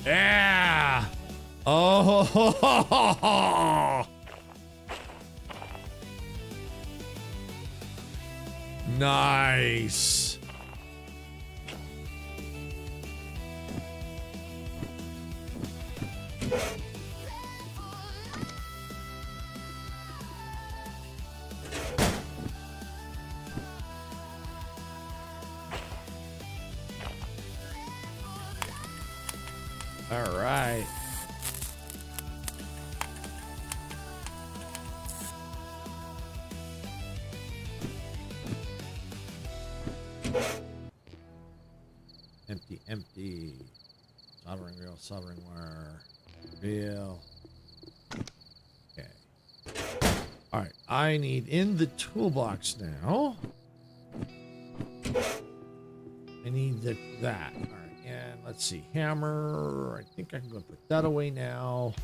Speaker 2: Yeah. Oh. Nice. All right. Empty, empty. Soldering reel, soldering wire. Reel. Okay. All right. I need in the toolbox now. I need that. All right. And let's see. Hammer. I think I can go put that away now.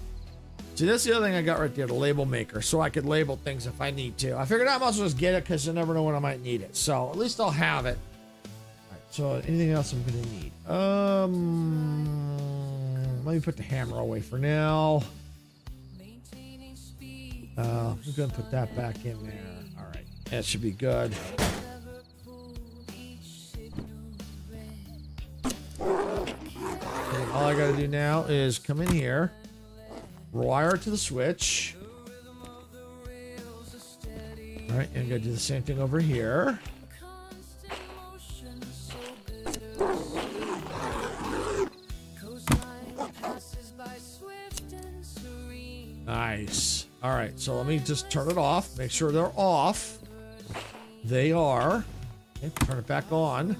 Speaker 2: See, that's the other thing I got right there, the label maker, so I could label things if I need to. I figured I might as well just get it because you never know when I might need it. So at least I'll have it. All right, so anything else I'm gonna need? Let me put the hammer away for now. I'm gonna put that back in there. All right, that should be good. Okay, all I gotta do now is come in here. Wire to the switch. All right, and I'm gonna do the same thing over here. Nice. All right, so let me just turn it off. Make sure they're off. They are. Okay, turn it back on.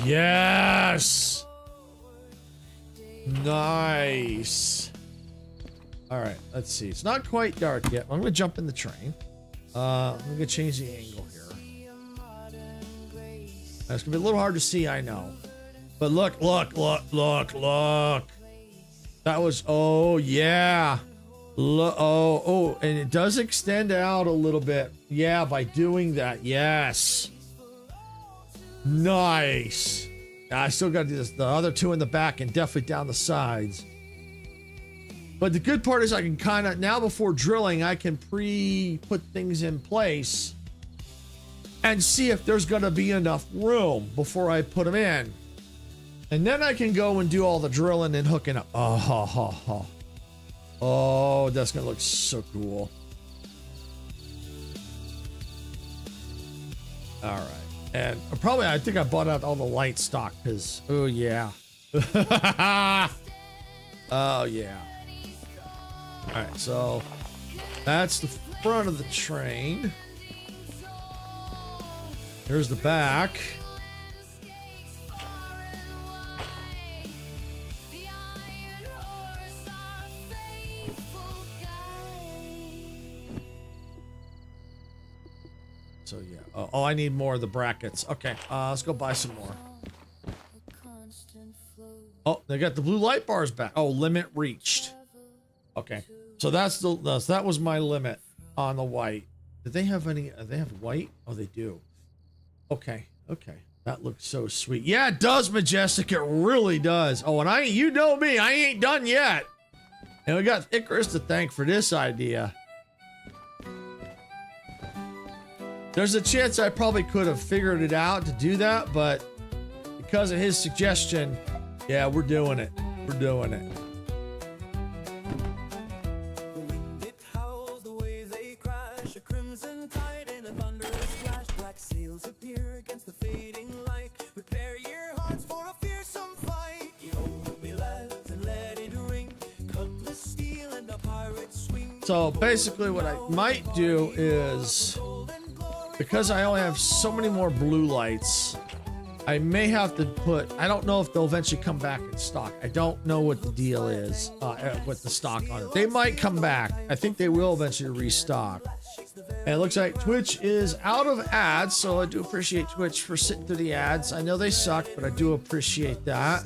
Speaker 2: Yes. Nice. All right, let's see. It's not quite dark yet. I'm gonna jump in the train. I'm gonna change the angle here. It's gonna be a little hard to see, I know. But look, look, look, look, look. That was, oh yeah. Oh, and it does extend out a little bit. Yeah, by doing that, yes. Nice. I still got to do this, the other two in the back and definitely down the sides. But the good part is I can kind of, now before drilling, I can put things in place and see if there's going to be enough room before I put them in. And then I can go and do all the drilling and hooking up. Oh, ha, ha, ha. Oh, that's gonna look so cool. All right. And probably, I think I bought out all the light stock because, oh yeah. Oh yeah. All right, so that's the front of the train. Here's the back. So yeah. Oh, I need more of the brackets. Okay, let's go buy some more. Oh, they got the blue light bars back. Oh, limit reached. Okay, so that was my limit on the white. Did they have any? They have white? Oh, they do. Okay, okay. That looks so sweet. Yeah, it does, Majestic. It really does. Oh, and you know me, I ain't done yet. And we got Icarus to thank for this idea. There's a chance I probably could have figured it out to do that, but because of his suggestion, yeah, we're doing it. We're doing it.
Speaker 3: It howls the waves they crash, a crimson tide and a thunderous flash. Black sails appear against the fading light. Prepare your hearts for a fearsome fight. Hold me, lads, and let it ring. Cutlass steel and a pirate swing.
Speaker 2: So basically what I might do is, because I only have so many more blue lights, I may have to put, I don't know if they'll eventually come back in stock. I don't know what the deal is with the stock on it. They might come back. I think they will eventually restock. And it looks like Twitch is out of ads, so I do appreciate Twitch for sitting through the ads. I know they suck, but I do appreciate that.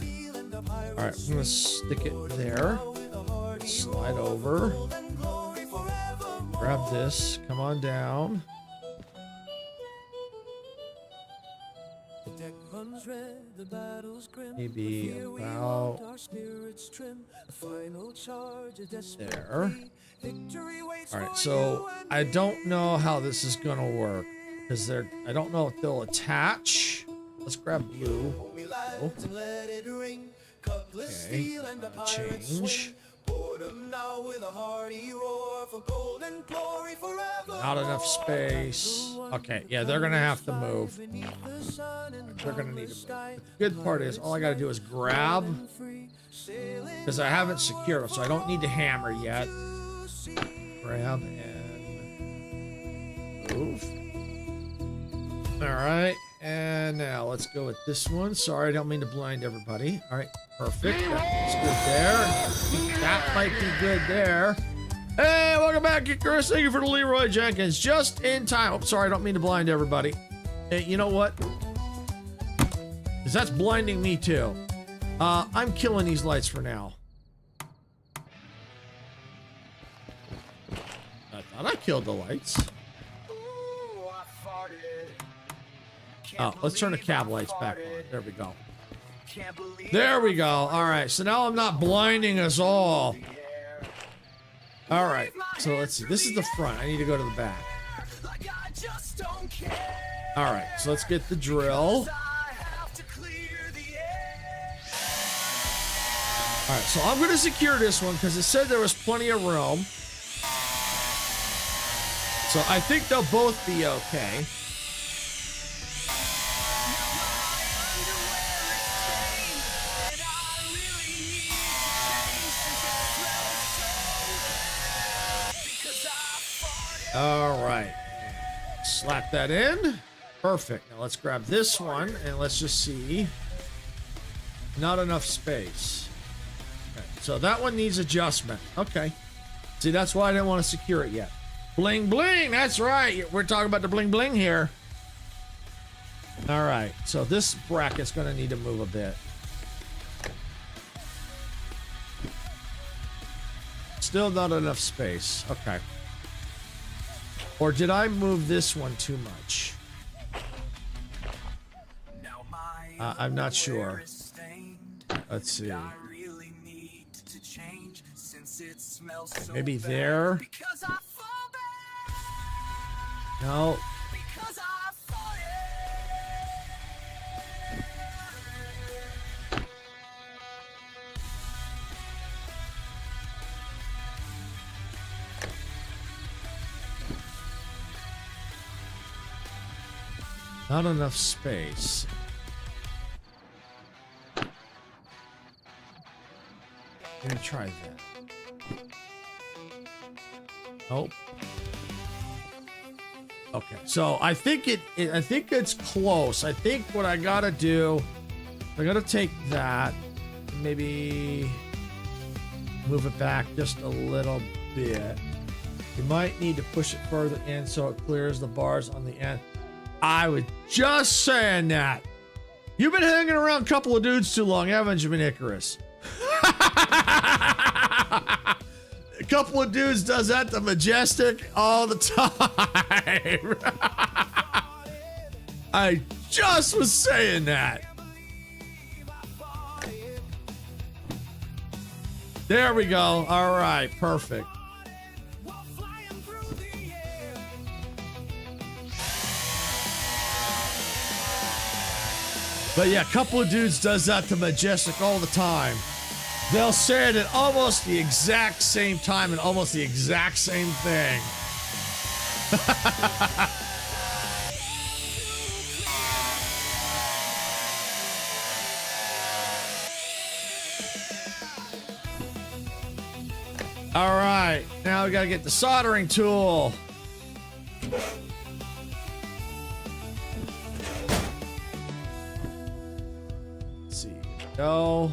Speaker 2: All right, I'm gonna stick it there. Slide over. Grab this, come on down. Maybe about there. All right, so I don't know how this is gonna work because I don't know if they'll attach. Let's grab blue. Oh. Okay, change. Not enough space. Okay, yeah, they're gonna have to move. They're gonna need to move. The good part is all I gotta do is grab, because I haven't secured them, so I don't need to hammer yet. Grab and move. All right, and now let's go with this one. Sorry, I don't mean to blind everybody. All right, perfect. That's good there. That might be good there. Hey, welcome back, Chris. Thank you for the Leroy Jenkins. Just in time. Oh, sorry, I don't mean to blind everybody. Hey, you know what? Because that's blinding me too. I'm killing these lights for now. I thought I killed the lights. Oh, let's turn the cab lights back on. There we go. There we go. All right, so now I'm not blinding us all. All right, so let's see. This is the front. I need to go to the back. All right, so let's get the drill. All right, so I'm going to secure this one because it said there was plenty of room. So I think they'll both be okay. All right, slap that in. Perfect. Now let's grab this one and let's just see. Not enough space. Okay, so that one needs adjustment. Okay. See, that's why I didn't want to secure it yet. Bling, bling. That's right. We're talking about the bling, bling here. All right. So this bracket's going to need to move a bit. Still not enough space. Okay. Or did I move this one too much? I'm not sure. Let's see. Maybe there. No. Not enough space. Let me try that. Nope. Okay, so I think I think it's close. I think what I gotta do, I gotta take that, maybe move it back just a little bit. You might need to push it further in so it clears the bars on the end. I was just saying that. You've been hanging around a couple of dudes too long, haven't you, Icarus? A couple of dudes does that to Majestic all the time. I just was saying that. There we go. All right, perfect. But yeah, a couple of dudes does that to Majestic all the time. They'll say it at almost the exact same time and almost the exact same thing. All right, now we gotta get the soldering tool. Let's see, go.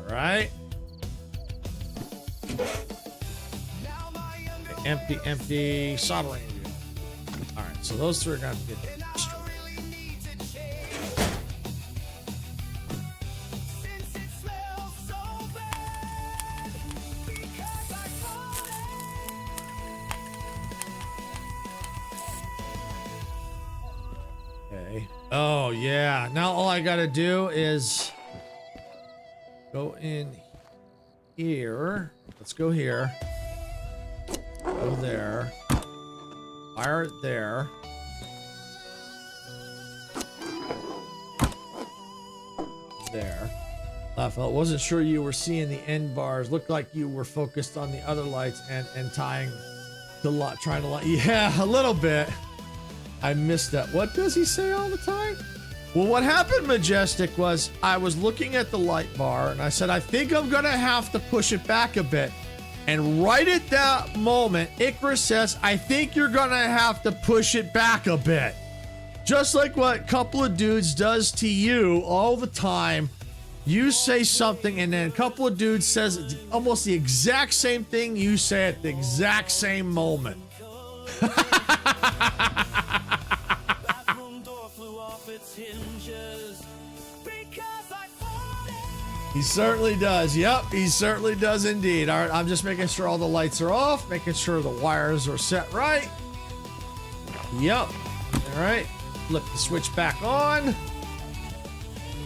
Speaker 2: All right. Okay, empty, soldering. All right, so those three are gonna get destroyed. Okay. Oh yeah. Now all I gotta do is go in here. Let's go here. Go there. Fire it there. There. I wasn't sure you were seeing the end bars. Looked like you were focused on the other lights and tying the lot, trying to light. Yeah, a little bit. I missed that. What does he say all the time? Well, what happened, Majestic, was I was looking at the light bar and I said, I think I'm gonna have to push it back a bit. And right at that moment, Icarus says, I think you're gonna have to push it back a bit. Just like what a couple of dudes does to you all the time. You say something and then a couple of dudes says almost the exact same thing you say at the exact same moment. He certainly does. Yep, he certainly does indeed. All right, I'm just making sure all the lights are off, making sure the wires are set right. Yep. All right, flip the switch back on.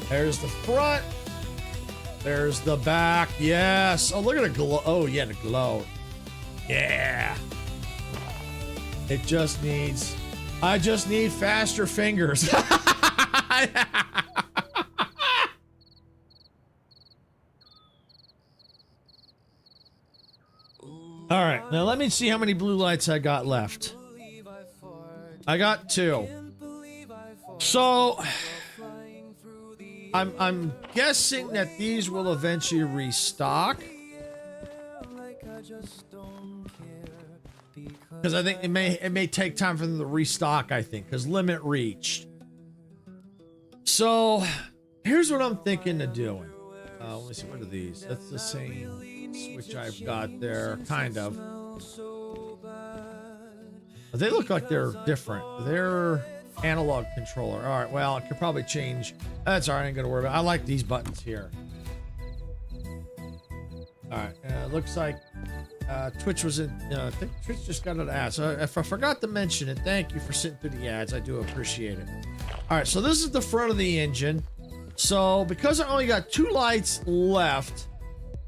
Speaker 2: There's the front. There's the back. Yes. Oh, look at the glow. Oh, yeah, the glow. Yeah. It just needs... I just need faster fingers. All right, now let me see how many blue lights I got left. I got 2. So I'm guessing that these will eventually restock. Because I think it may take time for them to restock, I think, because limit reached. So here's what I'm thinking of doing. Let me see, what are these? That's the same switch I've got there, kind of. They look like they're different. They're analog controller. All right, well, I could probably change. That's all right, I ain't gonna worry about it. I like these buttons here. All right, looks like Twitch was in, I think Twitch just got an ad. So if I forgot to mention it, thank you for sitting through the ads. I do appreciate it. All right, so this is the front of the engine. So because I only got 2 lights left,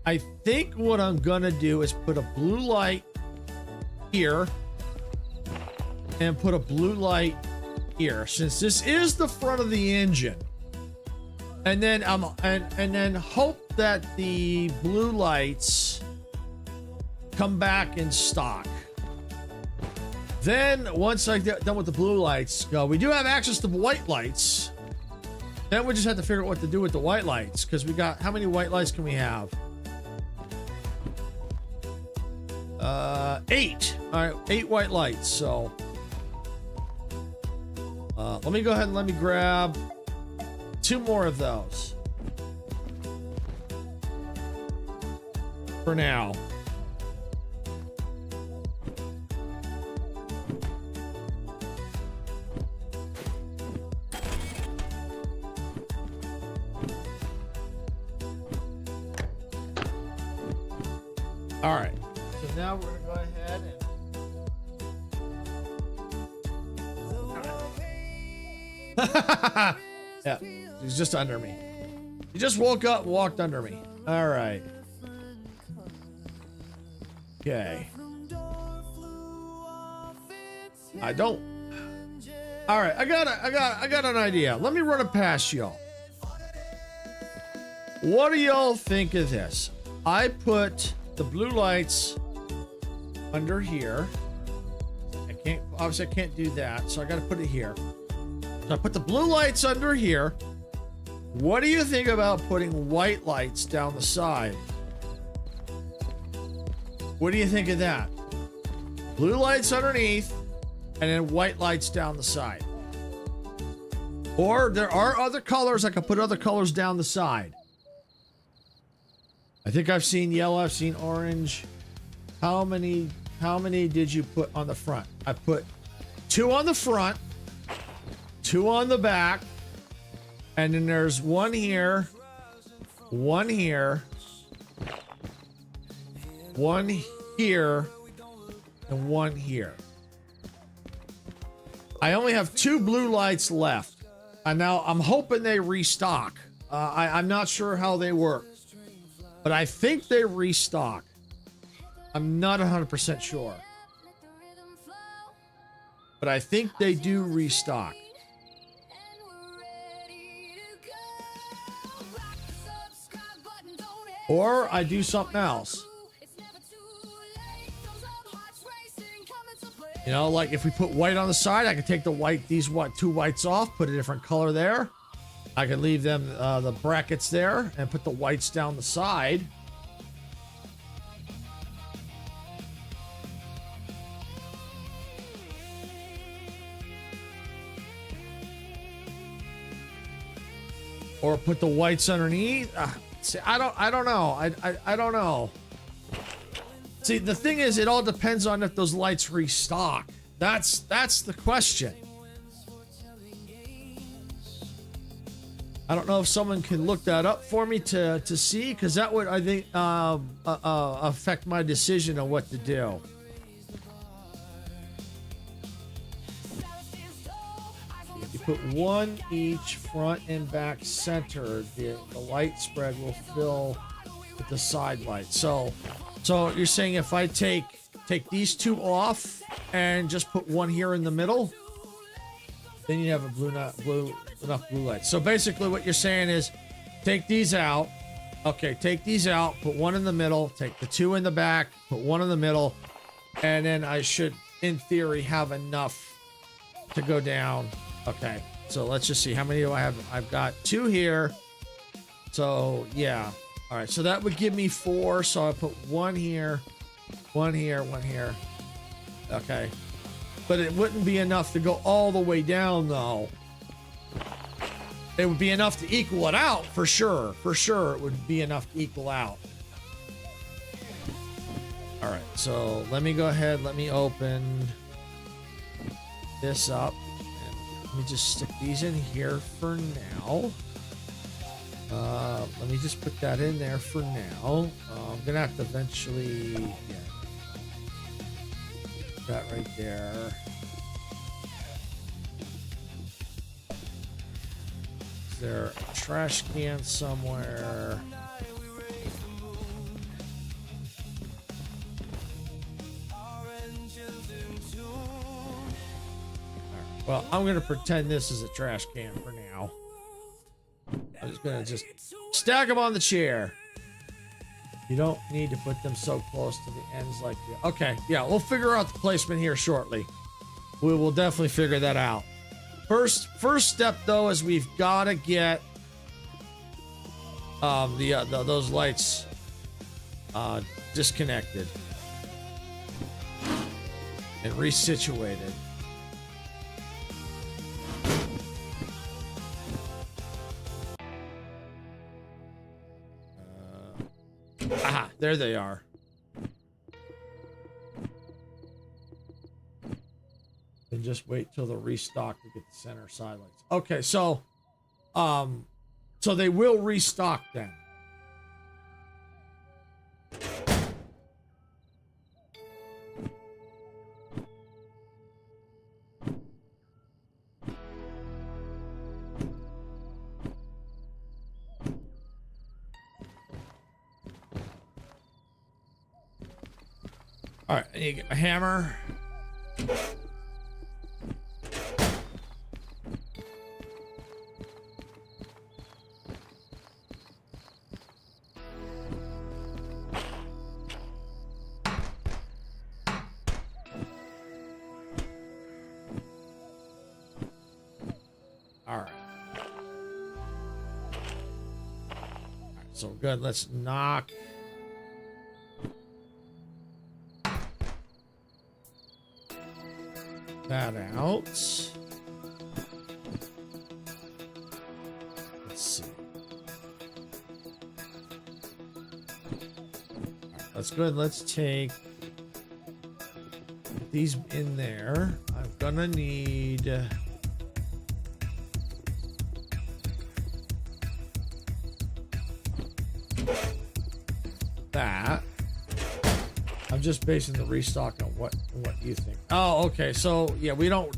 Speaker 2: I think what I'm gonna do is put a blue light here and put a blue light here. Since this is the front of the engine, And then and then hope that the blue lights come back in stock. Then once I get done with the blue lights, we do have access to white lights. Then we just have to figure out what to do with the white lights, because we got, how many white lights can we have? 8. All right, 8 white lights. So let me go ahead and let me grab 2 more of those for now. All right, so now we're gonna go ahead and yeah, he's just under me. He just woke up and walked under me. All right. Okay. I don't. All right, I got an idea. Let me run it past y'all. What do y'all think of this? I put the blue lights under here. Obviously I can't do that, so I got to put it here. So I put the blue lights under here. What do you think about putting white lights down the side? What do you think of that? Blue lights underneath and then white lights down the side. Or there are other colors. I could put other colors down the side. I think I've seen yellow, I've seen orange. How many did you put on the front? I put 2 on the front, 2 on the back, and then there's 1 here, 1 here, 1 here, and 1 here. I only have 2 blue lights left. And now I'm hoping they restock. I'm not sure how they work, but I think they restock. I'm not 100% sure, but I think they do restock. Or I do something else. You know, like if we put white on the side, I could take the white, these 2 whites off, put a different color there. I could leave them, the brackets there, and put the whites down the side. Or put the whites underneath. See, I don't know. I don't know. See, the thing is, it all depends on if those lights restock. That's the question. I don't know if someone can look that up for me to see, because that would, I think, affect my decision on what to do. If you put 1 each front and back center, the light spread will fill with the side lights. So you're saying if I take these 2 off and just put 1 here in the middle, then you have enough blue lights. So basically what you're saying is take these out. Okay, take these out, put 1 in the middle, take the 2 in the back, put 1 in the middle, and then I should, in theory, have enough to go down. Okay, so let's just see. How many do I have? I've got 2 here. So, yeah. All right, so that would give me 4. So I put 1 here, 1 here, 1 here. Okay. But it wouldn't be enough to go all the way down, though. It would be enough to equal it out, for sure. For sure, it would be enough to equal out. All right, so let me go ahead. Let me open this up. And let me just stick these in here for now. Let me just put that in there for now. I'm gonna have to eventually, yeah, that right there. Is there a trash can somewhere? Well, I'm gonna pretend this is a trash can for now. I'm just gonna stack them on the chair. You don't need to put them so close to the ends like that. Okay, yeah, we'll figure out the placement here shortly. We will definitely figure that out. First step though is we've got to get those lights disconnected and resituated. Aha, there they are. And just wait till the restock to get the center side lights. Okay, so they will restock then. All right, I need to get a hammer. All right. So good. Let's knock that out. Let's see. All right, that's good. Let's take these in there. I'm gonna need that. I'm just basing the restock on what you think. Oh, okay. So yeah, we don't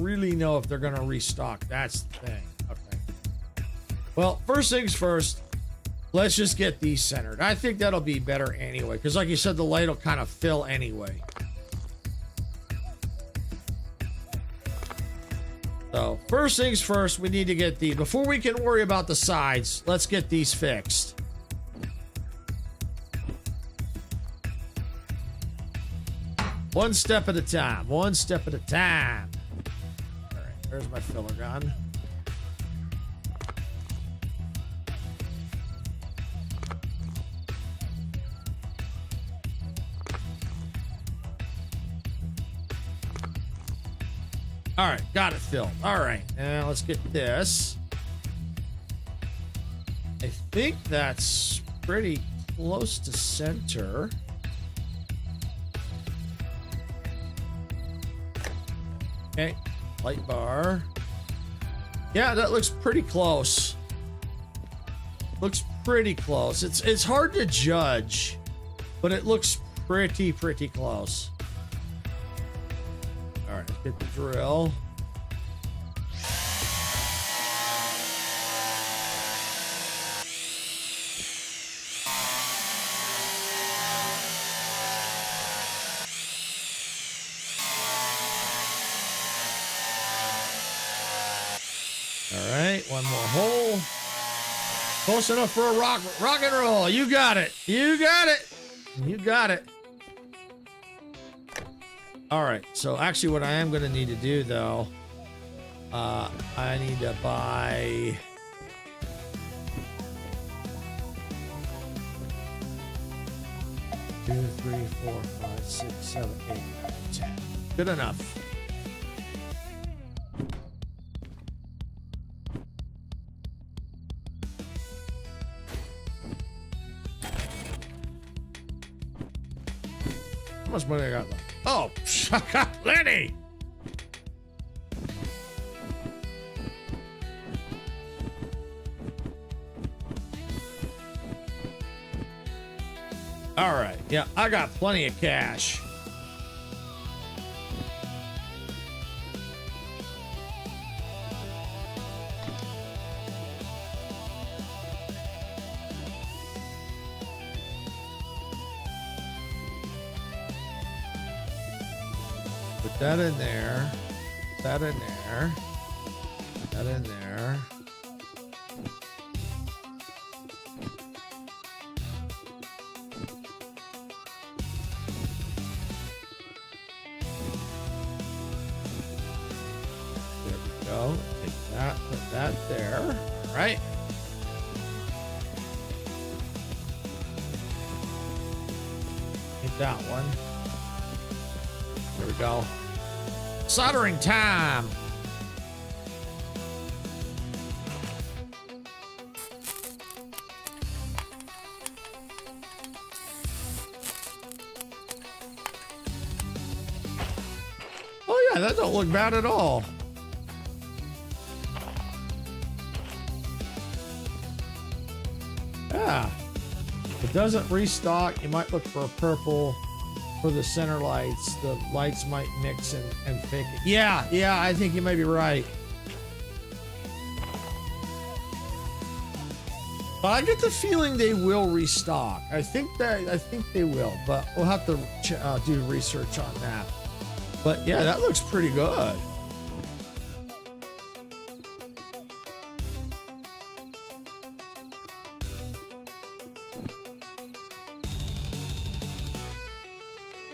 Speaker 2: really know if they're gonna restock. That's the thing. Okay. Well, first things first, let's just get these centered. I think that'll be better anyway, because like you said, the light will kind of fill anyway. So first things first, we need to get before we can worry about the sides, let's get these fixed. One step at a time. One step at a time. All right, there's my filler gun. All right, got it filled. All right, now let's get this. I think that's pretty close to center. Okay, light bar. Yeah, that looks pretty close. Looks pretty close. It's hard to judge, but it looks pretty close. All right, let's get the drill. All right, one more hole. Close enough for a rock and roll. You got it. You got it. You got it. All right. So actually, what I am going to need to do though, I need to buy. Two, 3, 4, 5, 6, 7, 8, 9, 10. Good enough. How much money I got left? Oh, I got plenty. All right. Yeah, I got plenty of cash. Put that in there. Put that in there. Put that in there. Put that there. All right. Hit that one. There we go. Soldering time. Oh yeah, that don't look bad at all. Yeah. If it doesn't restock, you might look for a purple for the center lights. The lights might mix and fake it. Yeah, I think you may be right. But I get the feeling they will restock. I think they will, but we'll have to do research on that. But yeah, that looks pretty good.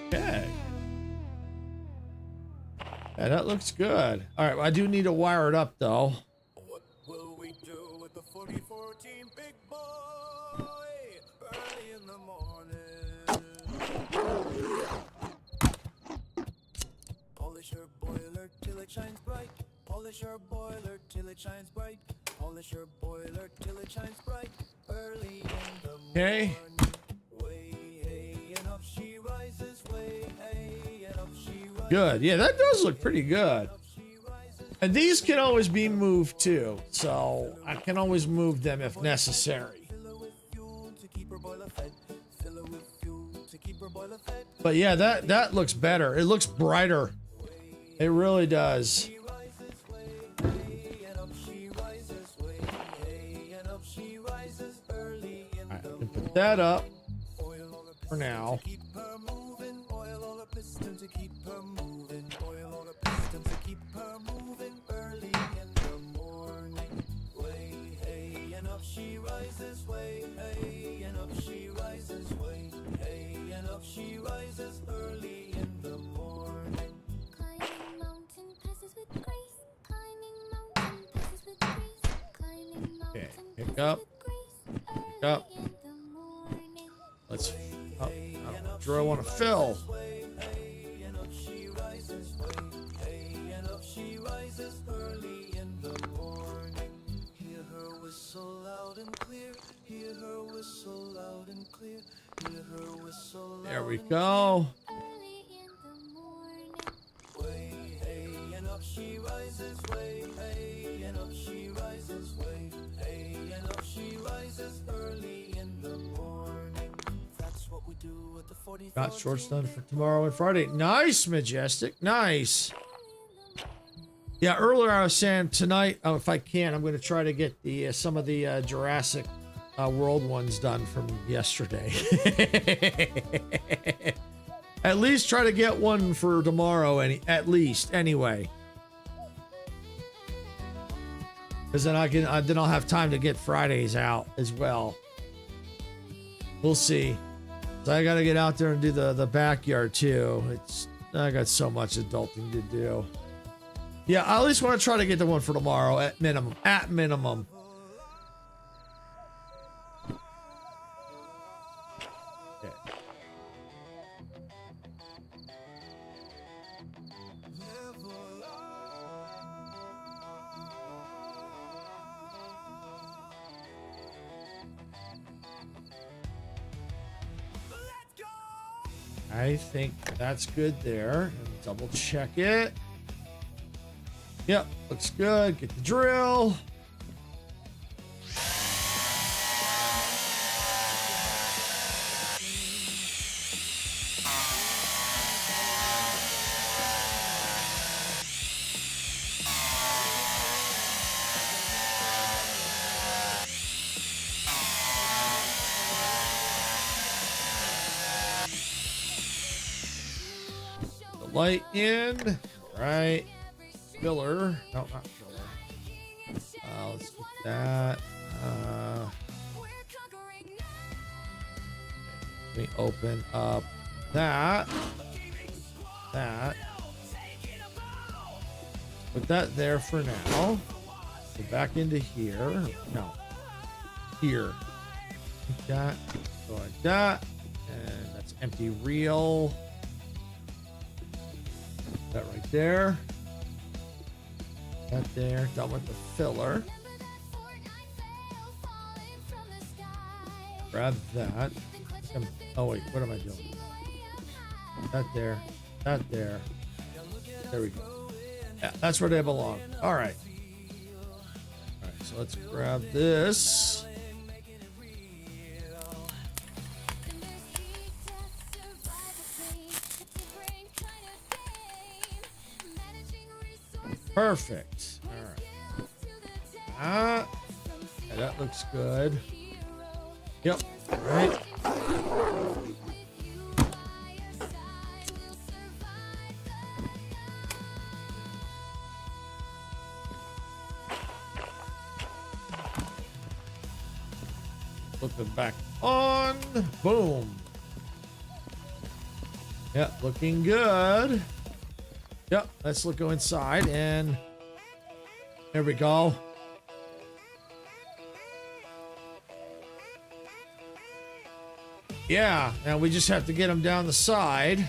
Speaker 2: Okay. Yeah, that looks good. All right, well, I do need to wire it up though.
Speaker 3: What will we do with the 4014 big boy early in the morning? Polish your boiler till it shines bright. Polish your boiler till it shines bright. Polish your boiler till it shines bright. Early in the morning.
Speaker 2: Okay.
Speaker 3: Way, hey, and up she rises. Way, hey, and up she rises.
Speaker 2: Good. Yeah, that does look pretty good. And these can always be moved too, so I can always move them if necessary. But yeah, that looks better. It looks brighter. It really does. All right, I can put that up for now.
Speaker 3: She rises early in the morning. Climbing mountain passes with grace. Climbing mountain passes with grace. Climbing mountain
Speaker 2: Okay, pick up. Pick up. Let's. Oh, Drew, I want to fill. Hear her whistle loud and clear. Hear her whistle loud and clear. Hear her whistle loud. There we go. Early in the morning. Way, hey, and up she rises. Way, hey, and up she rises. Way, hey, and up she rises early in the morning. That's what we do with the 40. Got shorts done for tomorrow and Friday. Nice, Majestic. Nice. Yeah, earlier I was saying tonight, if I can, I'm going to try to get the some of the Jurassic World ones done from yesterday. At least try to get one for tomorrow, at least anyway. Because then then I'll have time to get Fridays out as well. We'll see. So I got to get out there and do the backyard too. I got so much adulting to do. Yeah, I at least want to try to get the one for tomorrow at minimum. At minimum. Okay. I think that's good there. Double check it. Yep, looks good. Get the drill. The light in. Right. Filler. No, not filler. Let's get that. Let me open up that. Put that there for now. Go back into here. No. Here. Like that. Go like that. And that's empty reel. That right there. That there. Done with the filler. Grab that. Oh wait, what am I doing? That there. That there. There we go. Yeah, that's where they belong. All right. All right, so let's grab this. Perfect. All right. Yeah, that looks good. Yep. All right. Flip it back on. Boom. Yep, looking good. Yep, let's go inside and there we go. Yeah, now we just have to get them down the side.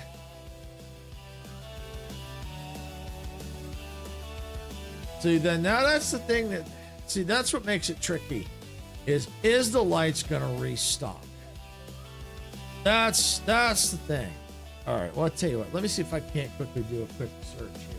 Speaker 2: See, then now that's the thing that, see, that's what makes it tricky. Is the lights gonna restock? That's the thing. All right, well, I'll tell you what, let me see if I can't quickly do a quick search here.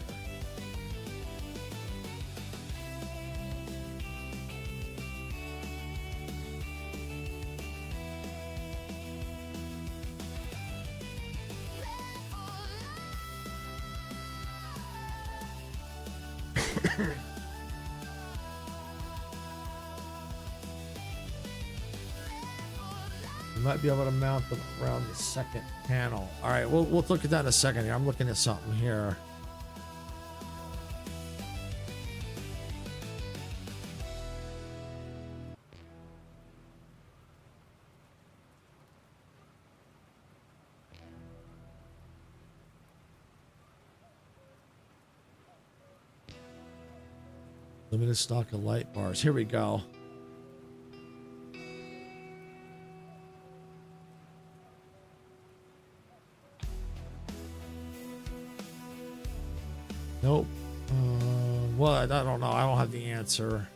Speaker 2: You might be able to mount them around the second panel. All right, we'll look at that in a second here. I'm looking at something here. Limited stock of light bars. Here we go. Nope. Well, I don't know. I don't have the answer.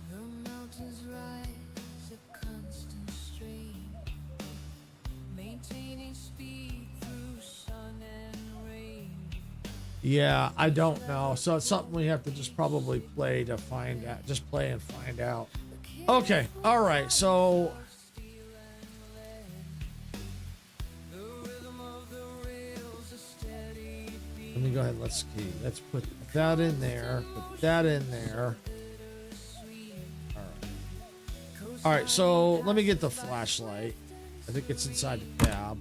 Speaker 3: The mountains rise a constant stream, maintaining speed through sun and rain.
Speaker 2: Yeah, I don't know. So it's something we have to just probably play to find out. Just play and find out. Okay. All right. So let me go ahead. Let's see. Let's put that in there. Put that in there. All right. All right. So let me get the flashlight. I think it's inside the cab.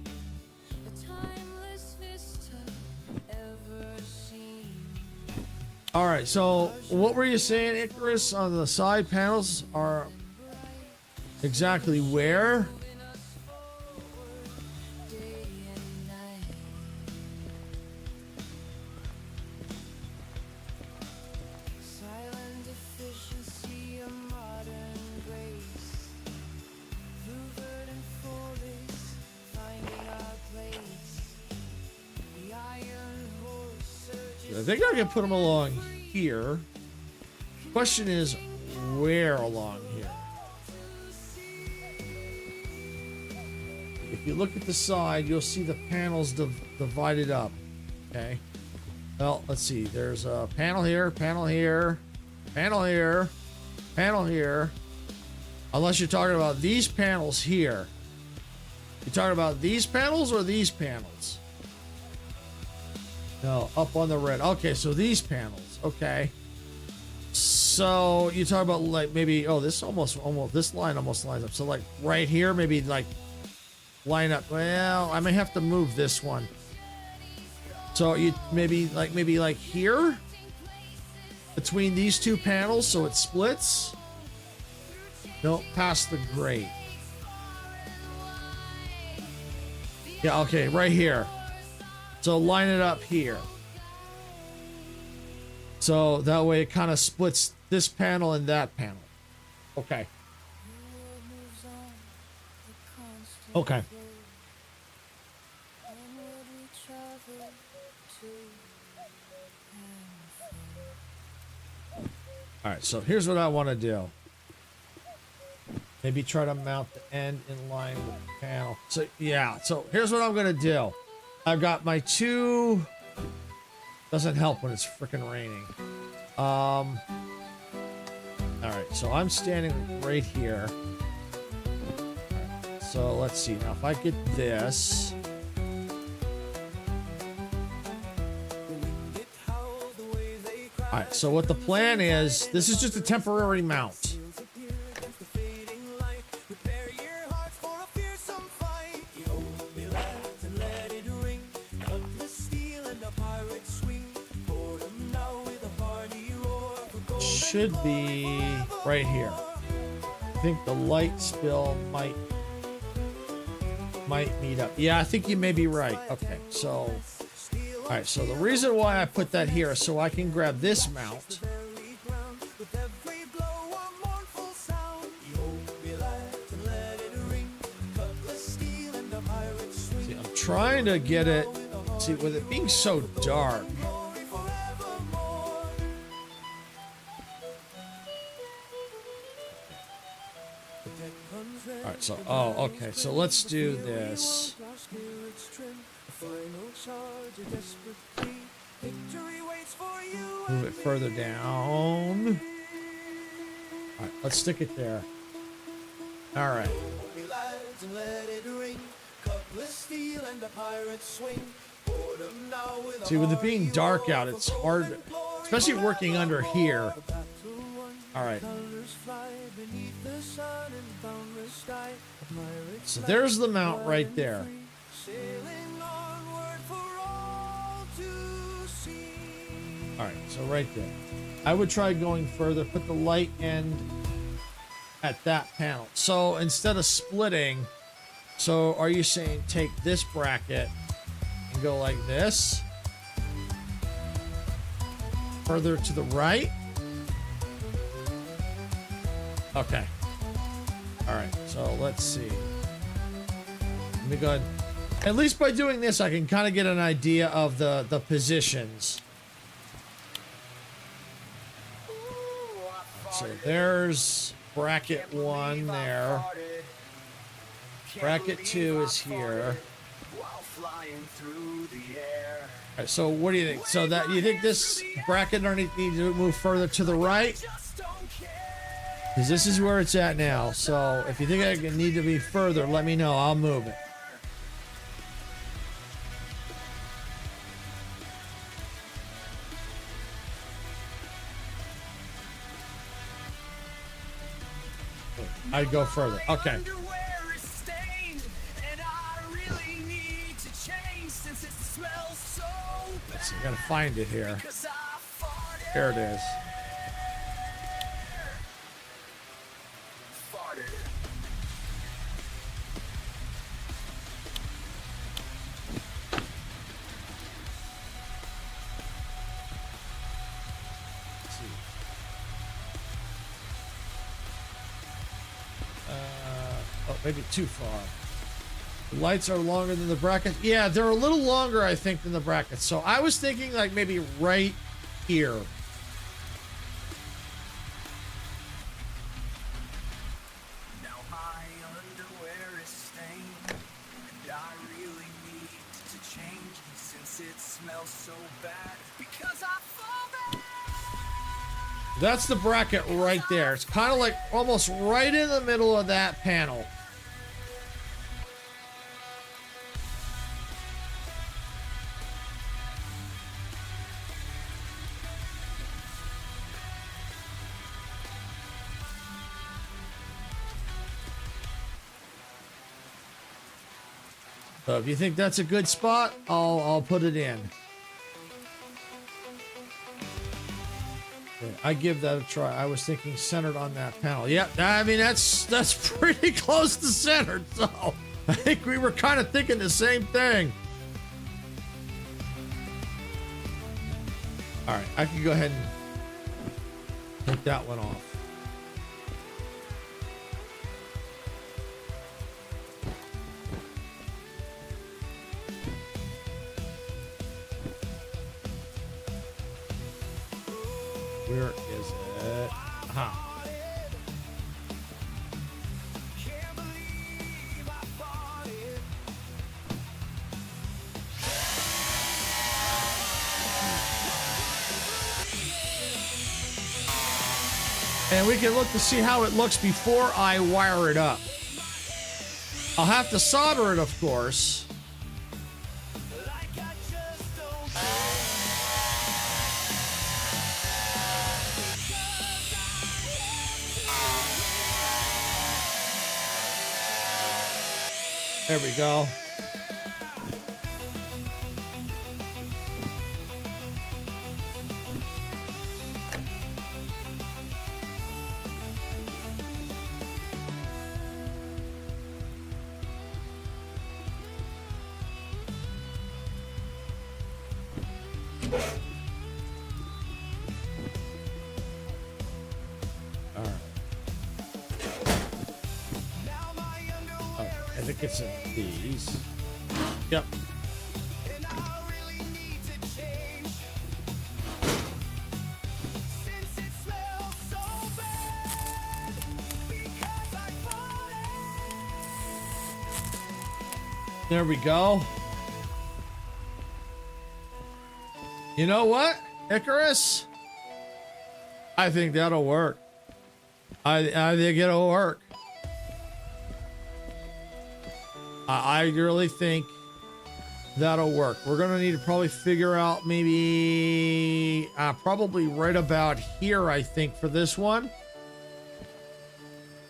Speaker 2: All right. So what were you saying, Icarus? On the side panels are exactly where? I think I can put them along here. Question is, where along here? If you look at the side, you'll see the panels divided up. Okay. Well, let's see. There's a panel here, panel here, panel here, panel here. Unless you're talking about these panels here. You talking about these panels or these panels? No, up on the red. Okay, so these panels. Okay. So you talk about like maybe, oh, this this line almost lines up. So like right here, maybe like line up. Well, I may have to move this one. So you maybe like here between these two panels, so it splits. No, past the grate. Yeah, okay, right here. So line it up here. So that way it kind of splits this panel and that panel. Okay. Okay. All right, so here's what I want to do. Maybe try to mount the end in line with the panel. So yeah, so here's what I'm gonna do. I've got my two. Doesn't help when it's freaking raining. All right, so I'm standing right here. Right, so let's see now if I get this. All right, so what the plan is, this is just a temporary mount. Should be right here. I think the light spill might meet up. Yeah, I think you may be right. Okay, so all right, so the reason why I put that here is so I can grab this mount. See, I'm trying to get it. See, with it being so dark. All right, so, oh, okay, so let's do this. Move it further down. All right, let's stick it there. All right. See, with it being dark out, it's hard, especially working under here. All right. So there's the mount right there. All right, so right there. I would try going further, put the light end at that panel. So instead of splitting, so are you saying take this bracket and go like this? Further to the right? Okay. All right, so let's see. Let me go ahead. At least by doing this, I can kind of get an idea of the positions. So there's bracket 1 there. Bracket 2 is here. All right, so what do you think? So that you think this bracket underneath needs to move further to the right? Because this is where it's at now. So if you think I need to be further, let me know. I'll move it. I'd go further. Okay. Let's see, I gotta find it here. There it is. Maybe too far. The lights are longer than the brackets. Yeah, they're a little longer, I think, than the brackets. So I was thinking like maybe right here.
Speaker 3: Now my underwear is stained, and I really need to change since it smells so bad because I fall back.
Speaker 2: That's the bracket right there. It's kind of like almost right in the middle of that panel. So if you think that's a good spot, I'll put it in. Okay, I give that a try. I was thinking centered on that panel. Yeah, I mean that's pretty close to centered. So I think we were kind of thinking the same thing. All right, I can go ahead and Take that one off. Where is it? Aha. And we can look to see how it looks before I wire it up. I'll have to solder it, of course. There we go. I think it's in these. Yep. There we go. You know what, Icarus? I think that'll work. I think it'll work. I really think that'll work. We're gonna need to probably figure out maybe probably right about here, I think, for this one.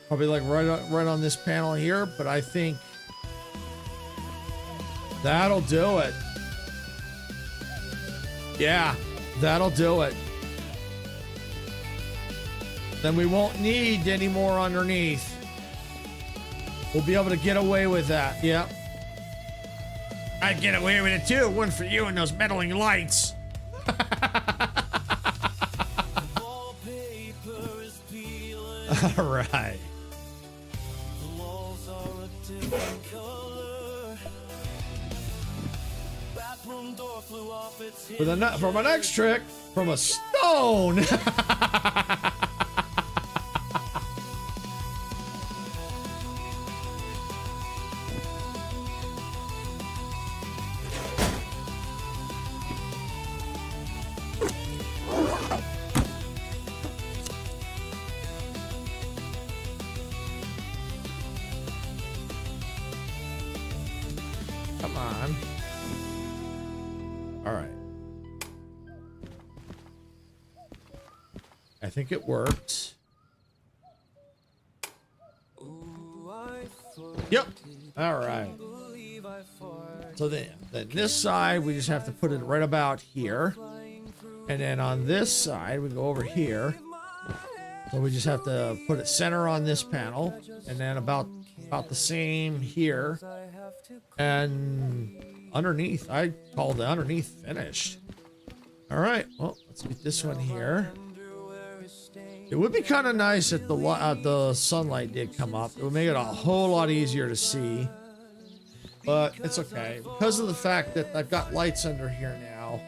Speaker 2: Probably like right on this panel here, but I think that'll do it. Yeah, that'll do it. Then we won't need any more underneath. We'll be able to get away with that. Yep. I'd get away with it too. One for you and those meddling lights. All right. For my next trick, from a stone. Come on. All right. I think it worked. Yep. All right. So then this side, we just have to put it right about here. And then on this side, we go over here. So we just have to put it center on this panel. And then about the same here. And underneath, I call the underneath finished. All right. Well, let's get this one here. It would be kind of nice if the sunlight did come up. It would make it a whole lot easier to see. But it's okay. Because of the fact that I've got lights under here now.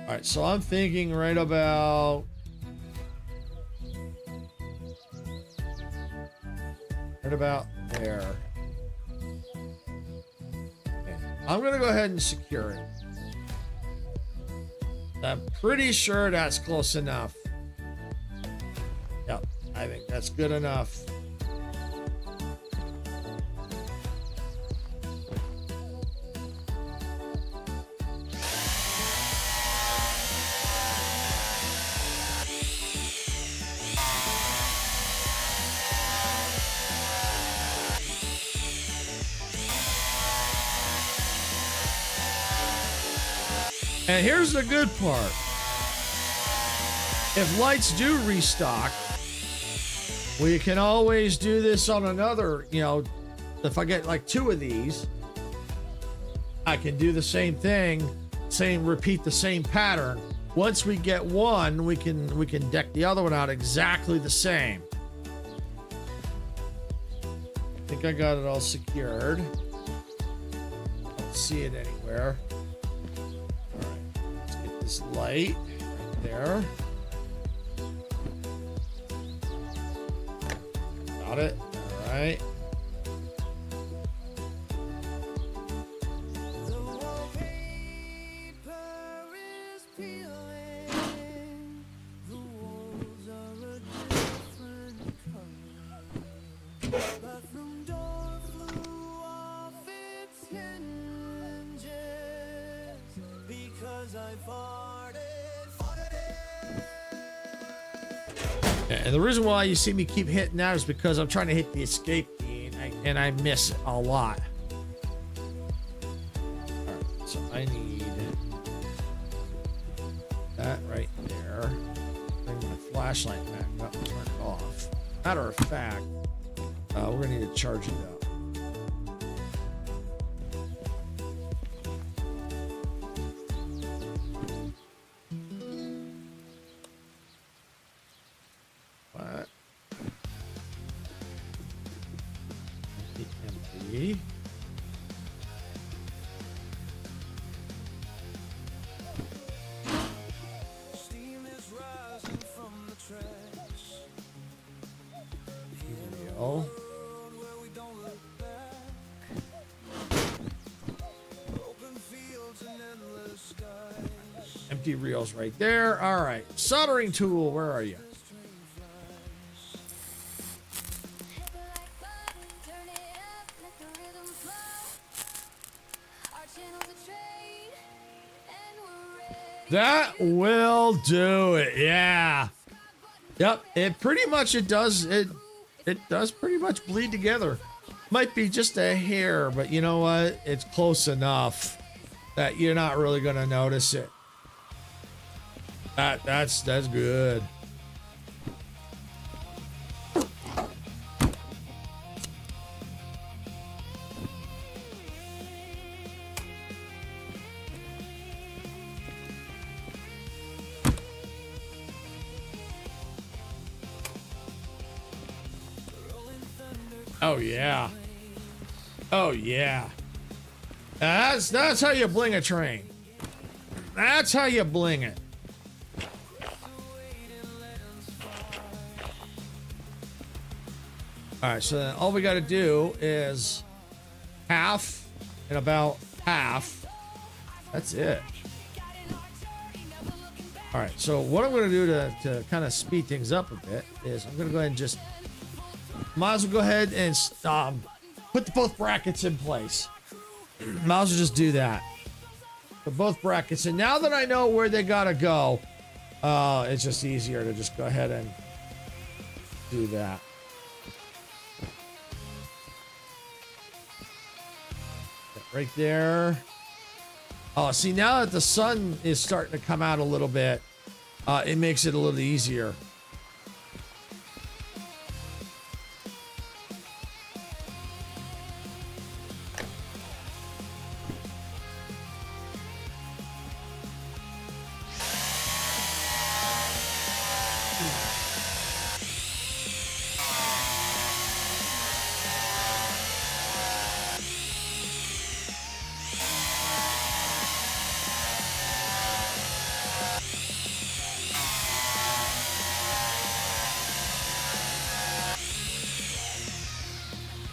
Speaker 2: All right, so I'm thinking right about... right about there. Okay. I'm going to go ahead and secure it. I'm pretty sure that's close enough. Yep, I think that's good enough. And here's the good part. If lights do restock, we can always do this on another, you know, if I get like 2 of these, I can do the same thing, repeat the same pattern once we get one, we can deck the other one out exactly the same. I think I got it all secured. Don't see it anywhere. All right, let's get this light right there. Got it. All right. And the reason why you see me keep hitting that is because I'm trying to hit the escape key and I miss it a lot. Alright, so I need that right there. Bring my flashlight back up and turn it off. Matter of fact, we're gonna need to charge it up. Empty reels right there. All right, soldering tool, where are you? That will do it. Yeah. Yep. It pretty much it does pretty much bleed together. Might be just a hair, but you know what? It's close enough that you're not really gonna notice it. That's good. Oh yeah. Oh yeah. That's how you bling a train. That's how you bling it. All right, so then all we got to do is half and about half. That's it. All right, so what I'm going to do to kind of speed things up a bit is I'm going to go ahead and just, might as well go ahead and put both brackets in place. Might as well just do that. Put both brackets. And now that I know where they got to go, it's just easier to just go ahead and do that. Right there. Oh, see, now that the sun is starting to come out a little bit, it makes it a little easier.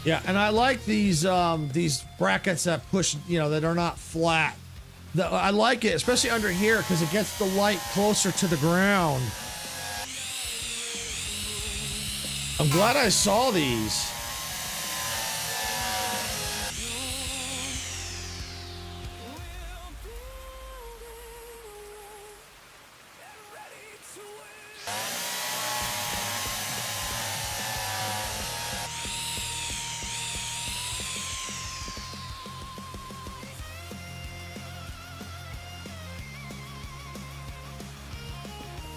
Speaker 2: Yeah, and I like these brackets that push, you know, that are not flat. I like it, especially under here, because it gets the light closer to the ground. I'm glad I saw these.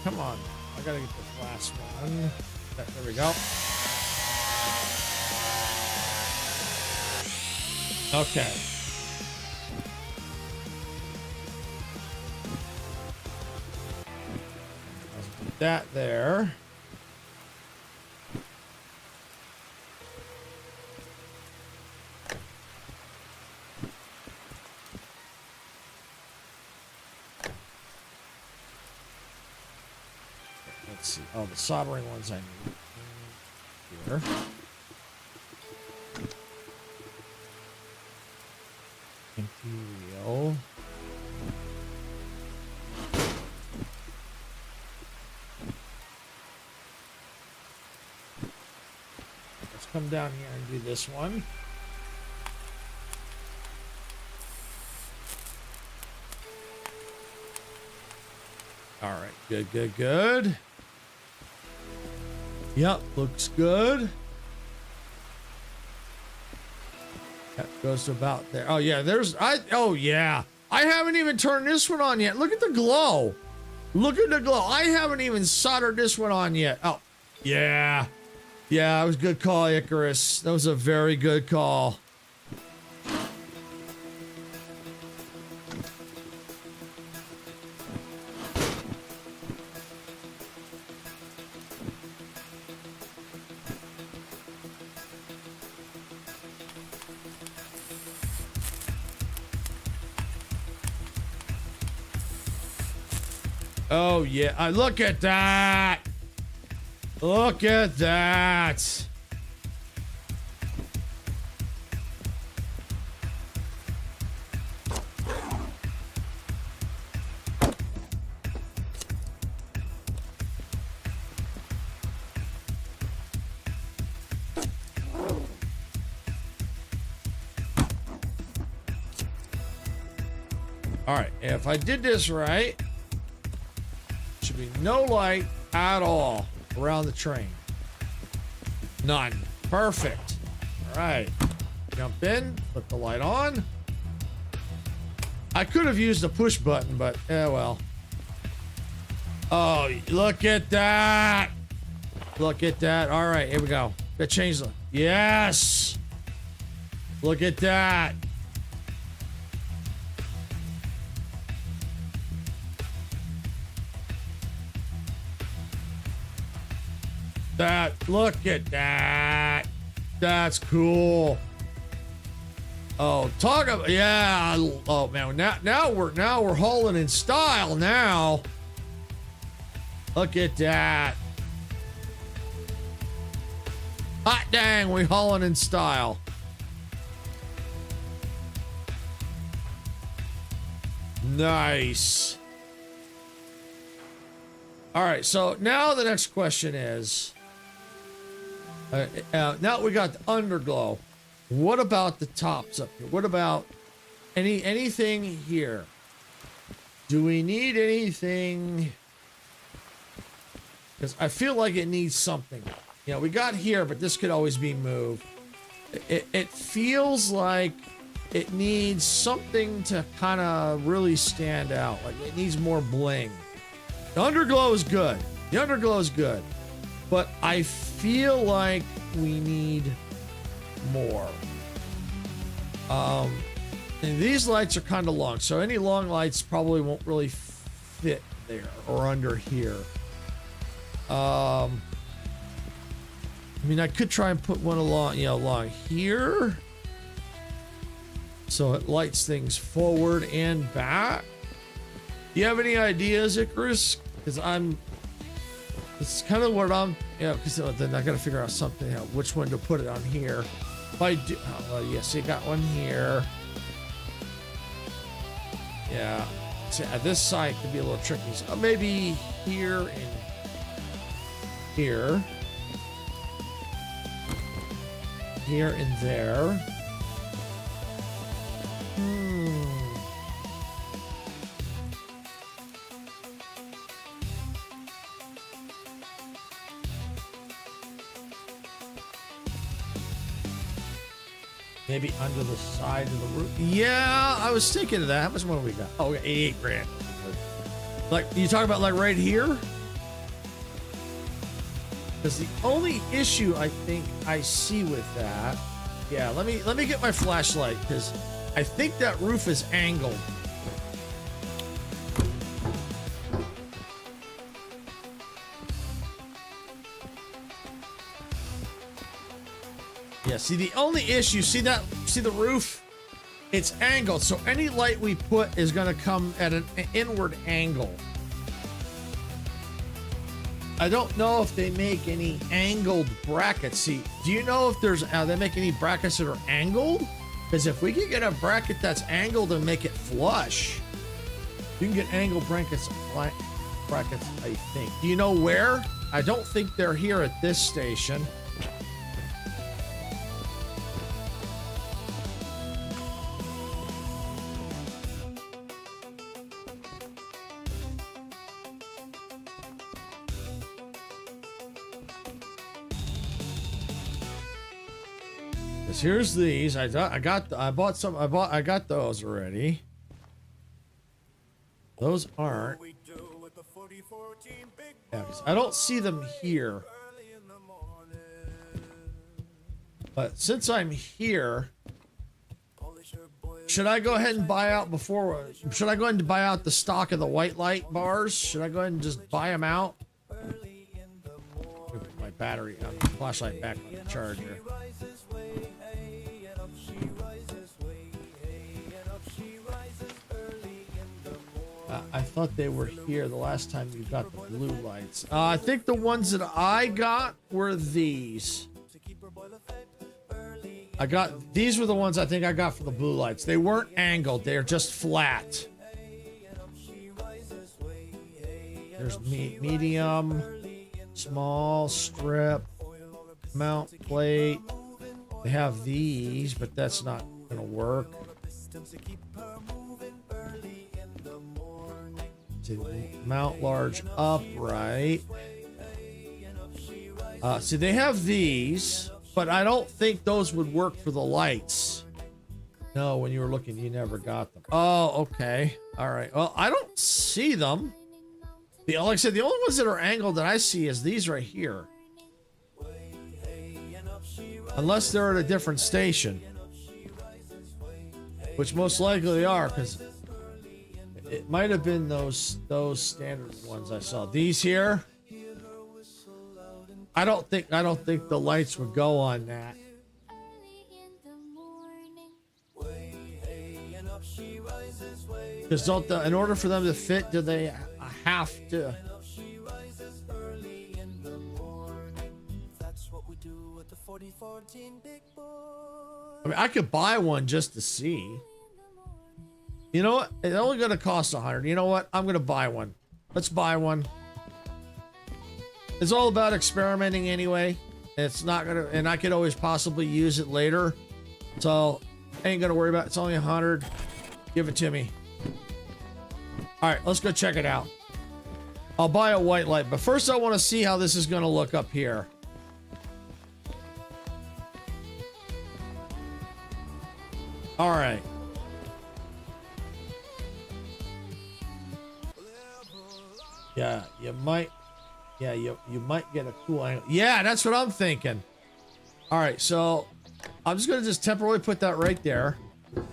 Speaker 2: Come on. I gotta get this last one. There we go. Okay. that there. Let's see. Oh, the soldering ones I need. Here. Imperial. Let's come down here and do this one. All right, good, good, good. Yep, looks good. That goes to about there. Oh yeah, oh yeah. I haven't even turned this one on yet. Look at the glow. Look at the glow. I haven't even soldered this one on yet. Oh, yeah. Yeah, it was a good call, Icarus. That was a very good call. Oh, yeah. Look at that. Look at that. All right. If I did this right, should be no light at all around the train. None. Perfect. All right. Jump in, put the light on. I could have used the push button, but well. Oh, look at that. Look at that. All right, here we go. That changed the. Yes. Look at that. Look at that. That's cool. Oh, talk about, yeah. Oh man, now we're hauling in style now. Look at that. Hot dang, we hauling in style. Nice. All right, so now the next question is, now we got the underglow. What about the tops up here? What about anything here? Do we need anything? Because I feel like it needs something. You know, we got here, but this could always be moved. It feels like it needs something to kind of really stand out. Like it needs more bling. The underglow is good. The underglow is good. But I feel like we need more. And these lights are kind of long, so any long lights probably won't really fit there or under here. I mean, I could try and put one along, you know, along here, so it lights things forward and back. Do you have any ideas, Icarus? Because it's kind of what I'm, yeah, because then I got to figure out something, you know, which one to put it on here. If I do, oh, well, yes, you got one here. Yeah, see, this side could be a little tricky. So maybe here and here. Here and there. Maybe under the side of the roof. Yeah, I was thinking of that. How much money we got? Oh, we got 88 grand. Like, you talk about like right here? Because the only issue I think I see with that, yeah, let me get my flashlight, because I think that roof is angled. Yeah, see the only issue, see the roof? It's angled, so any light we put is gonna come at an inward angle. I don't know if they make any angled brackets. See, do you know if they make any brackets that are angled? Because if we can get a bracket that's angled and make it flush, you can get angled brackets, I think. Do you know where? I don't think they're here at this station. Here's these. I got those already. Those aren't. Yeah, 'cause I don't see them here. But since I'm here, should I go ahead and buy out should I go ahead and buy out the stock of the white light bars? Should I go ahead and just buy them out? Put my battery, flashlight back on the charger. I thought they were here the last time you got the blue lights. I think the ones that I got were these. These were the ones I think I got for the blue lights. They weren't angled. They're just flat. There's medium, small, strip, mount plate. They have these, but that's not gonna work. Mount large upright. See, they have these, but I don't think those would work for the lights. No, when you were looking, you never got them. Oh, okay. All right. Well, I don't see them. Like I said, the only ones that are angled that I see is these right here. Unless they're at a different station. Which most likely they are, because it might have been those standard ones I saw. These here, I don't think the lights would go on that. Because in order for them to fit, do they have to? I mean, I could buy one just to see. You know what? It's only going to cost 100. You know what? I'm going to buy one. Let's buy one. It's all about experimenting anyway. It's not going to, and I could always possibly use it later. So, ain't going to worry about it. It's only 100. Give it to me. All right, let's go check it out. I'll buy a white light, but first I want to see how this is going to look up here. All right. Yeah, you might get a cool angle. Yeah, that's what I'm thinking. All right, so I'm just gonna temporarily put that right there. All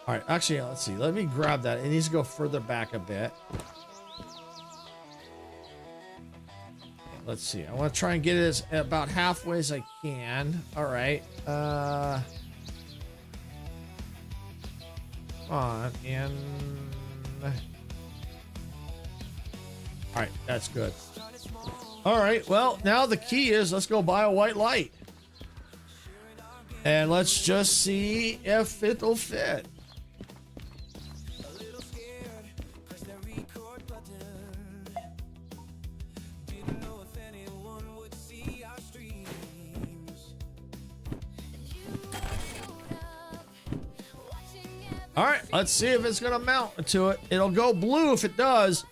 Speaker 2: right, actually, let's see. Let me grab that. It needs to go further back a bit. Let's see. I want to try and get it as about halfway as I can. All right. On and. All right, that's good. All right, well, now the key is let's go buy a white light. And let's just see if it'll fit. All right, let's see if it's gonna mount to it. It'll go blue if it does.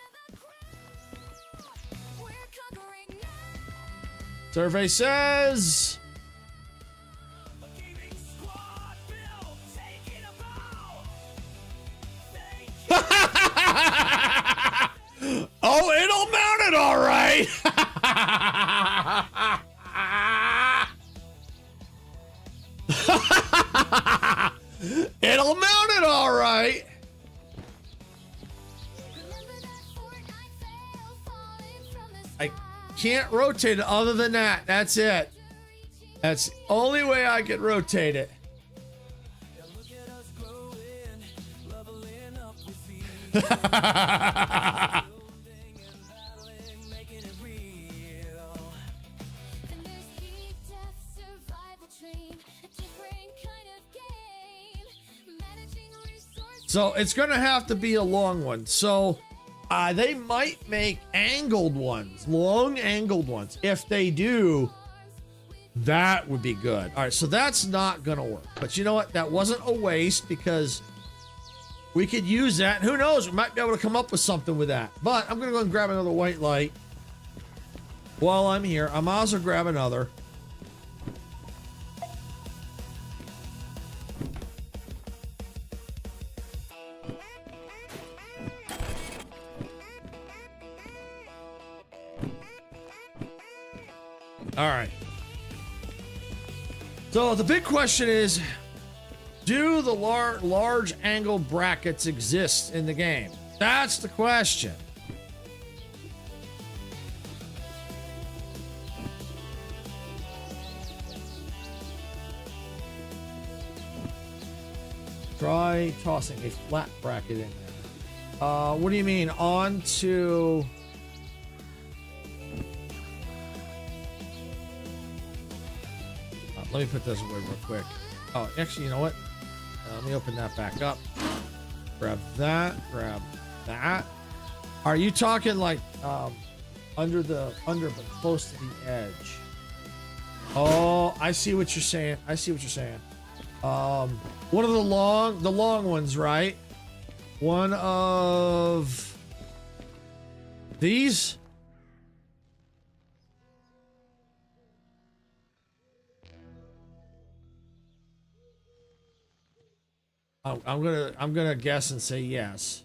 Speaker 2: Survey says oh, it'll mount it all right. It'll mount it all right. I can't rotate it other than that. That's it. That's the only way I can rotate it. So it's gonna have to be a long one. So they might make angled ones, long angled ones. If they do, that would be good. All right, so that's not gonna work. But you know what? That wasn't a waste because we could use that. And who knows? We might be able to come up with something with that. But I'm gonna go and grab another white light while I'm here. I might as well grab another. All right. So the big question is, do the large angle brackets exist in the game? That's the question. Try tossing a flat bracket in there. What do you mean? Onto... Let me put this away real quick. Oh, actually, you know what? Let me open that back up. Grab that. Grab that. Are you talking like under but close to the edge? Oh, I see what you're saying. I see what you're saying. One of the long ones, right? One of these. I'm gonna guess and say yes.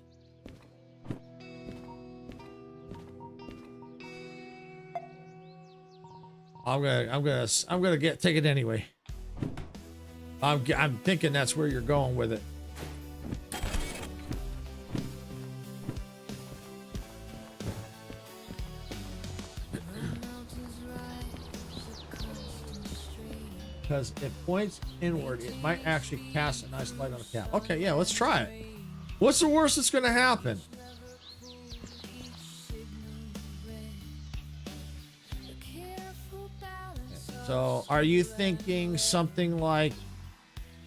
Speaker 2: I'm gonna take it anyway. I'm thinking that's where you're going with it. Because it points inward, it might actually cast a nice light on the cap. Okay, yeah, let's try it. What's the worst that's going to happen? So, are you thinking something like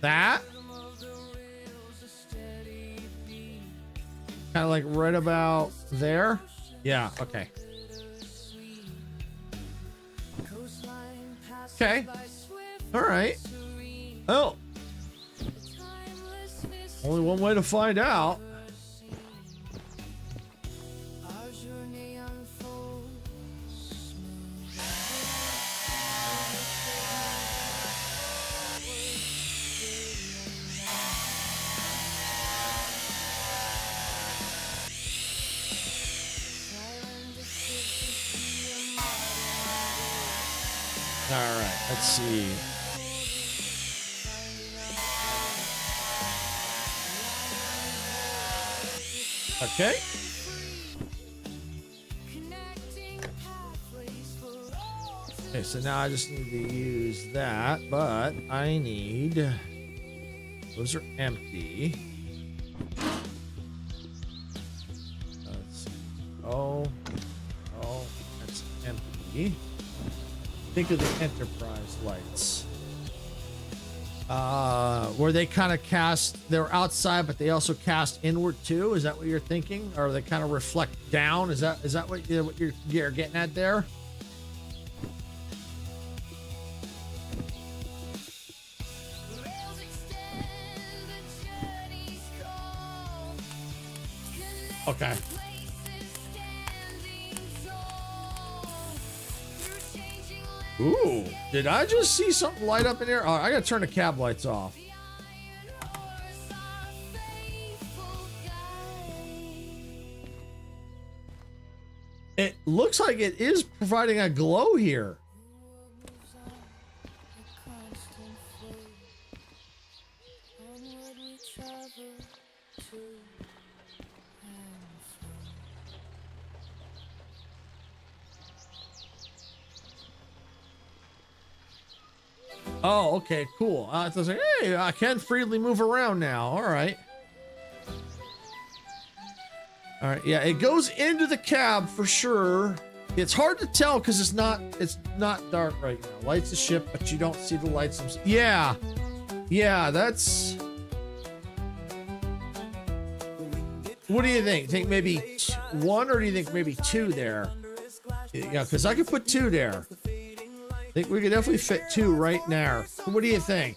Speaker 2: that? Kind of like right about there? Yeah, okay. Okay. All right. Oh. Only one way to find out. All right, let's see. Okay. Okay, so now I just need to use that, but I need... Those are empty. Let's see. Oh, that's empty. Think of the Enterprise lights. Where they kind of cast, they're outside, but they also cast inward too. Is that what you're thinking? Or they kind of reflect down? Is that what you're getting at there? Okay. Ooh, did I just see something light up in here? Oh, I gotta turn the cab lights off. It looks like it is providing a glow here. Oh, okay, cool. It was like, hey, I can freely move around now. All right. All right, yeah, it goes into the cab for sure. It's hard to tell because it's not dark right now. Lights the ship, but you don't see the lights themselves. Yeah, yeah, that's. What do you think? Think maybe one, or do you think maybe two there? Yeah, because I could put two there. I think we could definitely fit two right there. What do you think?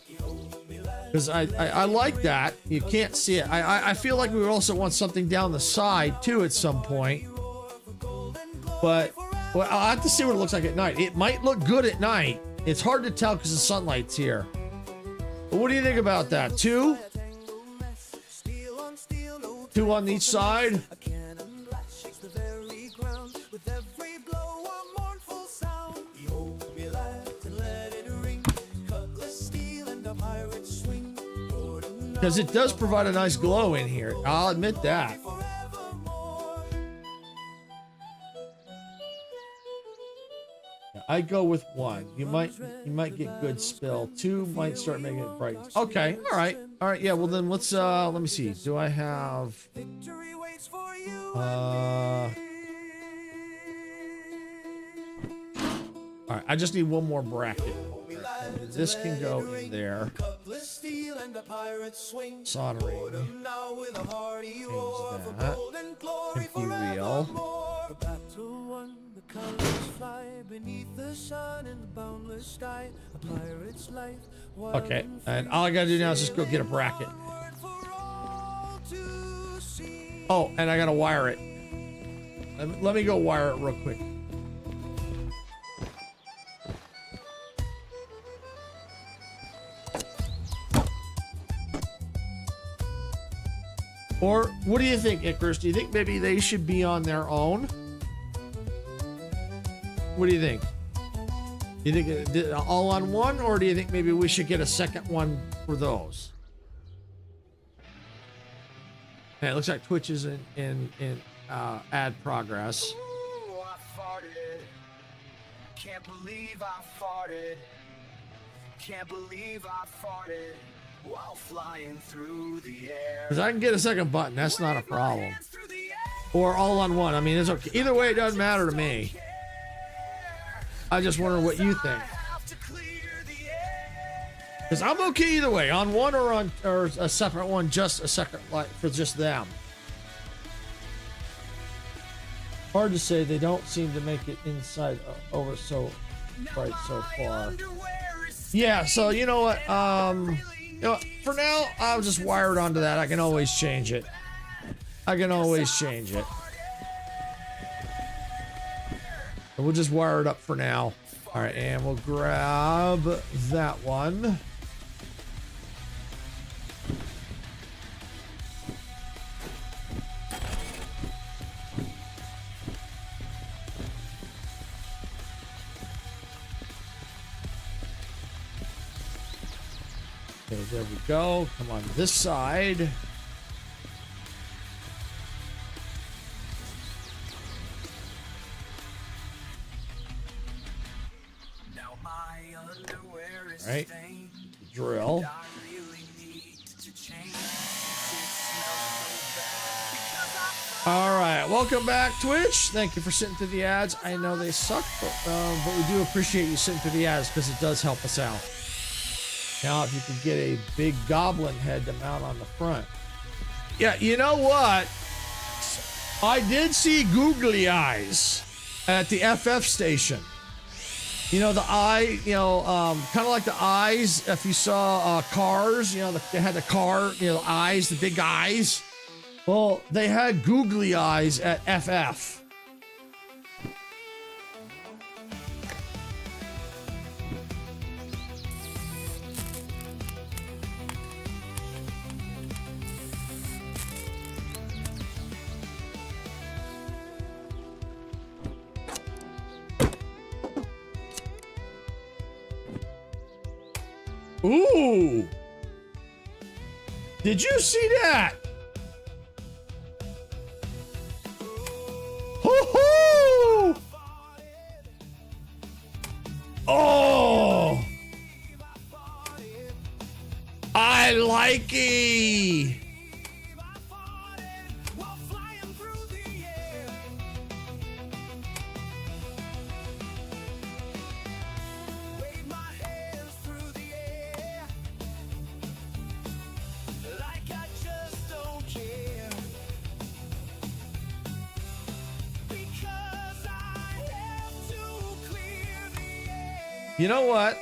Speaker 2: Because I like that. You can't see it. I feel like we would also want something down the side too at some point. But well, I'll have to see what it looks like at night. It might look good at night. It's hard to tell because the sunlight's here. But what do you think about that? Two? Two on each side? Because it does provide a nice glow in here. I'll admit that. I'd go with one. You might get good spill. Two might start making it bright. Okay, all right. Yeah, well then let's let me see. Do I have all right, I just need one more bracket. This can go in there. Soldering. Change that. Imperial. Okay, and all I gotta do now is just go get a bracket. Oh, and I gotta wire it. Let me go wire it real quick. Or what do you think, Icarus? Do you think maybe they should be on their own? What do you think? Do you think all on one, or do you think maybe we should get a second one for those? Okay, it looks like Twitch is in ad progress.
Speaker 3: Ooh, I farted. Can't believe I farted. Can't believe I farted while flying through the air.
Speaker 2: Because I can get a second button, that's not a problem. Or all on one. I mean, it's okay. Either way, it doesn't matter to me. I just wonder what you think. Because I'm okay either way, on one or a separate one, just a second light for just them. Hard to say. They don't seem to make it inside over so bright so far. Yeah. So you know what? You know, for now, I'll just wire it onto that. I can always change it. I can always change it. And we'll just wire it up for now. All right, and we'll grab that one. Okay, there we go. Come on this side. Right, drill. All right, welcome back, Twitch. Thank you for sitting through the ads. I know they suck, but we do appreciate you sitting through the ads because it does help us out. Now, if you could get a big goblin head to mount on the front. Yeah, you know what? I did see googly eyes at the FF station. You know, the eye, you know, kind of like the eyes, if you saw cars, you know, they had the car, you know, eyes, the big eyes. Well, they had googly eyes at FF. Ooh! Did you see that? Hoo-hoo! Oh! likey.
Speaker 3: While flying through the air, wave my hands through the air, like I just don't care, because I have to clear the air.
Speaker 2: You know what?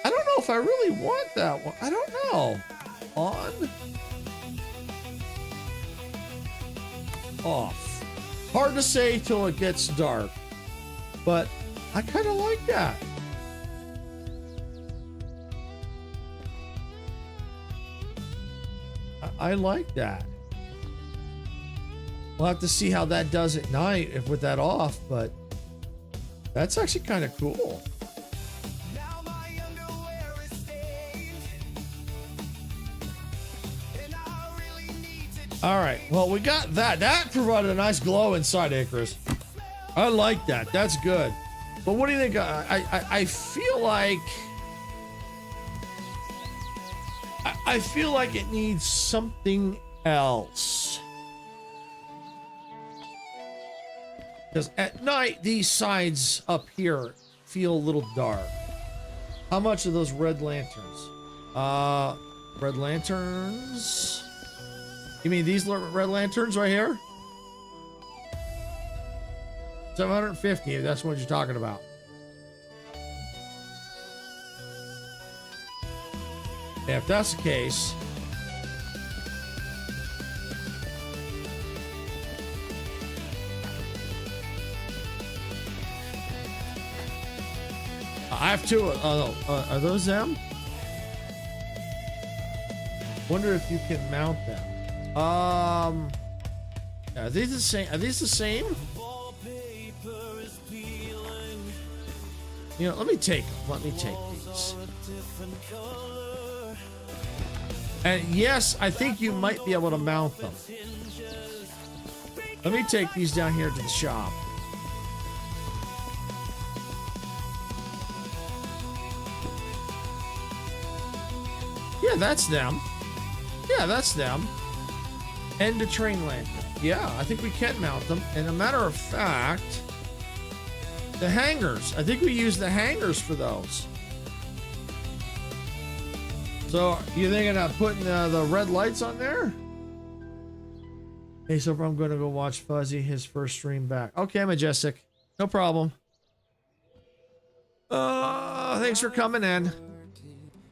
Speaker 2: I don't know if I really want that one. I don't know. On. Off. Hard to say till it gets dark, but I kind of like that. I like that. We'll have to see how that does at night if with that off, but that's actually kind of cool.
Speaker 3: Now my underwear is stained, and I really need to
Speaker 2: All right. Well, we got that. That provided a nice glow inside Icarus. I like that. That's good. But what do you think? I feel like I feel like it needs something else. Because at night, these sides up here feel a little dark. How much are those red lanterns? Red lanterns. You mean these red lanterns right here? 750, if that's what you're talking about. Yeah, if that's the case. I have two. Are those them? Wonder if you can mount them. Are these the same? Are these the same?
Speaker 3: wallpaper is peeling,
Speaker 2: You know, let me take them. Let me take
Speaker 3: walls
Speaker 2: these.
Speaker 3: are a different color,
Speaker 2: And yes, I think you might be able to mount them.
Speaker 3: hinges,
Speaker 2: Let me take these down here to the shop. Yeah, that's them. Yeah, that's them. And a train lantern. Yeah, I think we can mount them. And a matter of fact, the hangers. I think we use the hangers for those. So, you thinking of putting the red lights on there? Hey, so I'm going to go watch Fuzzy, his first stream back. Okay, Majestic. No problem. Thanks for coming in.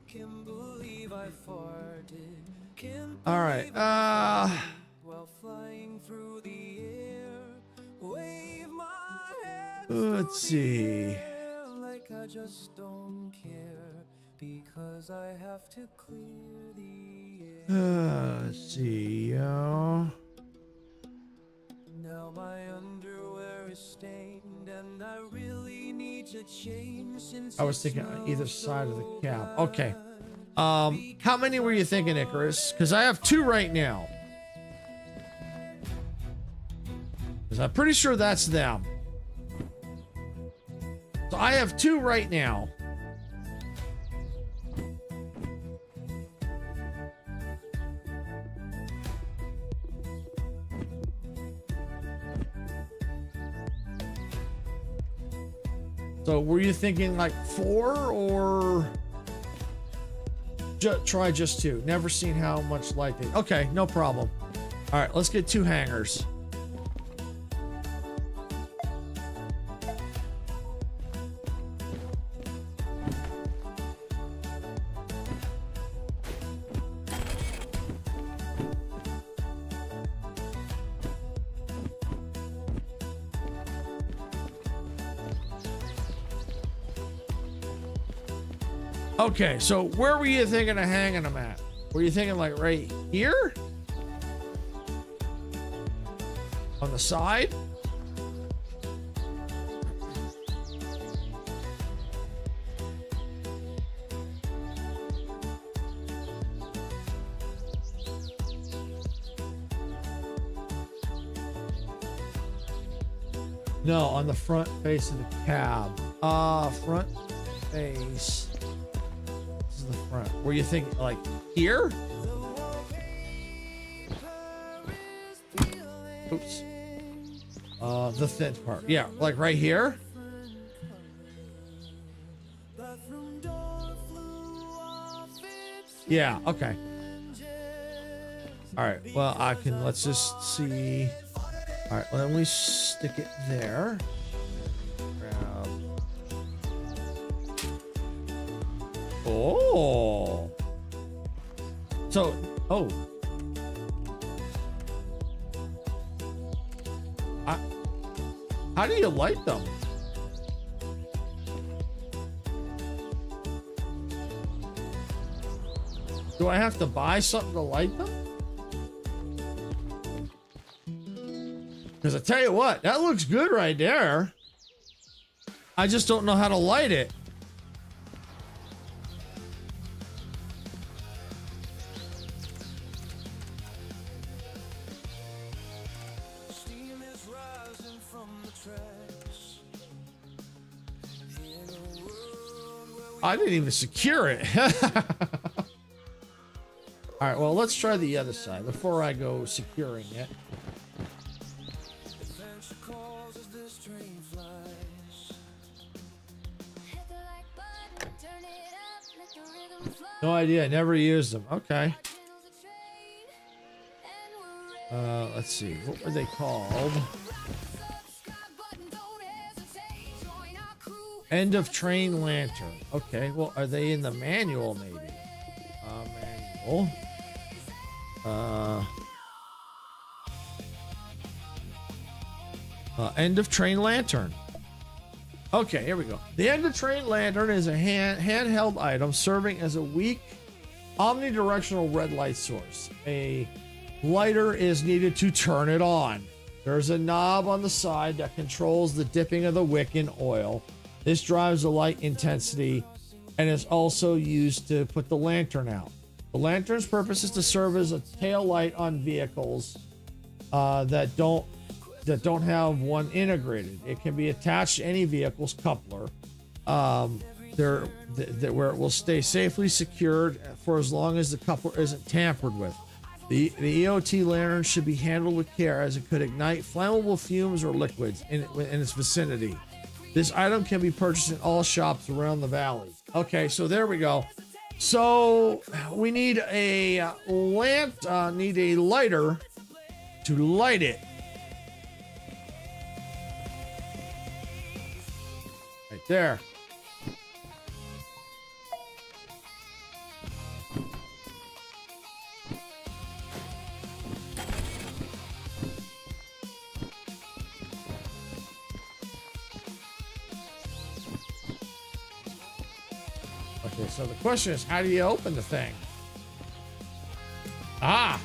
Speaker 3: can't believe I farted, can't
Speaker 2: All right.
Speaker 3: while flying through the air, wave my hand
Speaker 2: Let's see.
Speaker 3: like I just don't care, because I have to clear the air.
Speaker 2: Let's see, yo.
Speaker 3: Now my underwear is stained, and I really need to change since
Speaker 2: I was thinking on either side of the cab. Okay. How many were you thinking, Icarus? Because I have two right now. Because I'm pretty sure that's them. So I have two right now. So were you thinking like 4 or try just 2? Never seen how much light they. Okay, no problem. All right, let's get 2 hangers. Okay, so where were you thinking of hanging them at? Were you thinking like right here? On the side? No, on the front face of the cab. Front face. This is the front? Were you thinking like here? Oops. The thin part. Yeah, like right here. Yeah, okay. All right, well, let's just see. All right, let me stick it there. Oh. So, oh. How do you light them? Do I have to buy something to light them? Because I tell you what, that looks good right there. I just don't know how to light it. I didn't even secure it. All right, well, let's try the other side before I go securing it. No idea. I never used them. Okay. Let's see. What were they called? End of train lantern. Okay. Well, are they in the manual maybe? Manual. End of train lantern. Okay, here we go. The end of train lantern is a handheld item serving as a weak omnidirectional red light source. A lighter is needed to turn it on. There's a knob on the side that controls the dipping of the wick in oil. This drives the light intensity and is also used to put the lantern out. The lantern's purpose is to serve as a tail light on vehicles that don't have one integrated. It can be attached to any vehicle's coupler, where it will stay safely secured for as long as the coupler isn't tampered with. The EOT lantern should be handled with care as it could ignite flammable fumes or liquids in its vicinity. This item can be purchased in all shops around the valley. Okay, so there we go. So we need a lighter to light it. Right there. Okay, so the question is, how do you open the thing? Ah!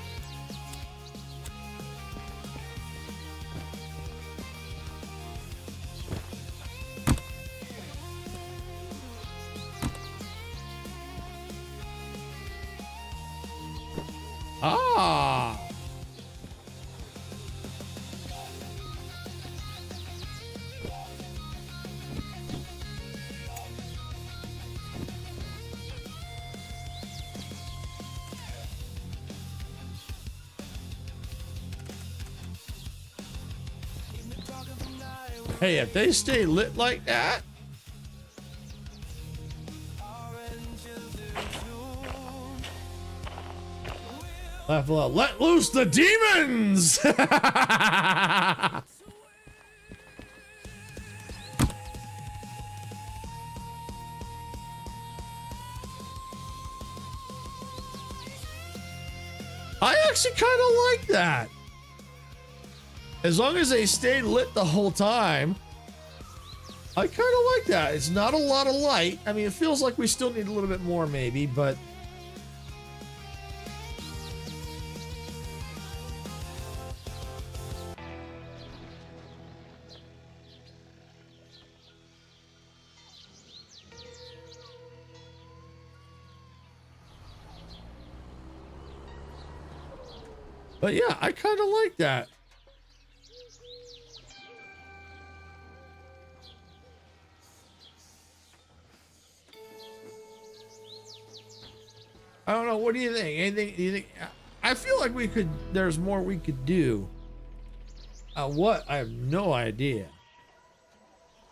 Speaker 2: Ah! Hey, if they stay lit like that, let loose the demons! I actually kind of like that. As long as they stayed lit the whole time, I kind of like that. It's not a lot of light. I mean, it feels like we still need a little bit more maybe, but... But yeah, I kind of like that. I don't know. What do you think? Anything? Do you think? I feel like we could. There's more we could do. What? I have no idea.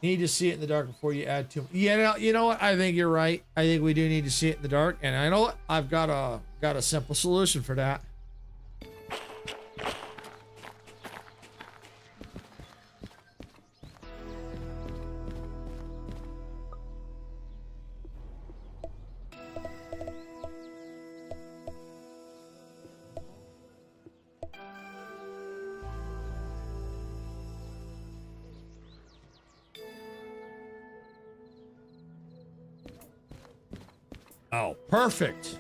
Speaker 2: You need to see it in the dark before you add too much. Yeah, you know what? I think you're right. I think we do need to see it in the dark, and I know what? I've got a simple solution for that. Oh, perfect.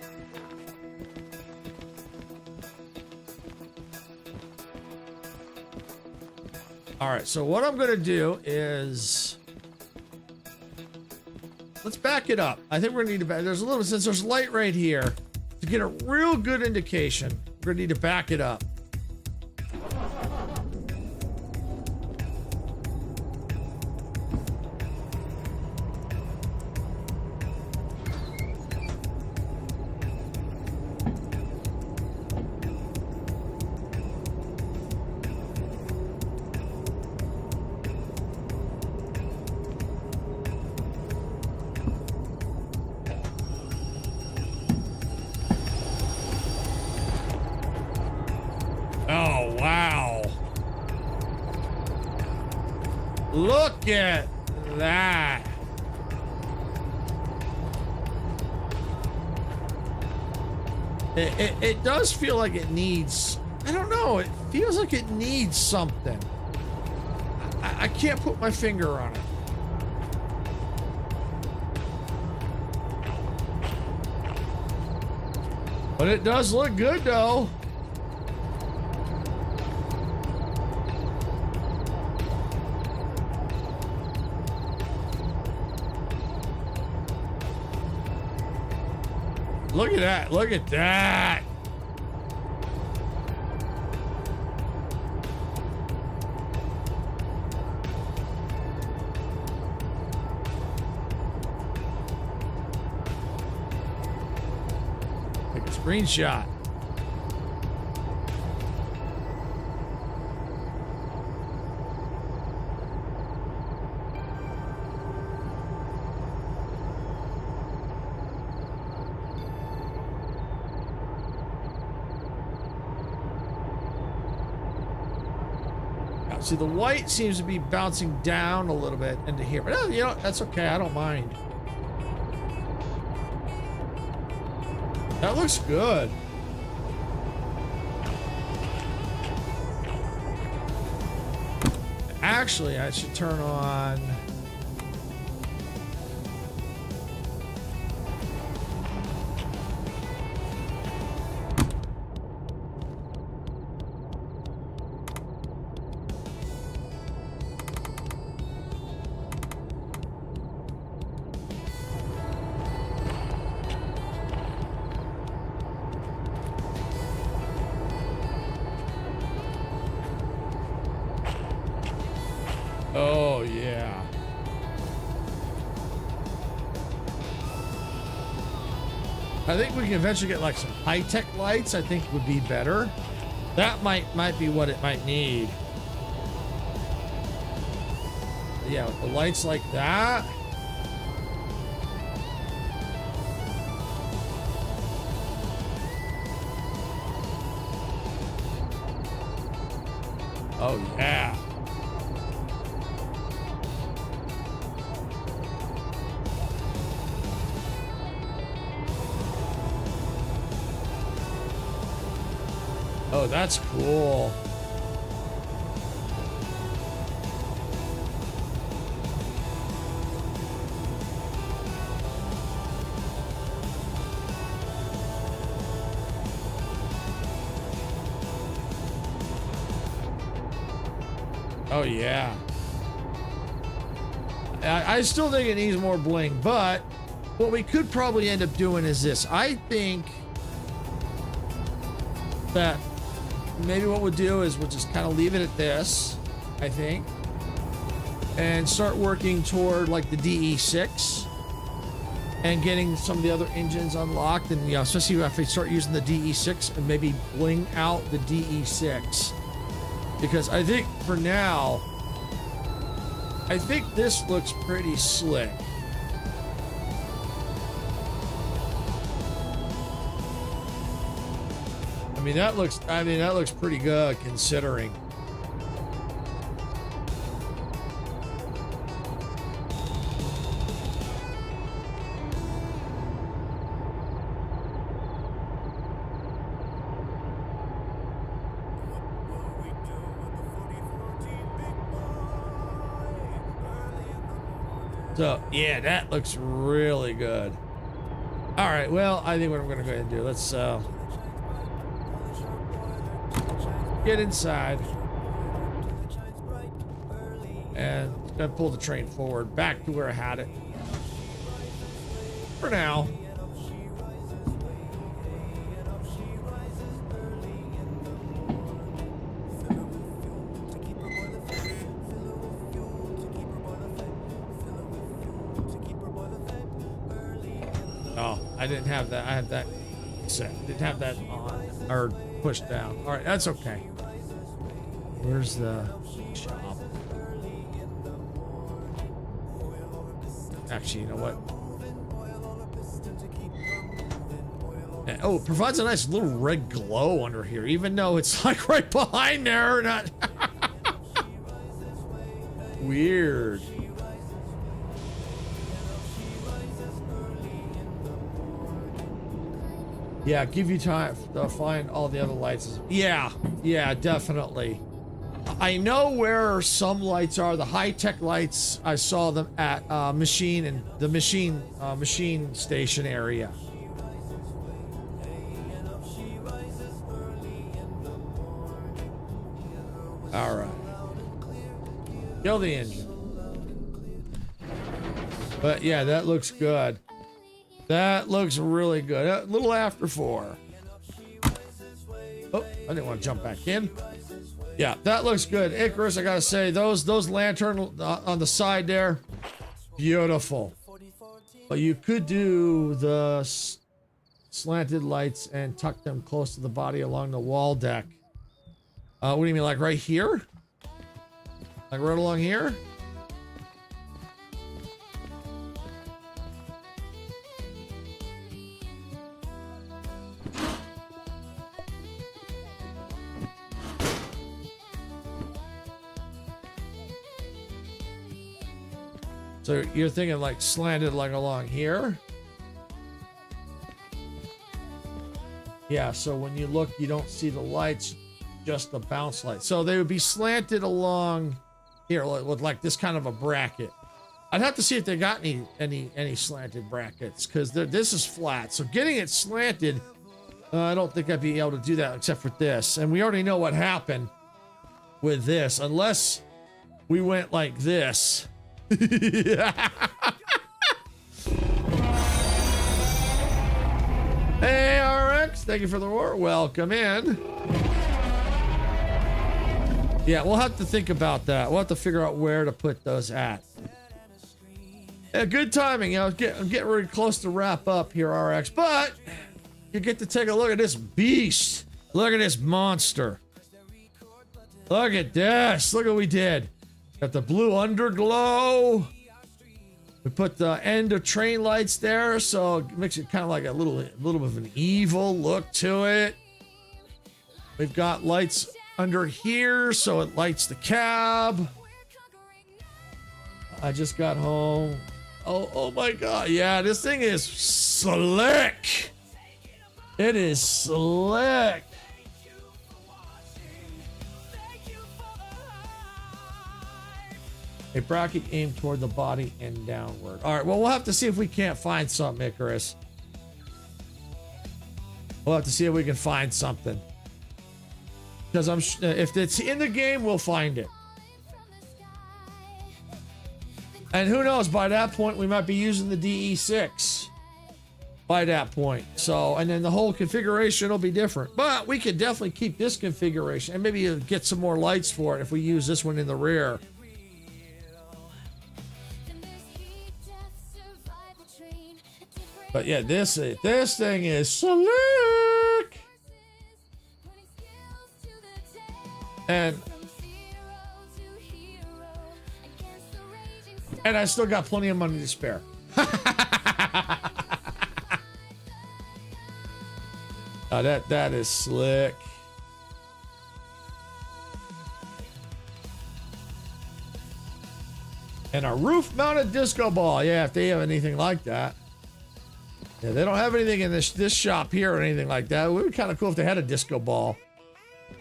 Speaker 2: All right, so what I'm going to do is let's back it up. I think we're going to need to back. There's a little, since there's light right here, to get a real good indication, we're going to need to back it up. Oh, wow. Look at that. It does feel like it needs, I don't know, it feels like it needs something. I can't put my finger on it. But it does look good though. Look at that. Look at that. Take a screenshot. See, the white seems to be bouncing down a little bit into here, but you know, that's okay. I don't mind. That looks good. Actually, I should turn on. Oh, yeah. I think we can eventually get like some high-tech lights. I think would be better. That might be what it might need. Yeah, with the lights like that. Oh, yeah. Oh, that's cool. Oh, yeah. I still think it needs more bling, but what we could probably end up doing is this. I think that maybe what we'll do is we'll just kind of leave it at this, I think, and start working toward like the DE6. and getting some of the other engines unlocked, and especially if we start using the DE6 and maybe bling out the DE6, because I think for now, I think this looks pretty slick. I mean that looks pretty good considering. So yeah, that looks really good. All right, well, I think what I'm gonna go ahead and do, let's get inside and gonna pull the train forward back to where I had it for now. Oh, I didn't have that. I had that set. Didn't have that on or pushed down. All right, that's okay. Where's the shop? Actually, you know what? Oh, it provides a nice little red glow under here, even though it's like right behind there. Not weird. Yeah, give you time to find all the other lights. Yeah, definitely. I know where some lights are. The high-tech lights, I saw them at machine station area. All right. Kill the engine. But yeah, that looks good. That looks really good. A little after 4. Oh, I didn't want to jump back in. Yeah, that looks good. Icarus, I gotta say, those lantern on the side there, beautiful. But you could do the slanted lights and tuck them close to the body along the wall deck. What do you mean, like right here? Like right along here? So you're thinking like slanted like along here? Yeah, so when you look, you don't see the lights, just the bounce light. So they would be slanted along here with like this kind of a bracket. I'd have to see if they got any slanted brackets, because this is flat. So getting it slanted, I don't think I'd be able to do that except for this. And we already know what happened with this, unless we went like this. Hey RX, thank you for the war. Welcome in. Yeah, we'll have to think about that. We'll have to figure out where to put those at. Yeah, good timing. I'm getting really close to wrap up here, RX, but you get to take a look at this beast. Look at this monster. Look at this. Look what we did. Got the blue underglow. We put the end of train lights there, so it makes it kind of like a little bit of an evil look to it. We've got lights under here, so it lights the cab. I just got home. Oh my God. Yeah, this thing is slick. It is slick. A bracket aimed toward the body and downward. All right, well, we'll have to see if we can't find something, Icarus. We'll have to see if we can find something. Because if it's in the game, we'll find it. And who knows, by that point, we might be using the DE6. By that point. So, and then the whole configuration will be different. But we could definitely keep this configuration and maybe get some more lights for it if we use this one in the rear. But yeah, this thing is slick. And I still got plenty of money to spare. That is slick. And a roof-mounted disco ball. Yeah, if they have anything like that. Yeah, they don't have anything in this shop here or anything like that. It would be kind of cool if they had a disco ball.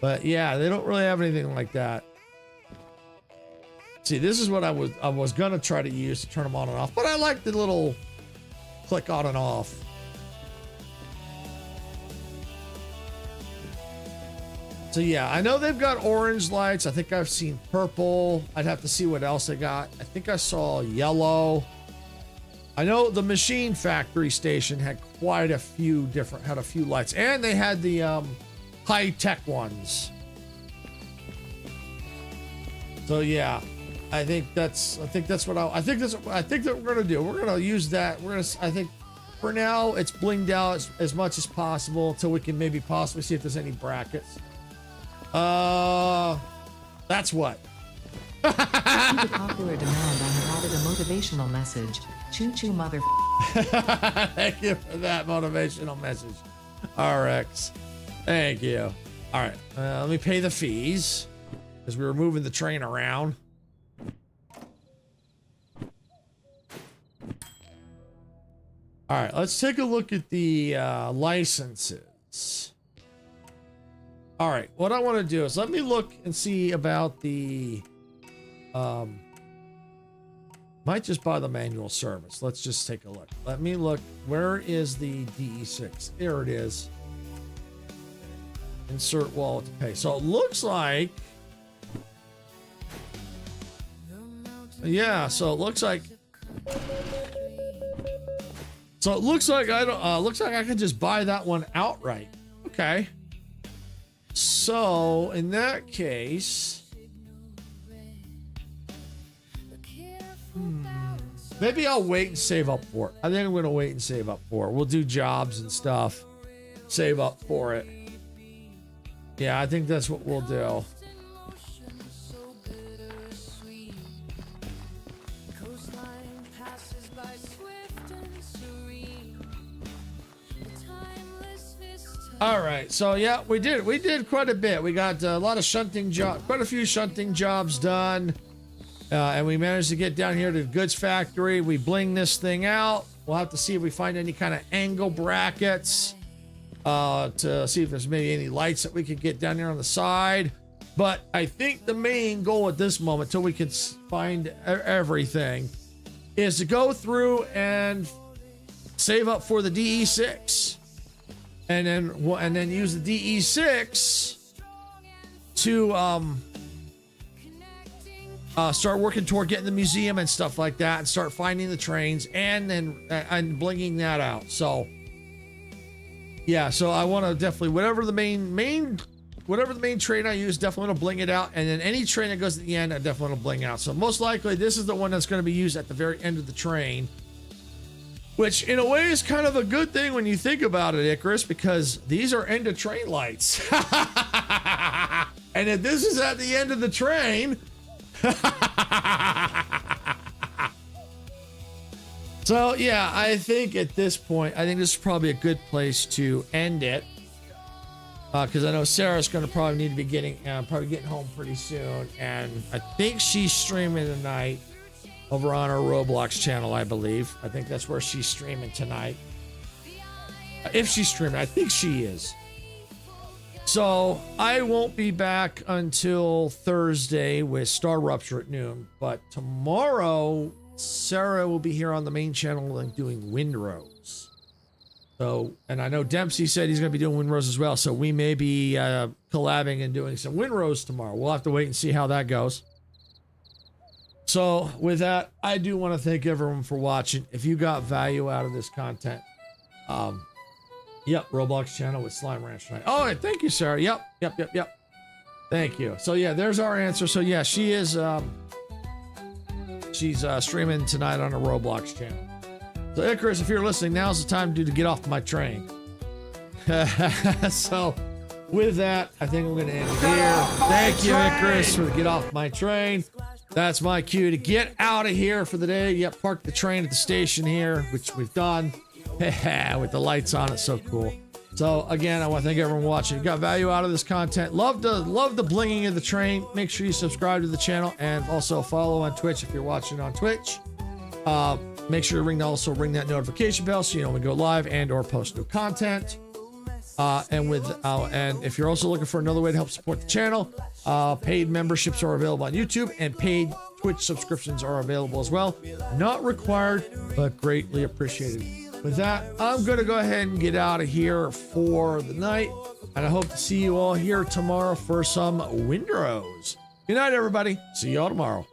Speaker 2: But yeah, they don't really have anything like that. See, this is what I was gonna try to use to turn them on and off, but I like the little click on and off. So yeah, I know they've got orange lights. I think I've seen purple. I'd have to see what else they got. I think I saw yellow. I know the machine factory station had quite a few lights, and they had the high-tech ones. So yeah, I think that's what we're gonna do. We're gonna use that. I think for now it's blinged out as much as possible until we can maybe possibly see if there's any brackets. That's what.
Speaker 4: Due to popular demand, I have added a motivational message. Choo choo, mother.
Speaker 2: Thank you for that motivational message, RX. Thank you. All right, let me pay the fees as we were moving the train around. All right, let's take a look at the licenses. All right, what I want to do is let me look and see about the might just buy the manual service. Let's just take a look. Let me look. Where is the DE6? There it is. Insert wallet to pay. So it looks like, yeah, so it looks like I can just buy that one outright. Okay. So in that case, maybe I'll wait and save up for it. I think I'm going to wait and save up for it. We'll do jobs and stuff. Save up for it. Yeah, I think that's what we'll do. All right, so yeah, we did quite a bit. We got a lot of shunting quite a few shunting jobs done. And we managed to get down here to the goods factory. We bling this thing out. We'll have to see if we find any kind of angle brackets to see if there's maybe any lights that we could get down here on the side. But I think the main goal at this moment, till we can find everything, is to go through and save up for the DE6, and then use the DE6 to start working toward getting the museum and stuff like that, and start finding the trains and blinging that out. So yeah, so I want to definitely, whatever the main train I use, definitely want to bling it out, and then any train that goes at the end, I definitely want to bling out. So most likely this is the one that's going to be used at the very end of the train, which in a way is kind of a good thing when you think about it, Icarus, because these are end of train lights. And if this is at the end of the train, so yeah, I think at this point, I think this is probably a good place to end it, because I know Sarah's going to probably need to be getting home pretty soon, and I think she's streaming tonight over on our Roblox channel. I think that's where she's streaming tonight. If she's streaming, I think she is. So I won't be back until Thursday with Star Rupture at noon, but tomorrow Sarah will be here on the main channel and doing Windrose. So, and I know Dempsey said he's going to be doing Windrose as well, so we may be collabing and doing some Windrose tomorrow. We'll have to wait and see how that goes. So with that, I do want to thank everyone for watching. If you got value out of this content, yep, Roblox channel with Slime Ranch tonight. Oh, thank you, Sarah. Yep. Thank you. So yeah, there's our answer. So yeah, she's streaming tonight on a Roblox channel. So Icarus, if you're listening, now's the time to get off my train. So with that, I think I'm going to end it here. Thank you, Icarus, for the get off my train. That's my cue to get out of here for the day. Yep, park the train at the station here, which we've done. With the lights on, it's so cool. So again, I want to thank everyone watching. You got value out of this content. Love the blinging of the train. Make sure you subscribe to the channel and also follow on Twitch if you're watching on Twitch. Make sure to ring that notification bell so you know when we go live and or post new content. And if you're also looking for another way to help support the channel, paid memberships are available on YouTube and paid Twitch subscriptions are available as well. Not required, but greatly appreciated. With that, I'm going to go ahead and get out of here for the night. And I hope to see you all here tomorrow for some Windrows. Good night, everybody. See you all tomorrow.